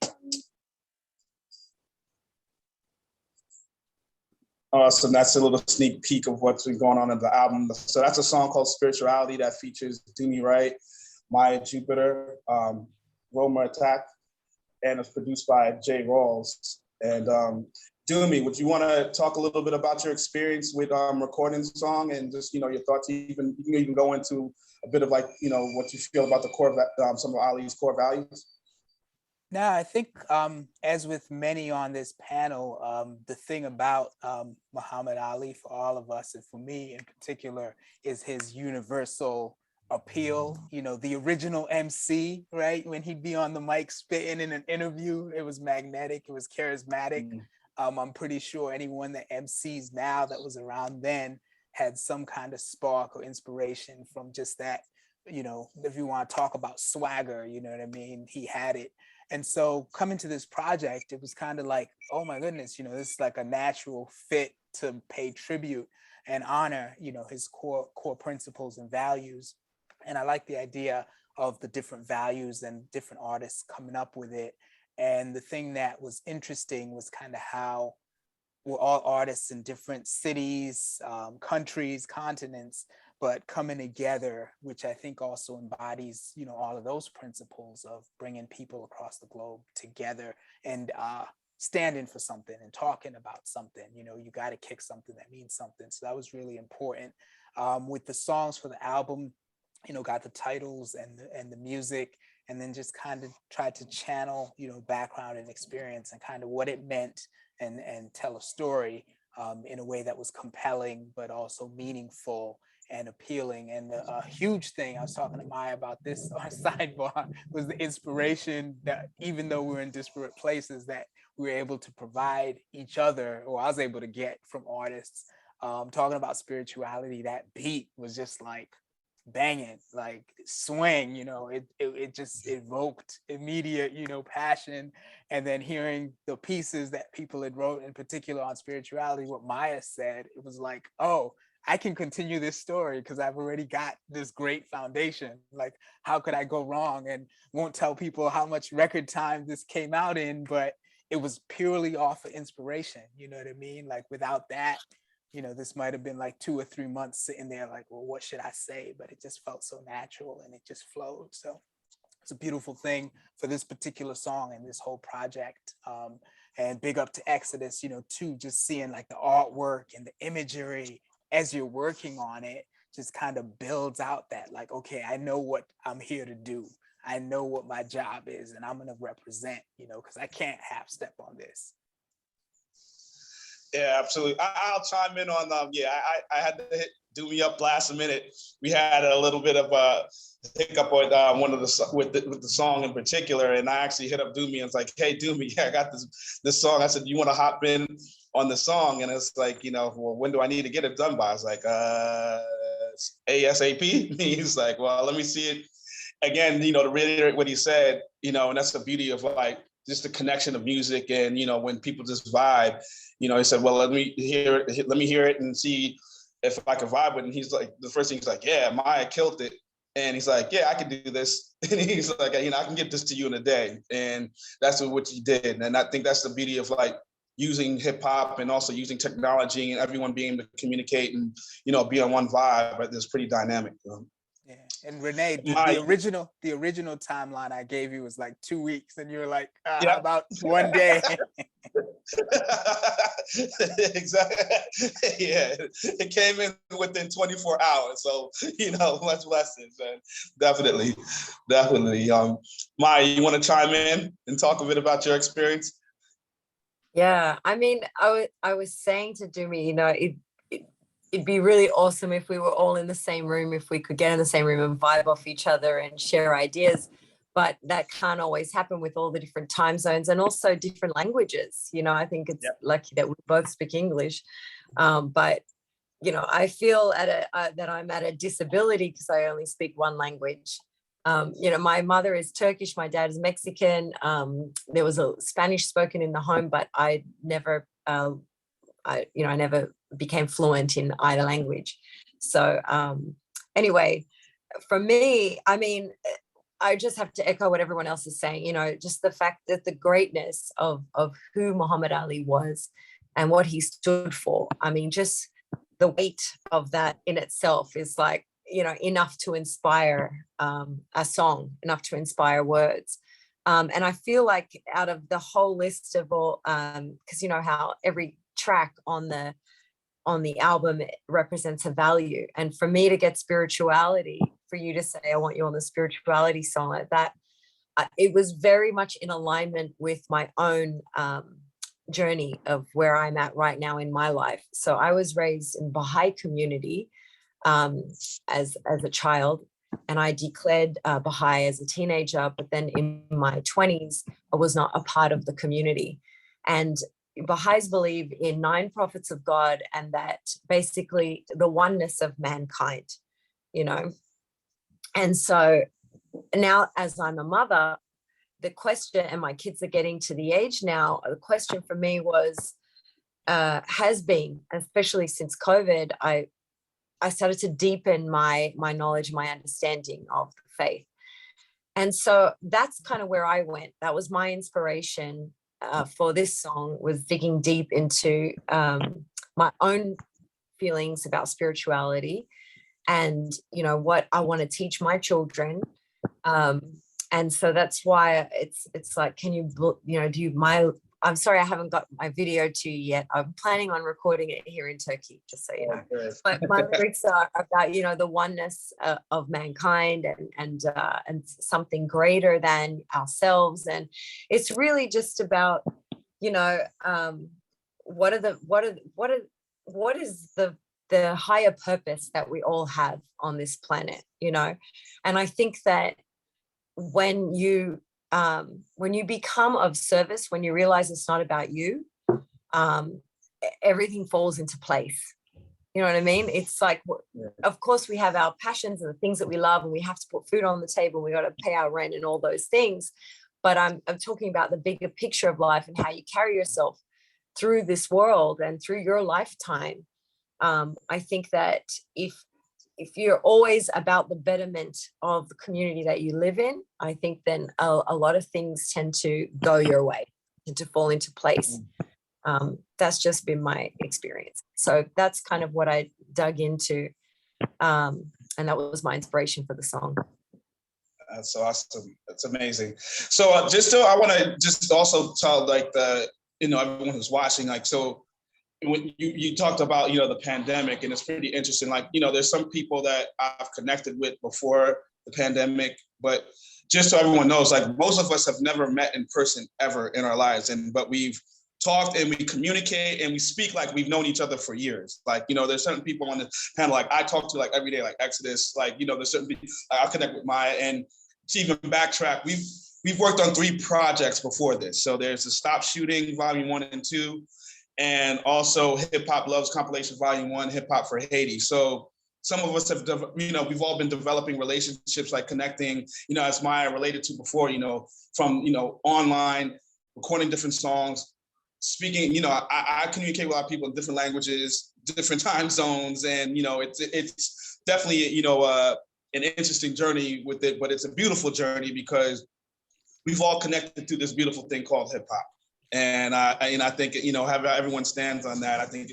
Awesome. That's a little sneak peek of what's been going on in the album. So that's a song called Spirituality that features Do Me Right, Maya Jupiter, Roma Attack, and it's produced by Jay Rawls. And Do Me, would you want to talk a little bit about your experience with recording the song and just, your thoughts? You can even go into a bit of what you feel about the core, some of Ali's core values. No, I think as with many on this panel, the thing about Muhammad Ali for all of us, and for me in particular, is his universal appeal. The original MC, right? When he'd be on the mic spitting in an interview, it was magnetic, it was charismatic. I'm pretty sure anyone that MCs now that was around then had some kind of spark or inspiration from just that. If you want to talk about swagger, you know what I mean? He had it. And so coming to this project, it was kind of like, oh my goodness, this is like a natural fit to pay tribute and honor, his core principles and values. And I like the idea of the different values and different artists coming up with it. And the thing that was interesting was kind of how we're all artists in different cities, countries, continents, but coming together, which I think also embodies, all of those principles of bringing people across the globe together and standing for something and talking about something. You got to kick something that means something. So that was really important. With the songs for the album, got the titles and the music, and then just kind of tried to channel, background and experience and kind of what it meant and tell a story in a way that was compelling, but also meaningful and appealing. And a huge thing, I was talking to Maya about this on sidebar, was the inspiration that even though we're in disparate places, that we were able to provide each other, or I was able to get from artists. Talking about spirituality, that beat was just like banging, like swing, it just evoked immediate, passion. And then hearing the pieces that people had wrote, in particular on spirituality, what Maya said, it was like, oh, I can continue this story because I've already got this great foundation. Like, how could I go wrong? And won't tell people how much record time this came out in, but it was purely off of inspiration. You know what I mean? Like, without that, this might have been like 2 or 3 months sitting there like, well, what should I say? But it just felt so natural and it just flowed. So it's a beautiful thing for this particular song and this whole project. And big up to Exodus, too, just seeing like the artwork and the imagery as you're working on it, just kind of builds out that, like, okay, I know what I'm here to do. I know what my job is, and I'm gonna represent, because I can't half step on this. Yeah, absolutely. I'll chime in on I had to do me up last minute. We had a little bit of a hiccup with one of with the song in particular, and I actually hit up Doomy and was like, "Hey, Doomy, I got this song." I said, "You want to hop in on the song?" And it's like, well, when do I need to get it done by? I was like, ASAP. He's like, well, let me see it again. To reiterate what he said, and that's the beauty of like just the connection of music, and when people just vibe. He said, well, let me hear it and see if I can vibe with it. And he's like, the first thing he's like, yeah, Maya killed it. And he's like, yeah, I can do this. And he's like, I can get this to you in a day. And that's what he did. And I think that's the beauty of like using hip hop and also using technology and everyone being able to communicate and, be on one vibe. But it's pretty dynamic. Yeah. And Renee, the original timeline I gave you was like 2 weeks, and you were like, about 1 day. Exactly. Yeah, it came in within 24 hours, so much less than definitely. Maya, you want to chime in and talk a bit about your experience? Yeah, I mean, I was saying to Doomy, it'd be really awesome if we were all in the same room, if we could get in the same room and vibe off each other and share ideas. But that can't always happen with all the different time zones and also different languages. I think it's lucky that we both speak English. But, I feel that I'm at a disability because I only speak one language. My mother is Turkish, my dad is Mexican. There was a Spanish spoken in the home, but I never became fluent in either language. So anyway, for me, I mean, I just have to echo what everyone else is saying, just the fact that the greatness of who Muhammad Ali was and what he stood for. I mean, just the weight of that in itself is like, enough to inspire a song, enough to inspire words. And I feel like out of the whole list of all, because how every track on the album represents a value, and for me to get spirituality, for you to say I want you on the spirituality song like that, it was very much in alignment with my own journey of where I'm at right now in my life. So I was raised in Baha'i community as a child, and I declared Baha'i as a teenager, but then in my 20s I was not a part of the community. And Baha'is believe in 9 prophets of God, and that basically the oneness of mankind, And so now as I'm a mother, the question, and my kids are getting to the age now, the question for me has been, especially since COVID, I started to deepen my knowledge, my understanding of the faith. And so that's kind of where I went. That was my inspiration for this song, was digging deep into my own feelings about spirituality and, what I want to teach my children. And so that's why it's like, can you, I'm sorry, I haven't got my video to you yet. I'm planning on recording it here in Turkey, just so you know. But my lyrics are about, the oneness of mankind and something greater than ourselves. And it's really just about, what is the higher purpose that we all have on this planet, And I think that when you become of service, when you realize it's not about you, everything falls into place. You know what I mean? It's like, of course we have our passions and the things that we love, and we have to put food on the table, we got to pay our rent and all those things. But I'm talking about the bigger picture of life and how you carry yourself through this world and through your lifetime. I think that if you're always about the betterment of the community that you live in, I think then a lot of things tend to go your way and to fall into place. That's just been my experience. So that's kind of what I dug into. And that was my inspiration for the song. That's awesome. That's amazing. So I want to just also tell everyone who's watching, so when you talked about, you know, the pandemic, and it's pretty interesting. Like, you know, there's some people that I've connected with before the pandemic, but just so everyone knows, like most of us have never met in person ever in our lives, but we've talked and we communicate and we speak like we've known each other for years. Like, you know, there's certain people on the panel like I talk to like every day, like Exodus, like, you know, there's certain people I connect with Maya. And to even backtrack, we've worked on 3 projects before this. So there's the Stop Shooting Volume 1 and 2, and also Hip Hop Loves Compilation Volume 1, Hip Hop for Haiti. So some of us have, you know, we've all been developing relationships, like connecting, you know, as Maya related to before, you know, from, you know, online, recording different songs, speaking, you know, I communicate with a lot of people in different languages, different time zones. And, you know, it's definitely, you know, an interesting journey with it, but it's a beautiful journey because we've all connected to this beautiful thing called hip hop. And I think, you know, have everyone stands on that. I think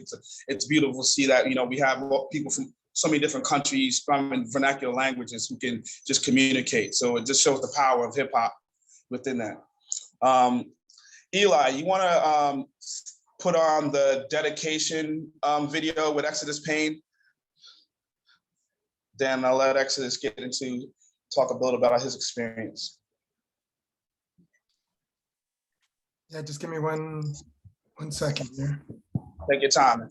it's beautiful to see that, you know, we have people from so many different countries, from vernacular languages, who can just communicate. So it just shows the power of hip hop within that. Eli, you want to put on the dedication video with Exodus Payne? Then I'll let Exodus talk a little about his experience. Yeah, just give me one second here. Take your time.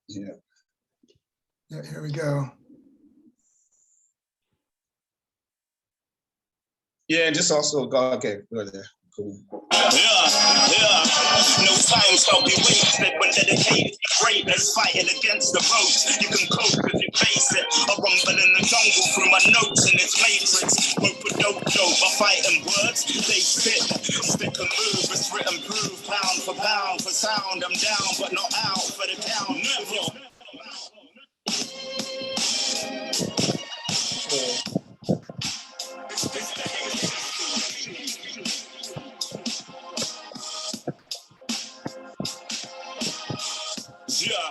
Yeah. Yeah, here we go. Yeah, just also go, okay, go there. Cool. Yeah. No time shall be wasted when dedicated to greatness, fighting against the ropes. You can cope if you face it. I rumble in the jungle through my notes in its matrix. Rope a dope, I fighting words, they stick and move. It's written proof, pound for sound. I'm down, but not out for the count. Never. Yeah.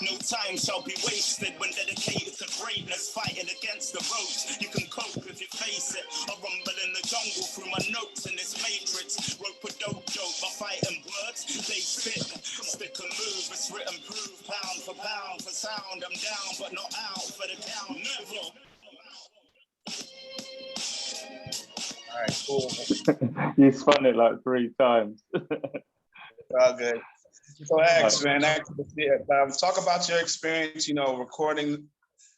No time shall be wasted when dedicated to greatness, fighting against the ropes. You can cope if you face it. I rumble in the jungle through my notes in this matrix. Rope a dope, I fighting words, they stick and move. It's written proof, pound for sound. I'm down, but not out for the count. Never. All right, cool. You spun it like 3 times. All good. So X, man, talk about your experience, you know, recording,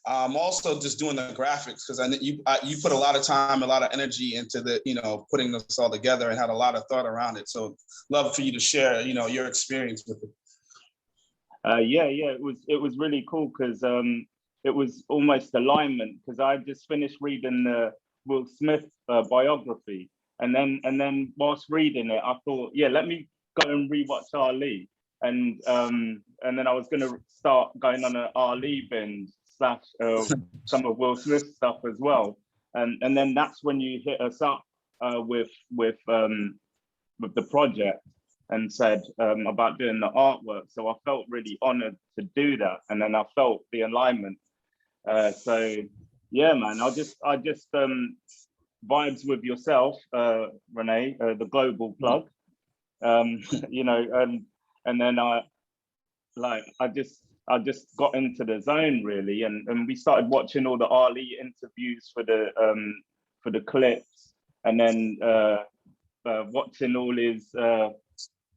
also just doing the graphics, because I know you put a lot of time, a lot of energy into the, you know, putting this all together and had a lot of thought around it. So love for you to share, you know, your experience with it. Yeah, it was really cool because it was almost alignment, because I just finished reading the Will Smith biography, and then whilst reading it, I thought, yeah, let me go and rewatch Ali. And then I was going to start going on an Ali binge / some of Will Smith stuff as well. And then that's when you hit us up with the project and said about doing the artwork. So I felt really honored to do that. And then I felt the alignment. So yeah, man, I just vibes with yourself, Renee, the global plug. You know, and then I just got into the zone really, and we started watching all the Ali interviews for the clips, and then watching all his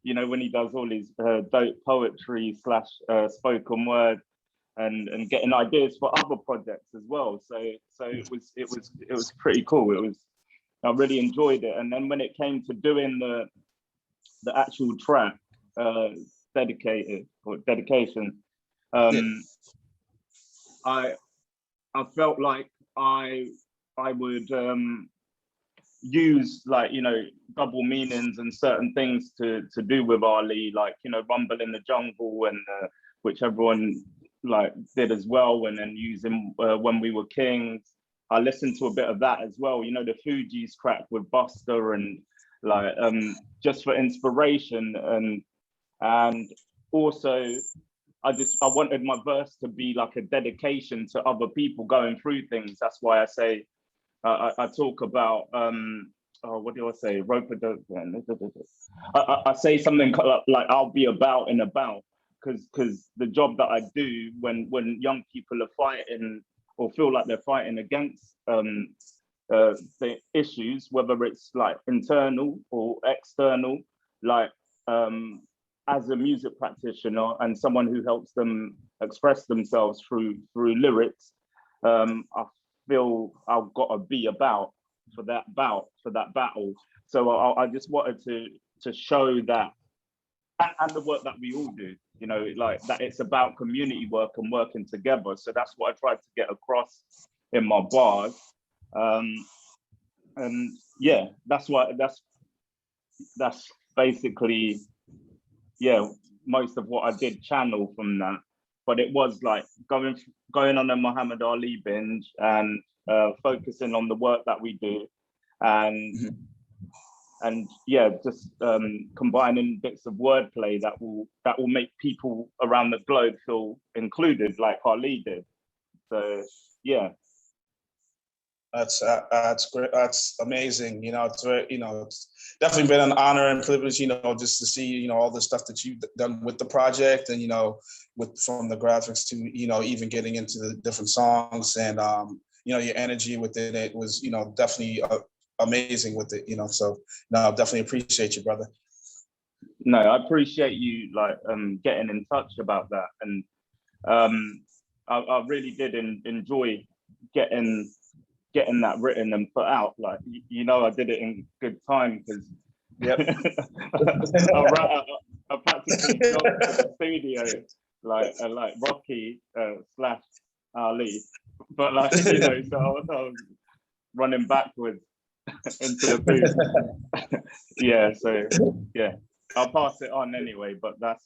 you know, when he does all his dope poetry / spoken word, and getting ideas for other projects as well. So it was pretty cool. I really enjoyed it. And then when it came to doing the actual track, dedication, I felt like I would use, like, you know, double meanings and certain things to do with Ali, like, you know, Rumble in the Jungle, and which everyone like did as well, and then using When We Were Kings. I listened to a bit of that as well, you know, the Fugees track with Buster, and like just for inspiration, and also I wanted my verse to be like a dedication to other people going through things. That's why I say I talk about what do I say? I say something like I'll be about and about, because the job that I do when young people are fighting or feel like they're fighting against the issues, whether it's like internal or external, like as a music practitioner and someone who helps them express themselves through lyrics, I feel I've got to be about for that battle. So I just wanted to show that, and the work that we all do, you know, like that it's about community work and working together. So that's what I tried to get across in my bars. And yeah, that's basically, yeah, most of what I did channel from that. But it was like going on a Muhammad Ali binge and focusing on the work that we do, and yeah, just combining bits of wordplay that will make people around the globe feel included, like Ali did. So yeah. That's great. That's amazing. You know, it's very, you know, it's definitely been an honor and privilege, you know, just to see, you know, all the stuff that you've done with the project, and, you know, from the graphics to, you know, even getting into the different songs, and you know, your energy within it was, you know, definitely amazing with it, you know. So no, definitely appreciate you, brother. No, I appreciate you like getting in touch about that, and I really did enjoy getting that written and put out. Like, you know, I did it in good time, because I practically jumped to the studio like Rocky / Ali, but like, you know, so I was running backwards into the booth. Yeah, so yeah, I'll pass it on anyway, but that's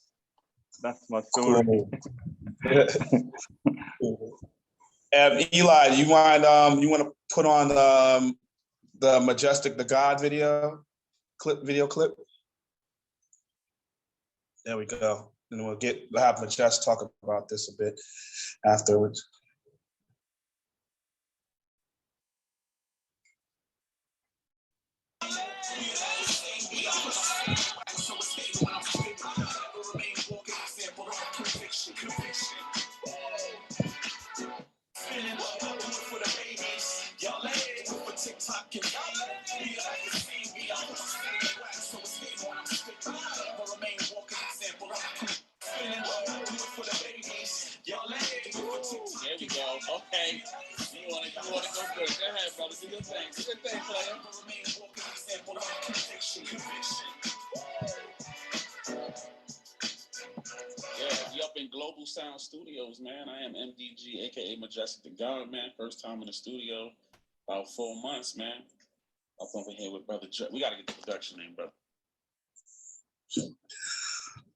my story. Eli, you mind? You want to put on the Majestic the God video clip? There we go. And we'll have Majestic talk about this a bit afterwards. There we go. Okay. You wanna go good. Go ahead, brother. Do your thing. Do your thing, player. Yeah, we up in Global Sound Studios, man. I am MDG, aka Majestic the God, man. First time in the studio, about 4 months, man. Up over here with brother. We gotta get the production name, bro.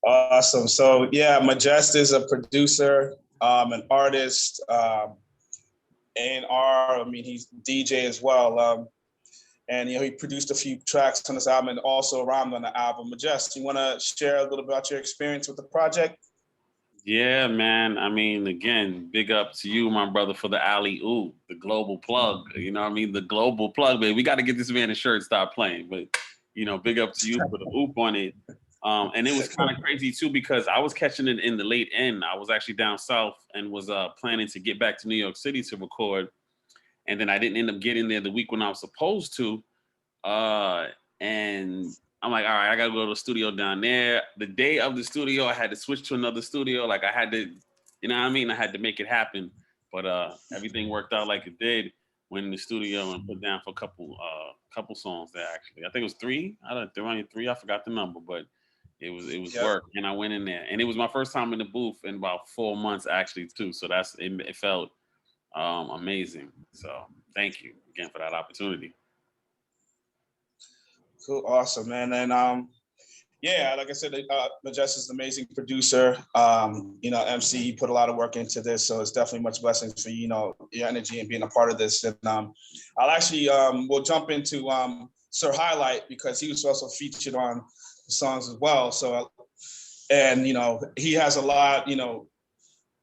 Awesome. So yeah, Majestic is a producer, an artist, A&R. I mean, he's DJ as well. And, you know, he produced a few tracks on this album and also rhymed on the album. Majestic, you want to share a little about your experience with the project? Yeah, man. I mean, again, big up to you, my brother, for the alley-oop, the global plug. You know what I mean? The global plug, baby. We got to get this man a shirt, stop playing. But, you know, big up to you for the oop on it. And it was kind of crazy, too, because I was catching it in the late end. I was actually down south and was planning to get back to New York City to record. And then I didn't end up getting there the week when I was supposed to. And I'm like, all right, I got to go to the studio down there. The day of the studio, I had to switch to another studio. Like, I had to, you know what I mean? I had to make it happen. But everything worked out like it did. Went in the studio and put down for a couple songs there, actually. I think it was 3. I don't know, 3. I forgot the number, but it was work. And I went in there. And it was my first time in the booth in about 4 months, actually, too. So it felt amazing. So thank you again for that opportunity. Cool, awesome, man. And yeah, like I said, Majestic is an amazing producer. You know, MC, he put a lot of work into this, so it's definitely much blessings for, you know, your energy and being a part of this. And I'll actually we'll jump into Sir Highlight, because he was also featured on the songs as well. So, and you know, he has a lot, you know,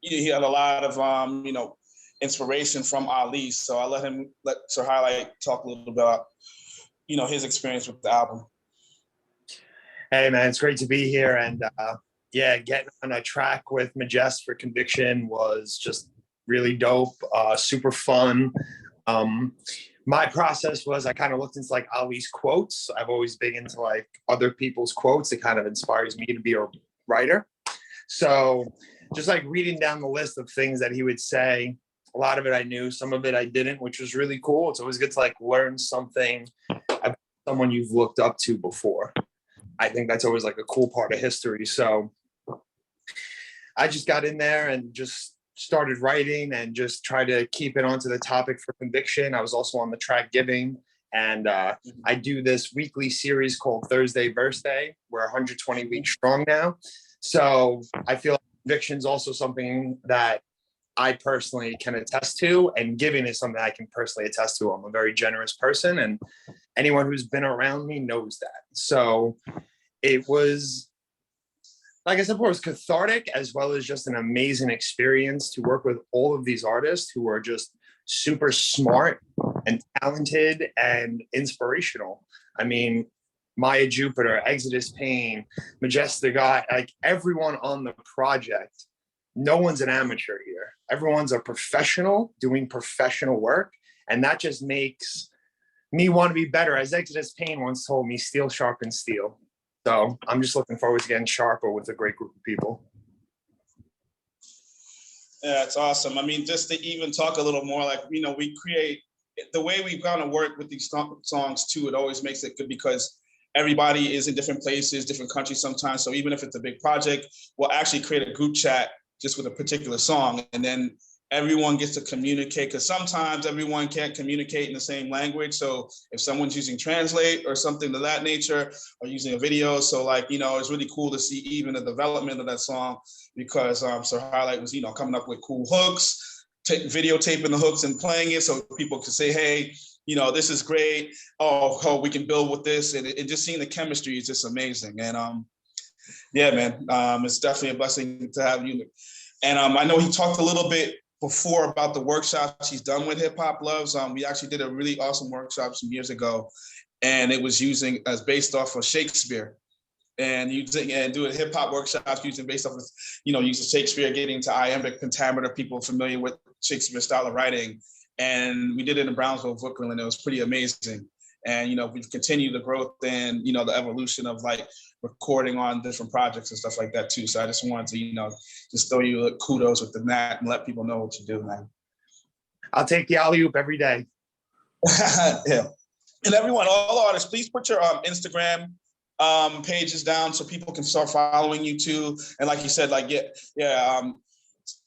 he had a lot of you know, inspiration from Ali. So I'll let Sir Highlight talk a little bit his experience with the album. Hey man, it's great to be here, and yeah, getting on a track with Majest for Conviction was just really dope, super fun. My process was I kind of looked into like Ali's quotes. I've always been into like other people's quotes. It kind of inspires me to be a writer. So just like reading down the list of things that he would say, a lot of it I knew, some of it I didn't, which was really cool. It's always good to like learn something about someone you've looked up to before. I think that's always like a cool part of history. So I just got in there and just started writing and just tried to keep it onto the topic for Conviction. I was also on the track Giving, and I do this weekly series called Thursday Birthday. We're 120 weeks strong now. So I feel like Conviction is also something that I personally can attest to, and Giving is something I can personally attest to. I'm a very generous person, and anyone who's been around me knows that. So it was, like I said before, it was cathartic as well as just an amazing experience to work with all of these artists who are just super smart and talented and inspirational. I mean, Maya Jupiter, Exodus Pain, Majest the God, like everyone on the project, no one's an amateur here. Everyone's a professional doing professional work. And that just makes me want to be better. As Exodus Pain once told me, steel sharpens steel. So I'm just looking forward to getting sharper with a great group of people. Yeah, it's awesome. I mean, just to even talk a little more, like, we create, the way we kind of work with these songs too, it always makes it good because everybody is in different places, different countries sometimes. So even if it's a big project, we'll actually create a group chat just with a particular song. And then everyone gets to communicate, because sometimes everyone can't communicate in the same language. So if someone's using Translate or something of that nature, or using a video, so like, it's really cool to see even the development of that song, because Sir Highlight was, coming up with cool hooks, videotaping the hooks and playing it so people can say, hey, this is great. Oh, we can build with this. And just seeing the chemistry is just amazing. And yeah, man, it's definitely a blessing to have you. And I know he talked a little bit before about the workshops he's done with Hip Hop Loves. We actually did a really awesome workshop some years ago, and it was based off of Shakespeare, and doing hip hop workshops based off of, using Shakespeare, getting to iambic pentameter, people familiar with Shakespeare's style of writing. And we did it in Brownsville, Brooklyn, and it was pretty amazing. And, we've continued the growth and, the evolution of like recording on different projects and stuff like that too. So I just wanted to, just throw you kudos with that and let people know what you do, man. I'll take the alley-oop every day. Yeah. And everyone, all artists, please put your Instagram pages down so people can start following you too. And like you said, like,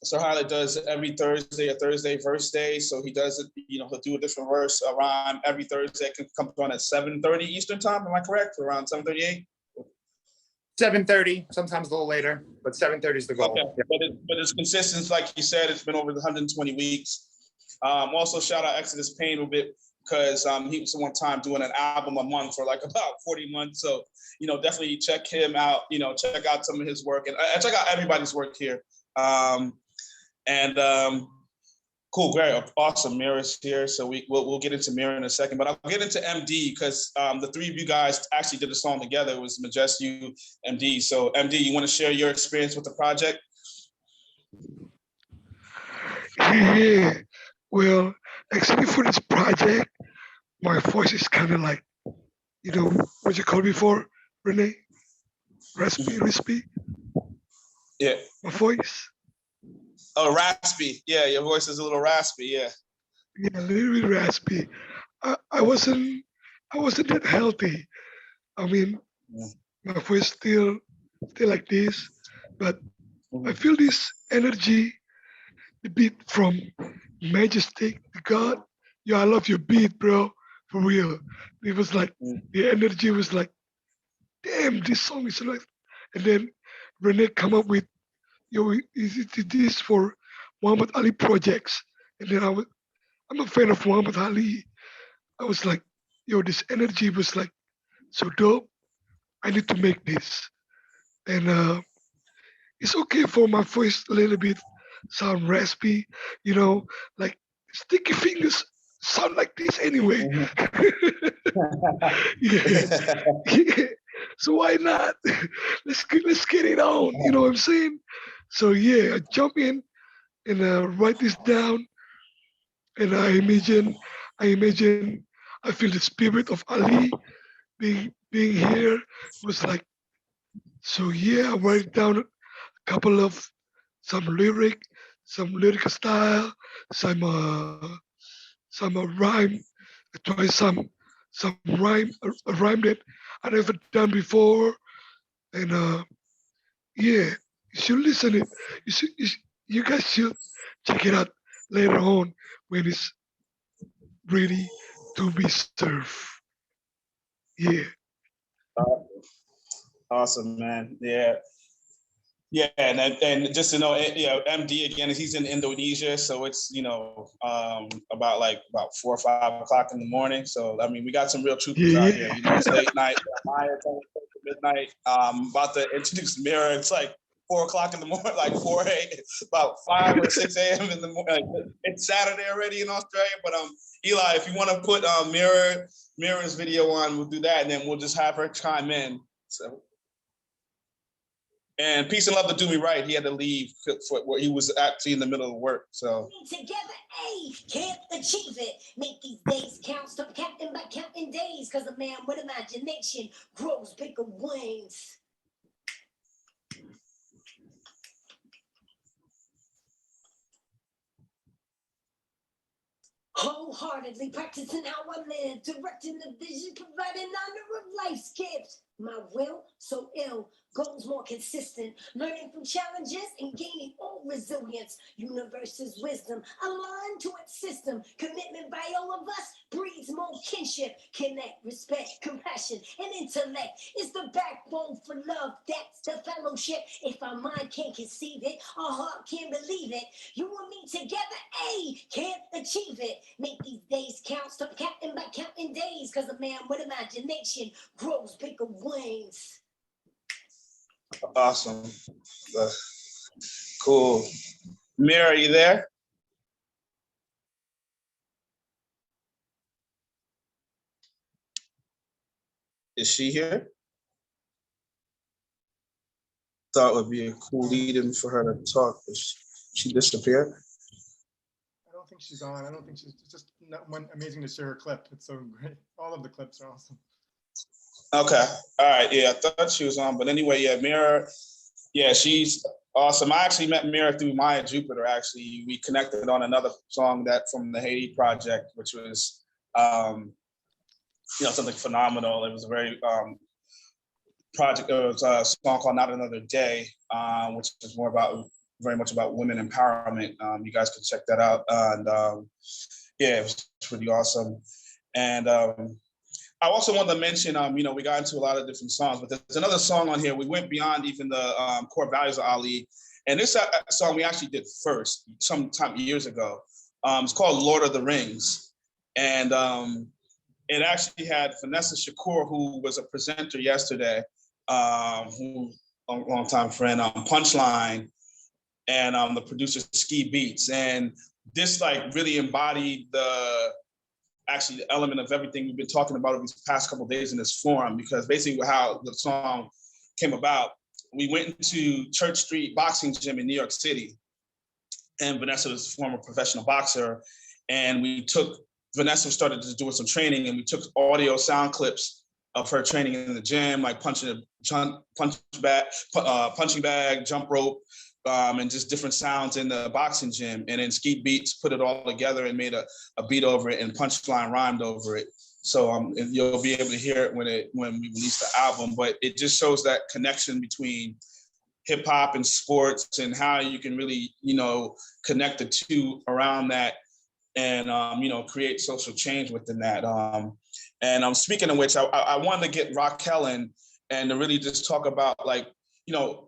Sir Highlight does every Thursday, a Thursday verse day. So he does it, he'll do a different verse, a rhyme every Thursday. It can come on at 7:30 Eastern time. Am I correct? Around 7:38? 7:30, sometimes a little later, but 7:30 is the goal. Okay. Yeah. But it's consistent, like you said, it's been over 120 weeks. Also shout out Exodus Pain a bit, because he was one time doing an album a month for like about 40 months. So, definitely check him out, check out some of his work, and check out everybody's work here. Cool, great, awesome. Mira's here, so we'll get into Mira in a second, but I'll get into MD because the three of you guys actually did a song together. It was Majest, you, MD. So MD, you want to share your experience with the project? Yeah, well, actually for this project, my voice is kind of like, what you called before, Renee? Raspy? Yeah. My voice? Oh, raspy. Yeah, your voice is a little raspy, yeah. Yeah, a little bit raspy. I wasn't that healthy. I mean, my voice still like this, but I feel this energy, the beat from Majestic, the God. Yeah, I love your beat, bro, for real. It was like, the energy was like, damn, this song is like, and then Renee come up with, this for Muhammad Ali projects. And then I'm a fan of Muhammad Ali. I was like, this energy was like so dope. I need to make this. And it's okay for my voice a little bit sound raspy, like sticky fingers sound like this anyway. Yeah. So why not? Let's get it on. You know what I'm saying? So yeah, I jump in and write this down, and I imagine, I feel the spirit of Ali being here. It was like, so yeah, I write down a couple of some lyrical style, some rhyme. I try some rhyme, a rhyme that I never done before, and yeah, you should listen it. You guys should check it out later on when it's ready to be served. Yeah. Awesome, man. Yeah. Yeah, and just to know, MD again, he's in Indonesia, so it's about 4 or 5 o'clock in the morning. So I mean, we got some real troopers out here. It's late night. Maya told me midnight. About to introduce Mira. It's like 4 o'clock in the morning, like 4 a.m., about 5 or 6 a.m. in the morning. It's Saturday already in Australia, but Eli, if you want to put Mira's video on, we'll do that, and then we'll just have her chime in. So. And peace and love to Do Me Right. He had to leave for where he was actually in the middle of work. So Together, can't achieve it. Make these days count. Stop counting by counting days. Cause a man with imagination grows bigger wings. Wholeheartedly practicing how I live, directing the vision, providing honor of life's gifts. My will so ill, goals more consistent, learning from challenges and gaining all resilience. Universe's wisdom, aligned to its system. Commitment by all of us breeds more kinship. Connect, respect, compassion, and intellect is the backbone for love. That's the fellowship. If our mind can't conceive it, our heart can't believe it. You and me together, can't achieve it. Make these days count. Stop counting by counting days. Cause a man with imagination grows bigger wings. awesome. Cool. Mira, are you there? Is she here? Thought it would be a cool lead-in for her to talk, but she disappeared. I don't think she's on. I don't think she's it's just amazing to share her clip. It's so great. All of the clips are awesome. Okay. All right. Yeah, I thought she was on, but anyway, yeah, Mira. Yeah, she's awesome. I actually met Mira through Maya Jupiter. Actually, we connected on another song that from the Haiti project, which was, something phenomenal. It was a very project. It was a song called "Not Another Day," which is very much about women empowerment. You guys can check that out. And yeah, it was pretty awesome. And I also wanted to mention, we got into a lot of different songs, but there's another song on here. We went beyond even the core values of Ali. And this song we actually did first, sometime years ago. It's called Lord of the Rings. And it actually had Vanessa Shakur, who was a presenter yesterday, who long-time friend, Punchline, and the producer Ski Beats. And this really embodied the element of everything we've been talking about over these past couple of days in this forum, because basically how the song came about, we went into Church Street Boxing Gym in New York City, and Vanessa was a former professional boxer, and Vanessa started to do some training, and we took audio sound clips of her training in the gym, like punching bag, jump rope, and just different sounds in the boxing gym. And then Ski Beats put it all together and made a beat over it, and Punchline rhymed over it. So you'll be able to hear it when we release the album. But it just shows that connection between hip hop and sports, and how you can really, connect the two around that, and create social change within that. And speaking of which, I wanted to get Raquel in and to really just talk about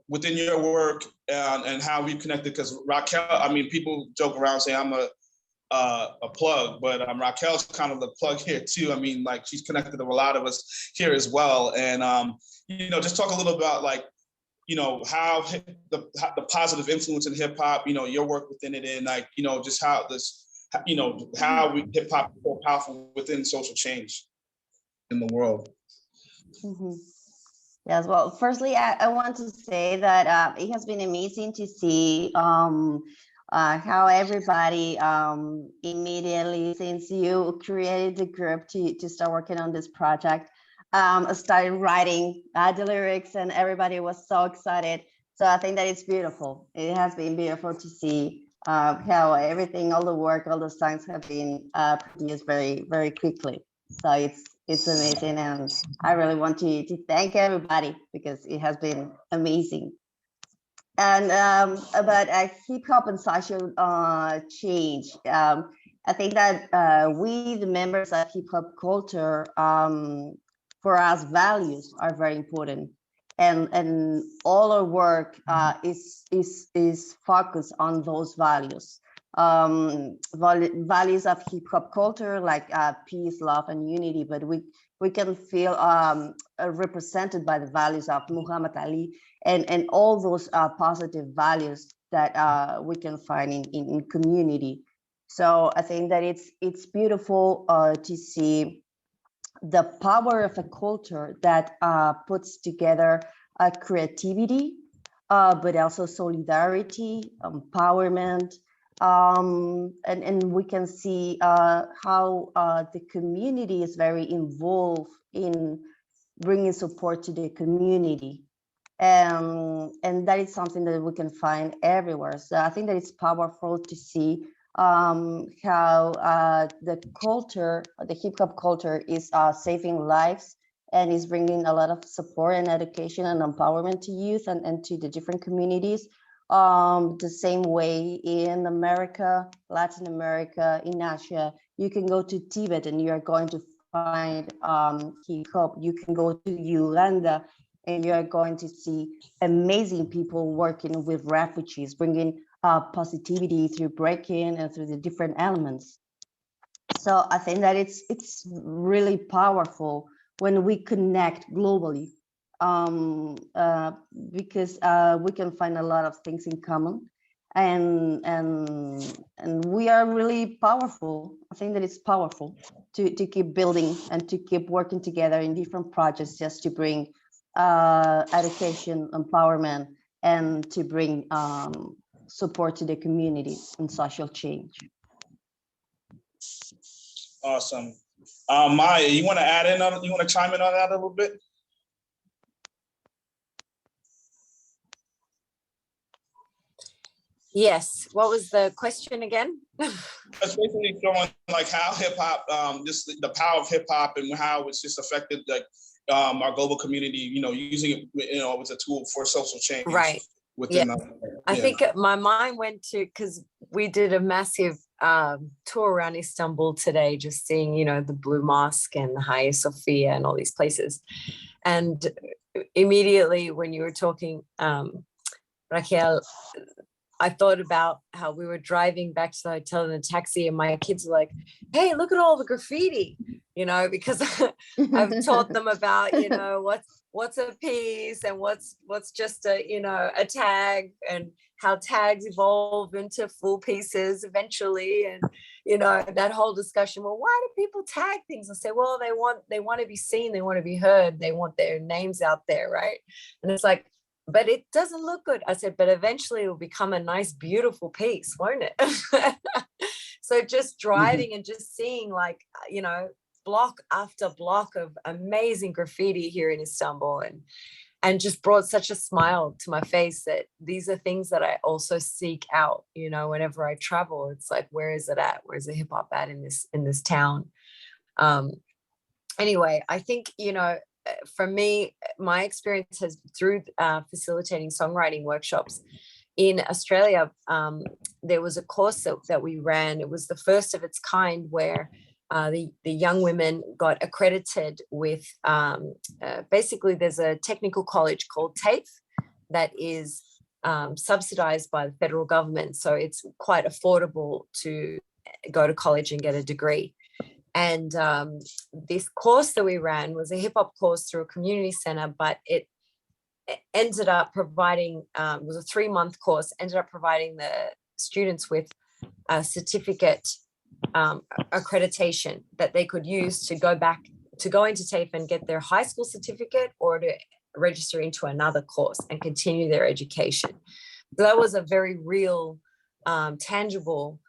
within your work and how we connected, because Raquel, people joke around saying I'm a plug, but Raquel's kind of the plug here too. She's connected to a lot of us here as well. And, just talk a little about how the positive influence in hip hop, your work within it, and just how this how hip hop is so powerful within social change in the world. Mhm. Yes, well, firstly, I want to say that it has been amazing to see how everybody immediately, since you created the group to start working on this project, started writing the lyrics, and everybody was so excited. So I think that it's beautiful. It has been beautiful to see how everything, all the work, all the songs have been produced very, very quickly. So it's amazing, and I really want to thank everybody because it has been amazing. And about hip hop and social change, I think that we, the members of hip hop culture, for us, values are very important, and all our work is focused on those values. Values of hip hop culture like peace, love, and unity, but we can feel represented by the values of Muhammad Ali and all those positive values that we can find in community. So I think that it's beautiful to see the power of a culture that puts together creativity, but also solidarity, empowerment, and we can see how the community is very involved in bringing support to the community. And that is something that we can find everywhere. So I think that it's powerful to see how the culture, the hip hop culture, is saving lives and is bringing a lot of support and education and empowerment to youth and to the different communities. The same way in America, Latin America, in Asia, you can go to Tibet and you are going to find hip hop. You can go to Uganda and you are going to see amazing people working with refugees, bringing positivity through breaking and through the different elements. So I think that it's really powerful when we connect globally, because we can find a lot of things in common, and we are really powerful. I think that it's powerful to keep building and to keep working together in different projects just to bring education, empowerment, and to bring support to the community and social change. Awesome. Maya, you want to add in on, you want to chime in on that a little bit? Yes. What was the question again? It's basically showing like how hip hop, just the power of hip hop and how it's just affected like our global community, using it, as a tool for social change. Right. Within Yeah. I think my mind went to, because we did a massive tour around Istanbul today, just seeing, the Blue Mosque and the Hagia Sophia and all these places. And immediately when you were talking, Raquel, I thought about how we were driving back to the hotel in a taxi and my kids were like, hey, look at all the graffiti, because I've taught them about, what's a piece and what's just a tag, and how tags evolve into full pieces eventually. And, that whole discussion, well, why do people tag things? I say, well, they want to be seen. They want to be heard. They want their names out there. Right. And it's like, but it doesn't look good. I said, but eventually it will become a nice, beautiful piece, won't it? So just driving and just seeing block after block of amazing graffiti here in Istanbul, and just brought such a smile to my face that these are things that I also seek out, whenever I travel. It's like, where is it at? Where's the hip hop at in this town? Anyway, I think, for me, my experience has through facilitating songwriting workshops in Australia. There was a course that we ran. It was the first of its kind where the young women got accredited with, basically there's a technical college called TAFE that is subsidized by the federal government. So it's quite affordable to go to college and get a degree. And this course that we ran was a hip hop course through a community center, but it ended up providing, it was a 3-month course, ended up providing the students with a certificate accreditation that they could use to go into TAFE and get their high school certificate or to register into another course and continue their education. So that was a very real, tangible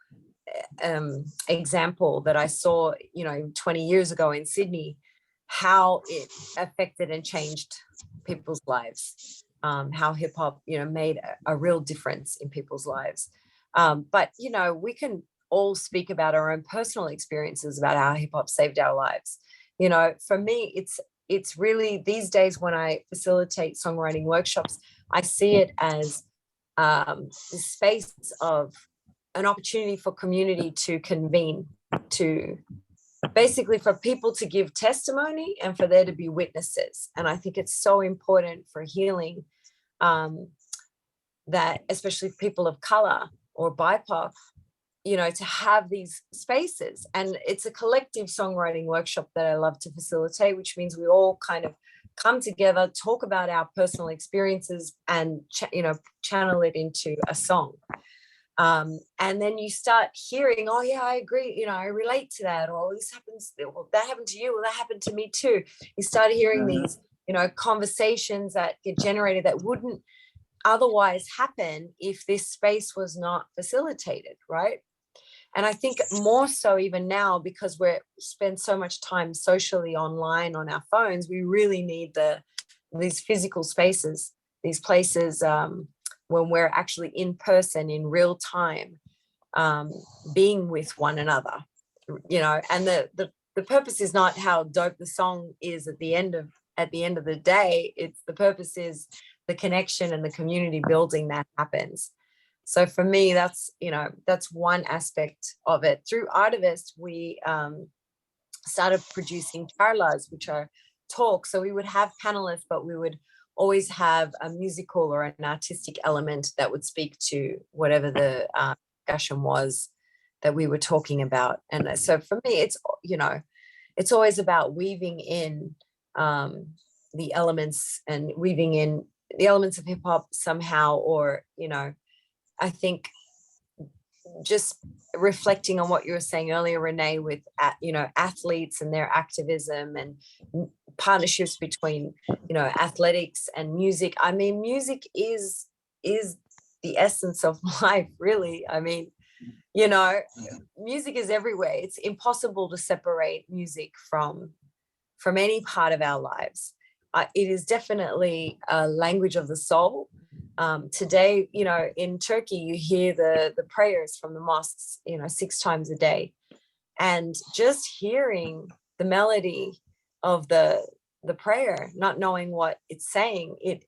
example that I saw, 20 years ago in Sydney, how it affected and changed people's lives, how hip hop, made a real difference in people's lives. But, we can all speak about our own personal experiences about how hip hop saved our lives. For me, it's really these days when I facilitate songwriting workshops, I see it as the space of an opportunity for community to convene, to basically for people to give testimony and for there to be witnesses. And I think it's so important for healing that especially people of color or BIPOC, to have these spaces. And it's a collective songwriting workshop that I love to facilitate, which means we all kind of come together, talk about our personal experiences and, channel it into a song. And then you start hearing, oh yeah, I agree, I relate to that, or this happens, well, that happened to you, or that happened to me too. You start hearing these, conversations that get generated that wouldn't otherwise happen if this space was not facilitated, right? And I think more so even now, because we spend so much time socially online on our phones, we really need these physical spaces, these places when we're actually in person, in real time, being with one another, and the purpose is not how dope the song is at the end of the day. The purpose is the connection and the community building that happens. So for me, that's one aspect of it. Through Artivist, we started producing charlas, which are talks. So we would have panelists, but we would always have a musical or an artistic element that would speak to whatever the discussion was that we were talking about. And so for me, it's always about weaving in the elements and weaving in the elements of hip hop somehow, or, I think just reflecting on what you were saying earlier, Renee, with, athletes and their activism and partnerships between, athletics and music. I mean, music is the essence of life, really. I mean, music is everywhere. It's impossible to separate music from any part of our lives. It is definitely a language of the soul. Today, in Turkey, you hear the prayers from the mosques, 6 times a day. And just hearing the melody of the prayer, not knowing what it's saying, it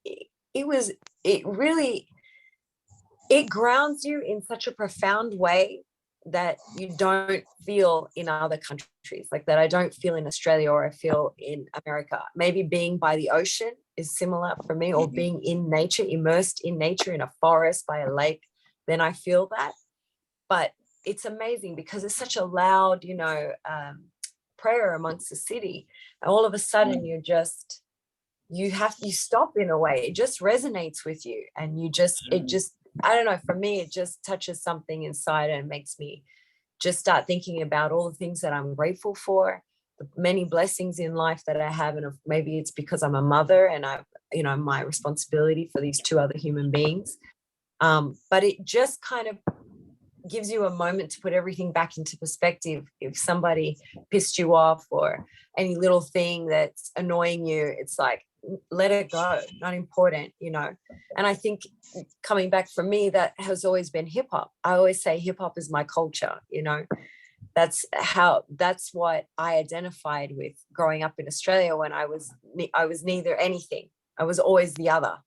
grounds you in such a profound way that you don't feel in other countries, like that I don't feel in Australia or I feel in America. Maybe being by the ocean is similar for me, or being in nature, immersed in nature, in a forest, by a lake, then I feel that. But it's amazing because it's such a loud, prayer amongst the city. And all of a sudden you stop in a way. It just resonates with you. And I don't know, for me, it just touches something inside and makes me just start thinking about all the things that I'm grateful for, the many blessings in life that I have. And maybe it's because I'm a mother and my responsibility for these 2 other human beings. But it just kind of gives you a moment to put everything back into perspective. If somebody pissed you off or any little thing that's annoying you, it's like, let it go, not important, And I think coming back from me, that has always been hip hop. I always say hip hop is my culture, That's what I identified with growing up in Australia when I was neither anything. I was always the other.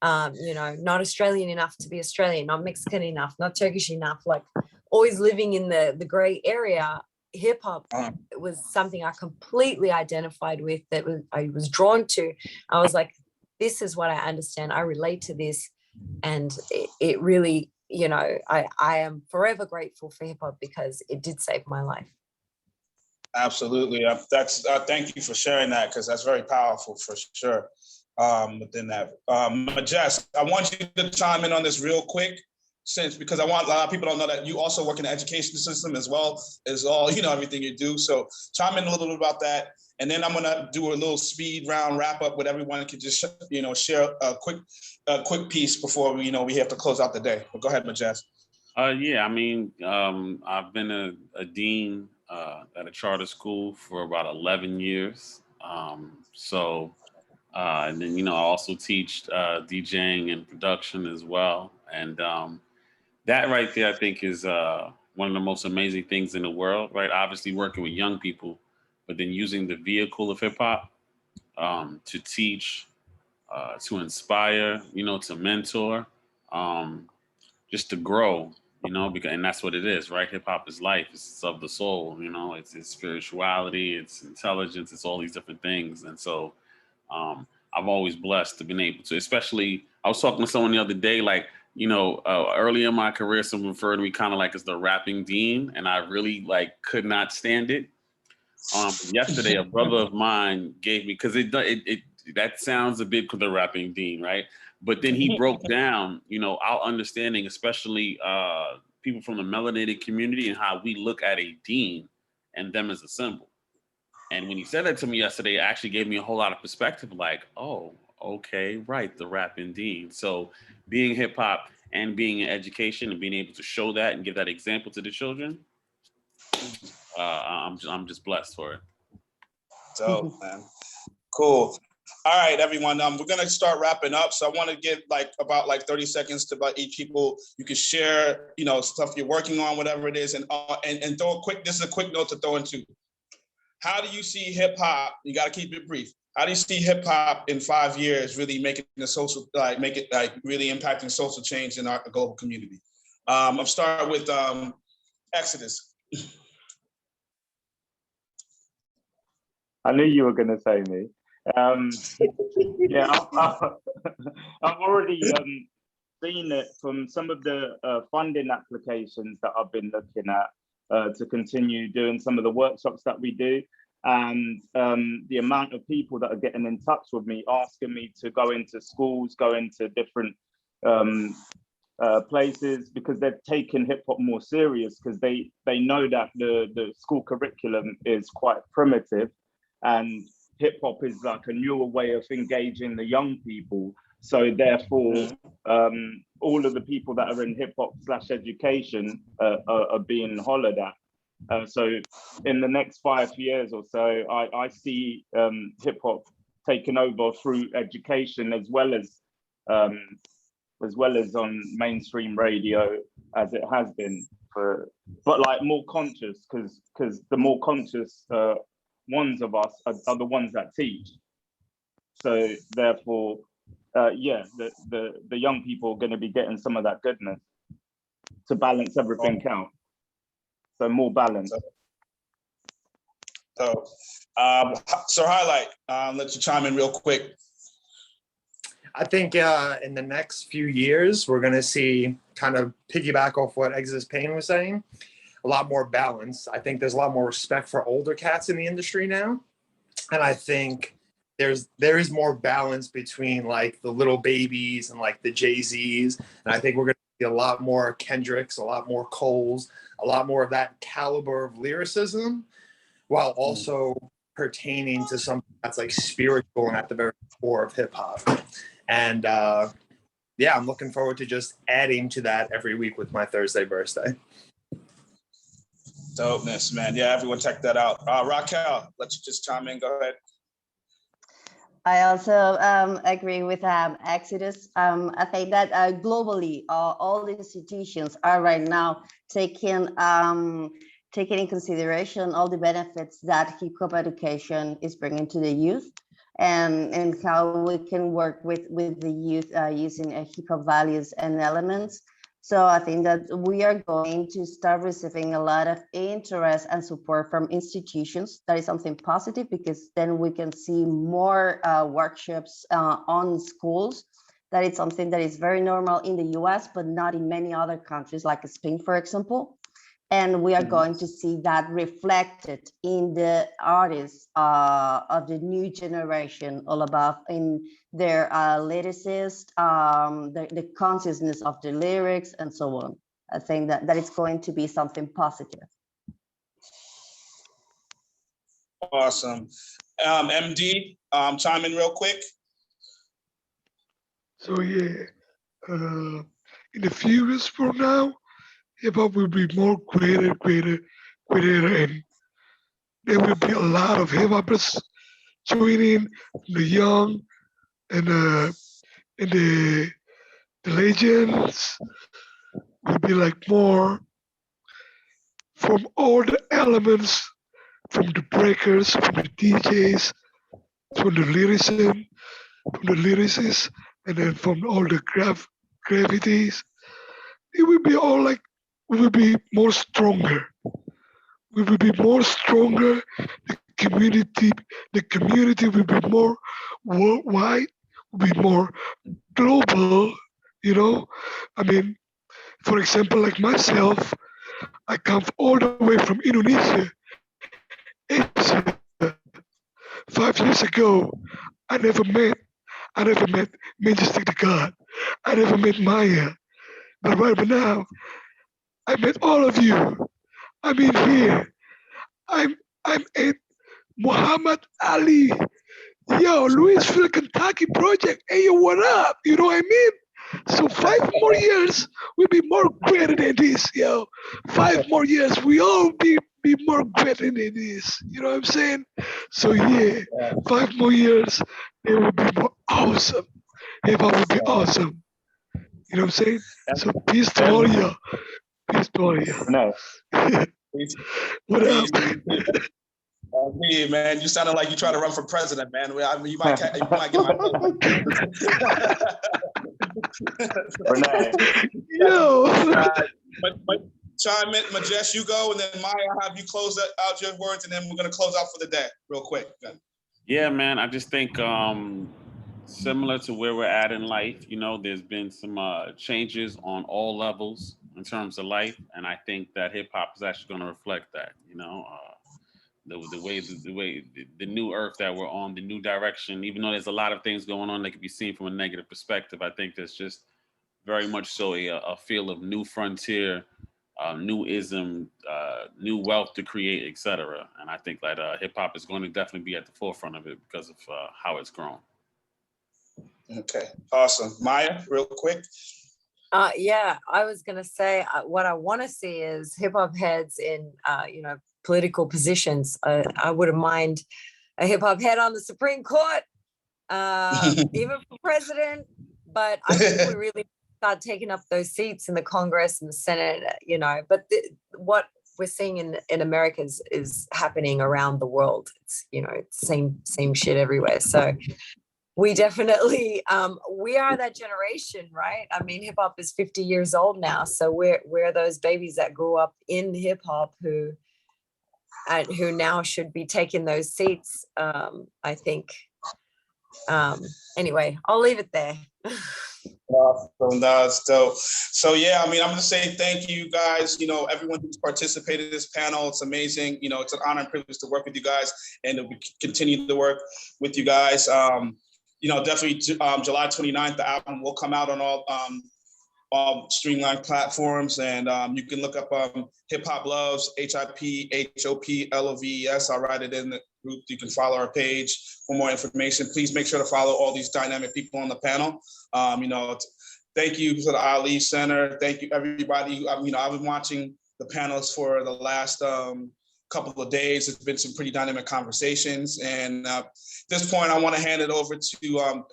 Not Australian enough to be Australian, not Mexican enough, not Turkish enough, like always living in the gray area. Hip hop was something I completely identified with, I was drawn to. I was like, this is what I understand. I relate to this. And it really, I am forever grateful for hip hop because it did save my life. Absolutely. Thank you for sharing that, because that's very powerful for sure. Within that, Majest, I want you to chime in on this real quick. since, because I want a lot of people to know that you also work in the education system as well as all, you know, everything you do. So chime in a little bit about that. And then I'm gonna do a little speed round wrap up with everyone can just, you know, share a quick piece before we, you know, we have to close out the day. But go ahead, Majaz. Yeah, I mean, I've been a dean at a charter school for about 11 years. And then, you know, I also teach DJing and production as well. And that right there, I think, is one of the most amazing things in the world, right? Obviously working with young people, but then using the vehicle of hip hop to teach, to inspire, you know, to mentor, just to grow, you know, because, and that's what it is, right? Hip hop is life, it's of the soul, you know, it's spirituality, it's intelligence, it's all these different things. And so I've always blessed to been able to, especially, I was talking to someone the other day, like, you know, early in my career, someone referred to me kind of like as the rapping dean, and I really like could not stand it. Yesterday, a brother of mine gave me, because it that sounds a bit for the rapping dean, right? But then he broke down, you know, our understanding, especially people from the melanated community, and how we look at a dean and them as a symbol. And when he said that to me yesterday, it actually gave me a whole lot of perspective, like, oh, okay, right, the rapping dean. So being hip hop and being in education and being able to show that and give that example to the children, I'm just blessed for it. Dope, man. Cool. All right, everyone. We're gonna start wrapping up. So I want to get about 30 seconds to about each people. You can share, you know, stuff you're working on, whatever it is, and throw a quick. This is a quick note to throw into. How do you see hip hop? You got to keep it brief. How do you see hip hop in 5 years really making the social, really impacting social change in our global community? I'm starting with Exodus. I knew you were going to say me. Yeah, I've already seen it from some of the funding applications that I've been looking at to continue doing some of the workshops that we do. And the amount of people that are getting in touch with me, asking me to go into schools, go into different places, because they've taken hip hop more serious, because they know that the school curriculum is quite primitive, and hip hop is like a newer way of engaging the young people. So therefore, all of the people that are in hip hop / education are being hollered at. So in the next 5 years or so, I see hip hop taking over through education, as well as on mainstream radio, as it has been but like more conscious, because the more conscious ones of us are the ones that teach. So therefore, yeah, the young people are going to be getting some of that goodness to balance everything out. So more balance. So Highlight, let you chime in real quick. I think in the next few years, we're going to see, kind of piggyback off what Exodus Payne was saying, a lot more balance. I think there's a lot more respect for older cats in the industry now. And I think there is more balance between like the little babies and like the Jay-Z's. And I think we're going to see a lot more Kendricks, a lot more Coles, a lot more of that caliber of lyricism, while also pertaining to something that's like spiritual and at the very core of hip hop. And yeah, I'm looking forward to just adding to that every week with my Thursday birthday. Dopeness, man. Yeah, everyone check that out. Raquel, let you just chime in. Go ahead. I also agree with Exodus. I think that globally, all the institutions are right now taking in consideration all the benefits that hip hop education is bringing to the youth, and how we can work with the youth using hip hop values and elements. So I think that we are going to start receiving a lot of interest and support from institutions. That is something positive, because then we can see more workshops on schools. That is something that is very normal in the US, but not in many other countries like Spain, for example. And we are going to see that reflected in the artists of the new generation, all about in their lyricist, the consciousness of the lyrics and so on. I think that it's going to be something positive. Awesome. MD, chime in real quick. So yeah, in a few years from now, hip hop will be more greater, and there will be a lot of hip hoppers joining, the young and the legends will be like more from all the elements, from the breakers, from the DJs, from the lyricism, from the lyricists, and then from all the gravities. It will be all like, we will be more stronger. We will be more stronger. The community will be more worldwide, will be more global, you know. I mean, for example, like myself, I come all the way from Indonesia, Asia. 5 years ago, I never met Majestic the God. I never met Maya. But right now, I met all of you. I'm in here. I'm in Muhammad Ali. Yo, Louisville, Kentucky project. Hey, yo, what up? You know what I mean? So 5 more years, we'll be more greater than this, yo. 5 more years, we all be more greater than this. You know what I'm saying? So yeah, 5 more years, it will be more awesome. Hip hop will be awesome. You know what I'm saying? So peace to all of y'all. Peace to all of y'all. No. What up? Yeah, man, you sounded like you trying to run for president, man. I mean, you might get my Yo. But chime in, Majesh, you go, and then Maya, I'll have you close out your words, and then we're gonna close out for the day, real quick. Yeah, man, I just think similar to where we're at in life, you know, there's been some changes on all levels in terms of life, and I think that hip hop is actually going to reflect that. You know, the new earth that we're on, the new direction. Even though there's a lot of things going on that can be seen from a negative perspective, I think there's just very much so a feel of new frontier, new ism, new wealth to create, etc. And I think that hip hop is going to definitely be at the forefront of it because of how it's grown. Okay, awesome. Maya, real quick. Yeah, I was gonna say what I want to see is hip hop heads in political positions. I wouldn't mind a hip hop head on the Supreme Court, even for president. But I think we really start taking up those seats in the Congress and the Senate. You know, but what we're seeing in America is happening around the world. It's same shit everywhere. So. We definitely, we are that generation, right? I mean, hip hop is 50 years old now. So we're those babies that grew up in hip hop who now should be taking those seats, I think. Anyway, I'll leave it there. Awesome. That's dope. So yeah, I mean, I'm gonna say thank you guys, everyone who's participated in this panel. It's amazing. It's an honor and privilege to work with you guys and to continue to work with you guys. Definitely July 29th, the album will come out on all streamlined platforms, and you can look up Hip Hop Loves, HIPHOPLOVES. I'll write it in the group. You can follow our page for more information. Please make sure to follow all these dynamic people on the panel. Thank you to the Ali Center. Thank you, everybody. I've been watching the panels for the last couple of days. It's been some pretty dynamic conversations, and at this point, I want to hand it over to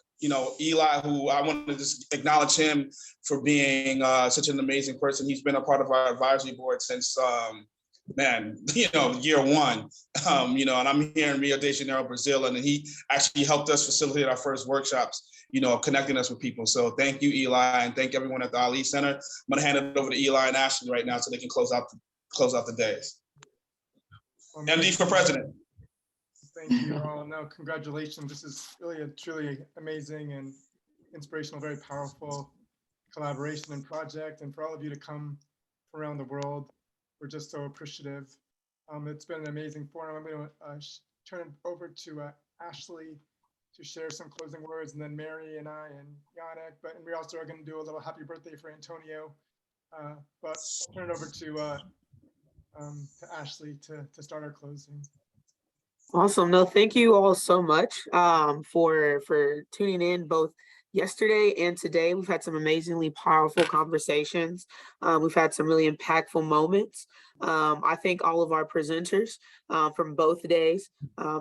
Eli, who I want to just acknowledge him for being such an amazing person. He's been a part of our advisory board since year one. And I'm here in Rio de Janeiro, Brazil, and he actually helped us facilitate our first workshops, connecting us with people. So thank you, Eli, and thank everyone at the Ali Center. I'm gonna hand it over to Eli and Ashley right now so they can close out the days. MD for president. Thank you all. No, congratulations. This is really a truly amazing and inspirational, very powerful collaboration and project. And for all of you to come from around the world we're just so appreciative. It's been an amazing forum. I'm going to turn it over to Ashley to share some closing words, and then Mary and I and Yannick, and we also are going to do a little happy birthday for Antonio. But I'll turn it over to Ashley to start our closing. Awesome. No, thank you all so much for tuning in both yesterday and today. We've had some amazingly powerful conversations. We've had some really impactful moments. I thank all of our presenters from both days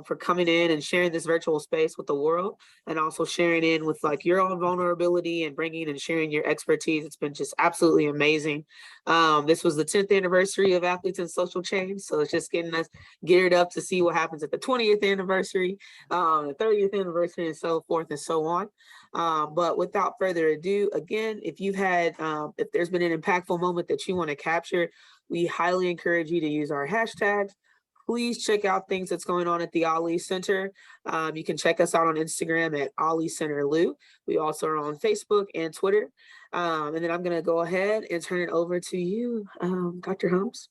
for coming in and sharing this virtual space with the world, and also sharing in with like your own vulnerability and bringing and sharing your expertise. It's been just absolutely amazing. This was the 10th anniversary of Athletes in Social Change, so it's just getting us geared up to see what happens at the 20th anniversary, the 30th anniversary, and so forth and so on. But without further ado, again, if you've had, if there's been an impactful moment that you want to capture, we highly encourage you to use our hashtags. Please check out things that's going on at the Ali Center. You can check us out on Instagram at Ali Center Lou. We also are on Facebook and Twitter. And then I'm going to go ahead and turn it over to you, Dr. Holmes.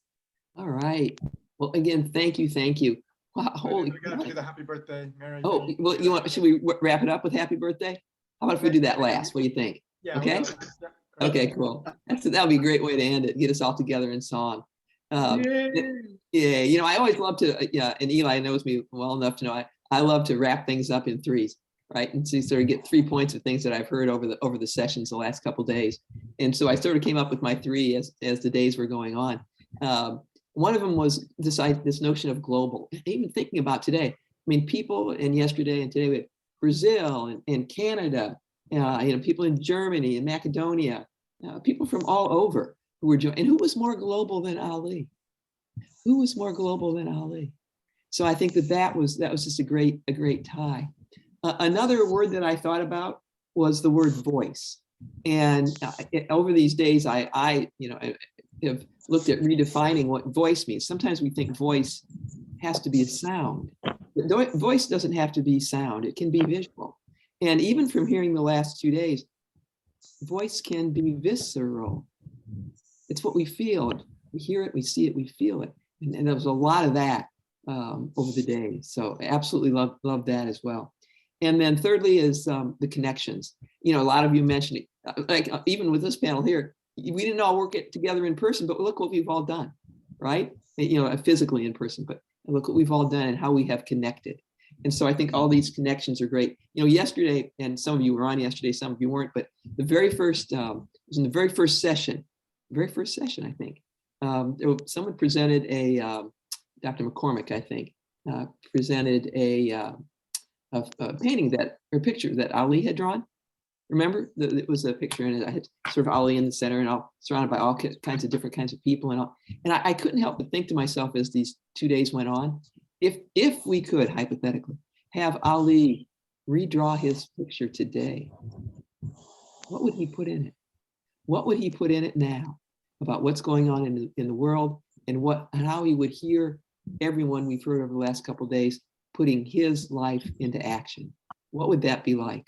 All right. Well, again, thank you. Wow, holy we got to do the happy birthday, Mary. Oh, well, should we wrap it up with happy birthday? How about if we do that last? What do you think? Yeah. Okay. Okay, cool. That'll be a great way to end it. Get us all together in song. Yeah, I always love to, and Eli knows me well enough to know I love to wrap things up in threes, right? And so you sort of get 3 points of things that I've heard over the sessions the last couple of days. And so I sort of came up with my 3 as the days were going on. One of them was this notion of global. Even thinking about today, I mean, people, and yesterday and today, we had Brazil and Canada, people in Germany and Macedonia, people from all over who were joining. And who was more global than Ali? Who was more global than Ali? So I think that was just a great tie. Another word that I thought about was the word voice. And over these days, I have looked at redefining what voice means. Sometimes we think voice has to be a sound. But voice doesn't have to be sound. It can be visual. And even from hearing the last 2 days, voice can be visceral. It's what we feel. We hear it, we see it, we feel it. And there was a lot of that over the day. So I absolutely love that as well. And then thirdly is the connections. A lot of you mentioned it, like even with this panel here, we didn't all work it together in person, but look what we've all done, right? Physically in person, but look what we've all done and how we have connected. And so I think all these connections are great. Yesterday, and some of you were on yesterday, some of you weren't, but the very first, it was in the very first session, I think, someone presented Dr. McCormick, I think, presented a painting picture that Ali had drawn. Remember, it was a picture, and I had sort of Ali in the center, and all surrounded by all kinds of different kinds of people, and all. And I couldn't help but think to myself as these 2 days went on, if we could hypothetically have Ali redraw his picture today, what would he put in it? What would he put in it now about what's going on in the world, and how he would hear everyone we've heard over the last couple of days putting his life into action? What would that be like?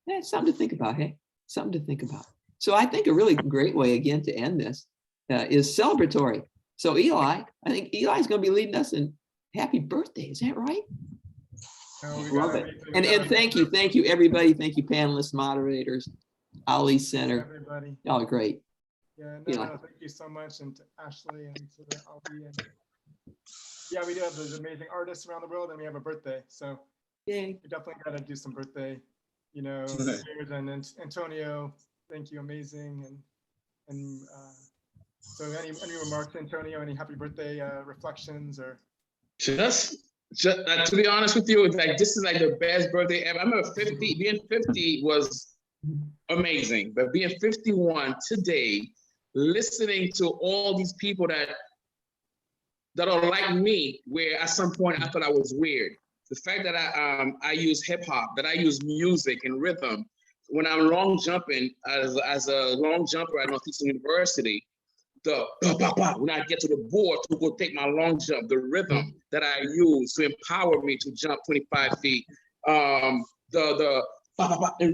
It's something to think about, hey? Something to think about. So I think a really great way, again, to end this is celebratory. So Eli, I think Eli's going to be leading us in happy birthday. Is that right? Love it. And thank you, everybody. Thank you, panelists, moderators, Ali Center. Everybody. Y'all are great. Yeah, no, thank you so much, and to Ashley and to the Ali. And yeah, we do have those amazing artists around the world, and we have a birthday. So yay. We definitely got to do some birthday. And Antonio, thank you, amazing. And so any remarks, Antonio, any happy birthday reflections or? Just to be honest with you, this is like the best birthday ever. I remember 50, being 50 was amazing, but being 51 today, listening to all these people that are like me, where at some point I thought I was weird. The fact that I use hip hop, that I use music and rhythm. When I'm long jumping as a long jumper at Northeastern University, when I get to the board to go take my long jump, the rhythm that I use to empower me to jump 25 feet, and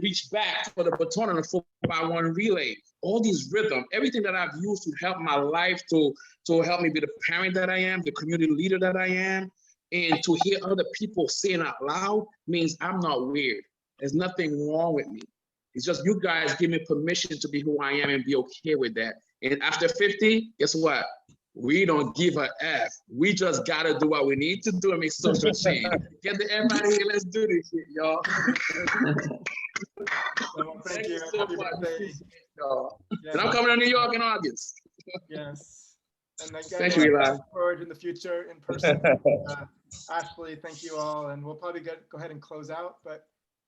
reach back for the baton on the football 1x1 relay, all these rhythm, everything that I've used to help my life, to help me be the parent that I am, the community leader that I am, and to hear other people saying out loud means I'm not weird. There's nothing wrong with me. It's just you guys give me permission to be who I am and be okay with that. And after 50, guess what? We don't give a F. We just gotta do what we need to do and make social change. Get the F out of here. Let's do this shit, y'all. Thank you. so Happy much. birthday. Y'all. Yes. And I'm coming to New York in August. Yes. And again, Thank you, Eli. look forward in the future in person. Ashley, thank you all. And we'll probably go ahead and close out, but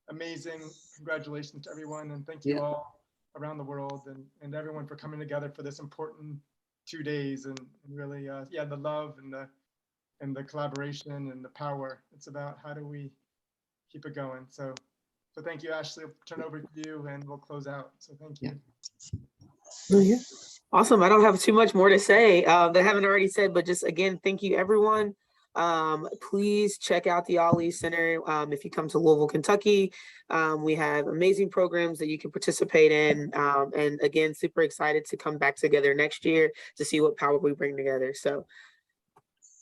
amazing. Congratulations to everyone. And thank you all around the world and everyone for coming together for this important 2 days and really, the love and the collaboration and the power. It's about how do we keep it going. So thank you, Ashley. I'll turn over to you and we'll close out. So thank you. Yeah. Awesome. I don't have too much more to say that I haven't already said, but just again, thank you, everyone. Please check out the Ali Center. If you come to Louisville, Kentucky, we have amazing programs that you can participate in. And again, super excited to come back together next year to see what power we bring together. So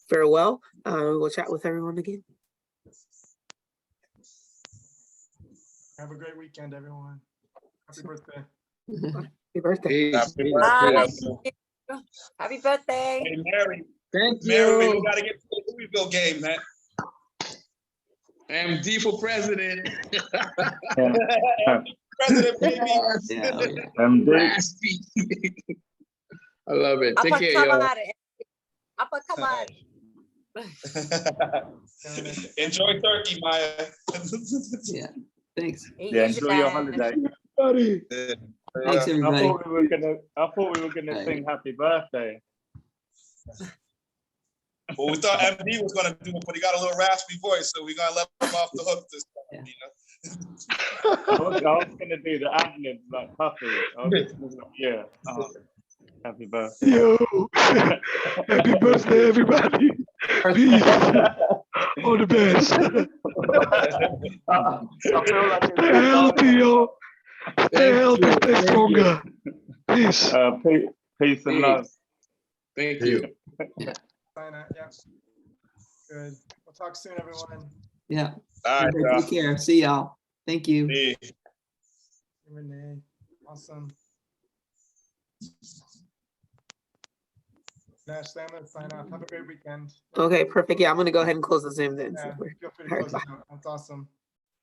farewell. We'll chat with everyone again. Have a great weekend, everyone. Happy birthday. Happy birthday. Happy birthday. Happy birthday. Hey, Mary. Thank Mary, you. we gotta get to the Louisville game, man. MD for president. President, baby. Raspy. I love it. Take care, y'all. Enjoy Turkey, Maya. Yeah, thanks. Yeah, enjoy your holiday. Thanks, everybody. I thought we were gonna sing happy birthday. Well, we thought MD was gonna do it, but he got a little raspy voice, so we're gonna let him off the hook this time. I was gonna do the ad-libs like Puffy. Yeah. Happy birthday. Yo, happy birthday, everybody. Peace. All the best. Stay healthy, yo. Stay healthy, stay stronger. Peace. Peace and love. Thank you. Sign out. Yeah. Good. We'll talk soon, everyone. Yeah. All right, Okay, take care. See y'all. Thank you. Renee. Awesome. Nash, I'm gonna sign off. Have a great weekend. Okay, perfect. Yeah, I'm going to go ahead and close the Zoom then. Yeah, feel free to close it out. That's awesome.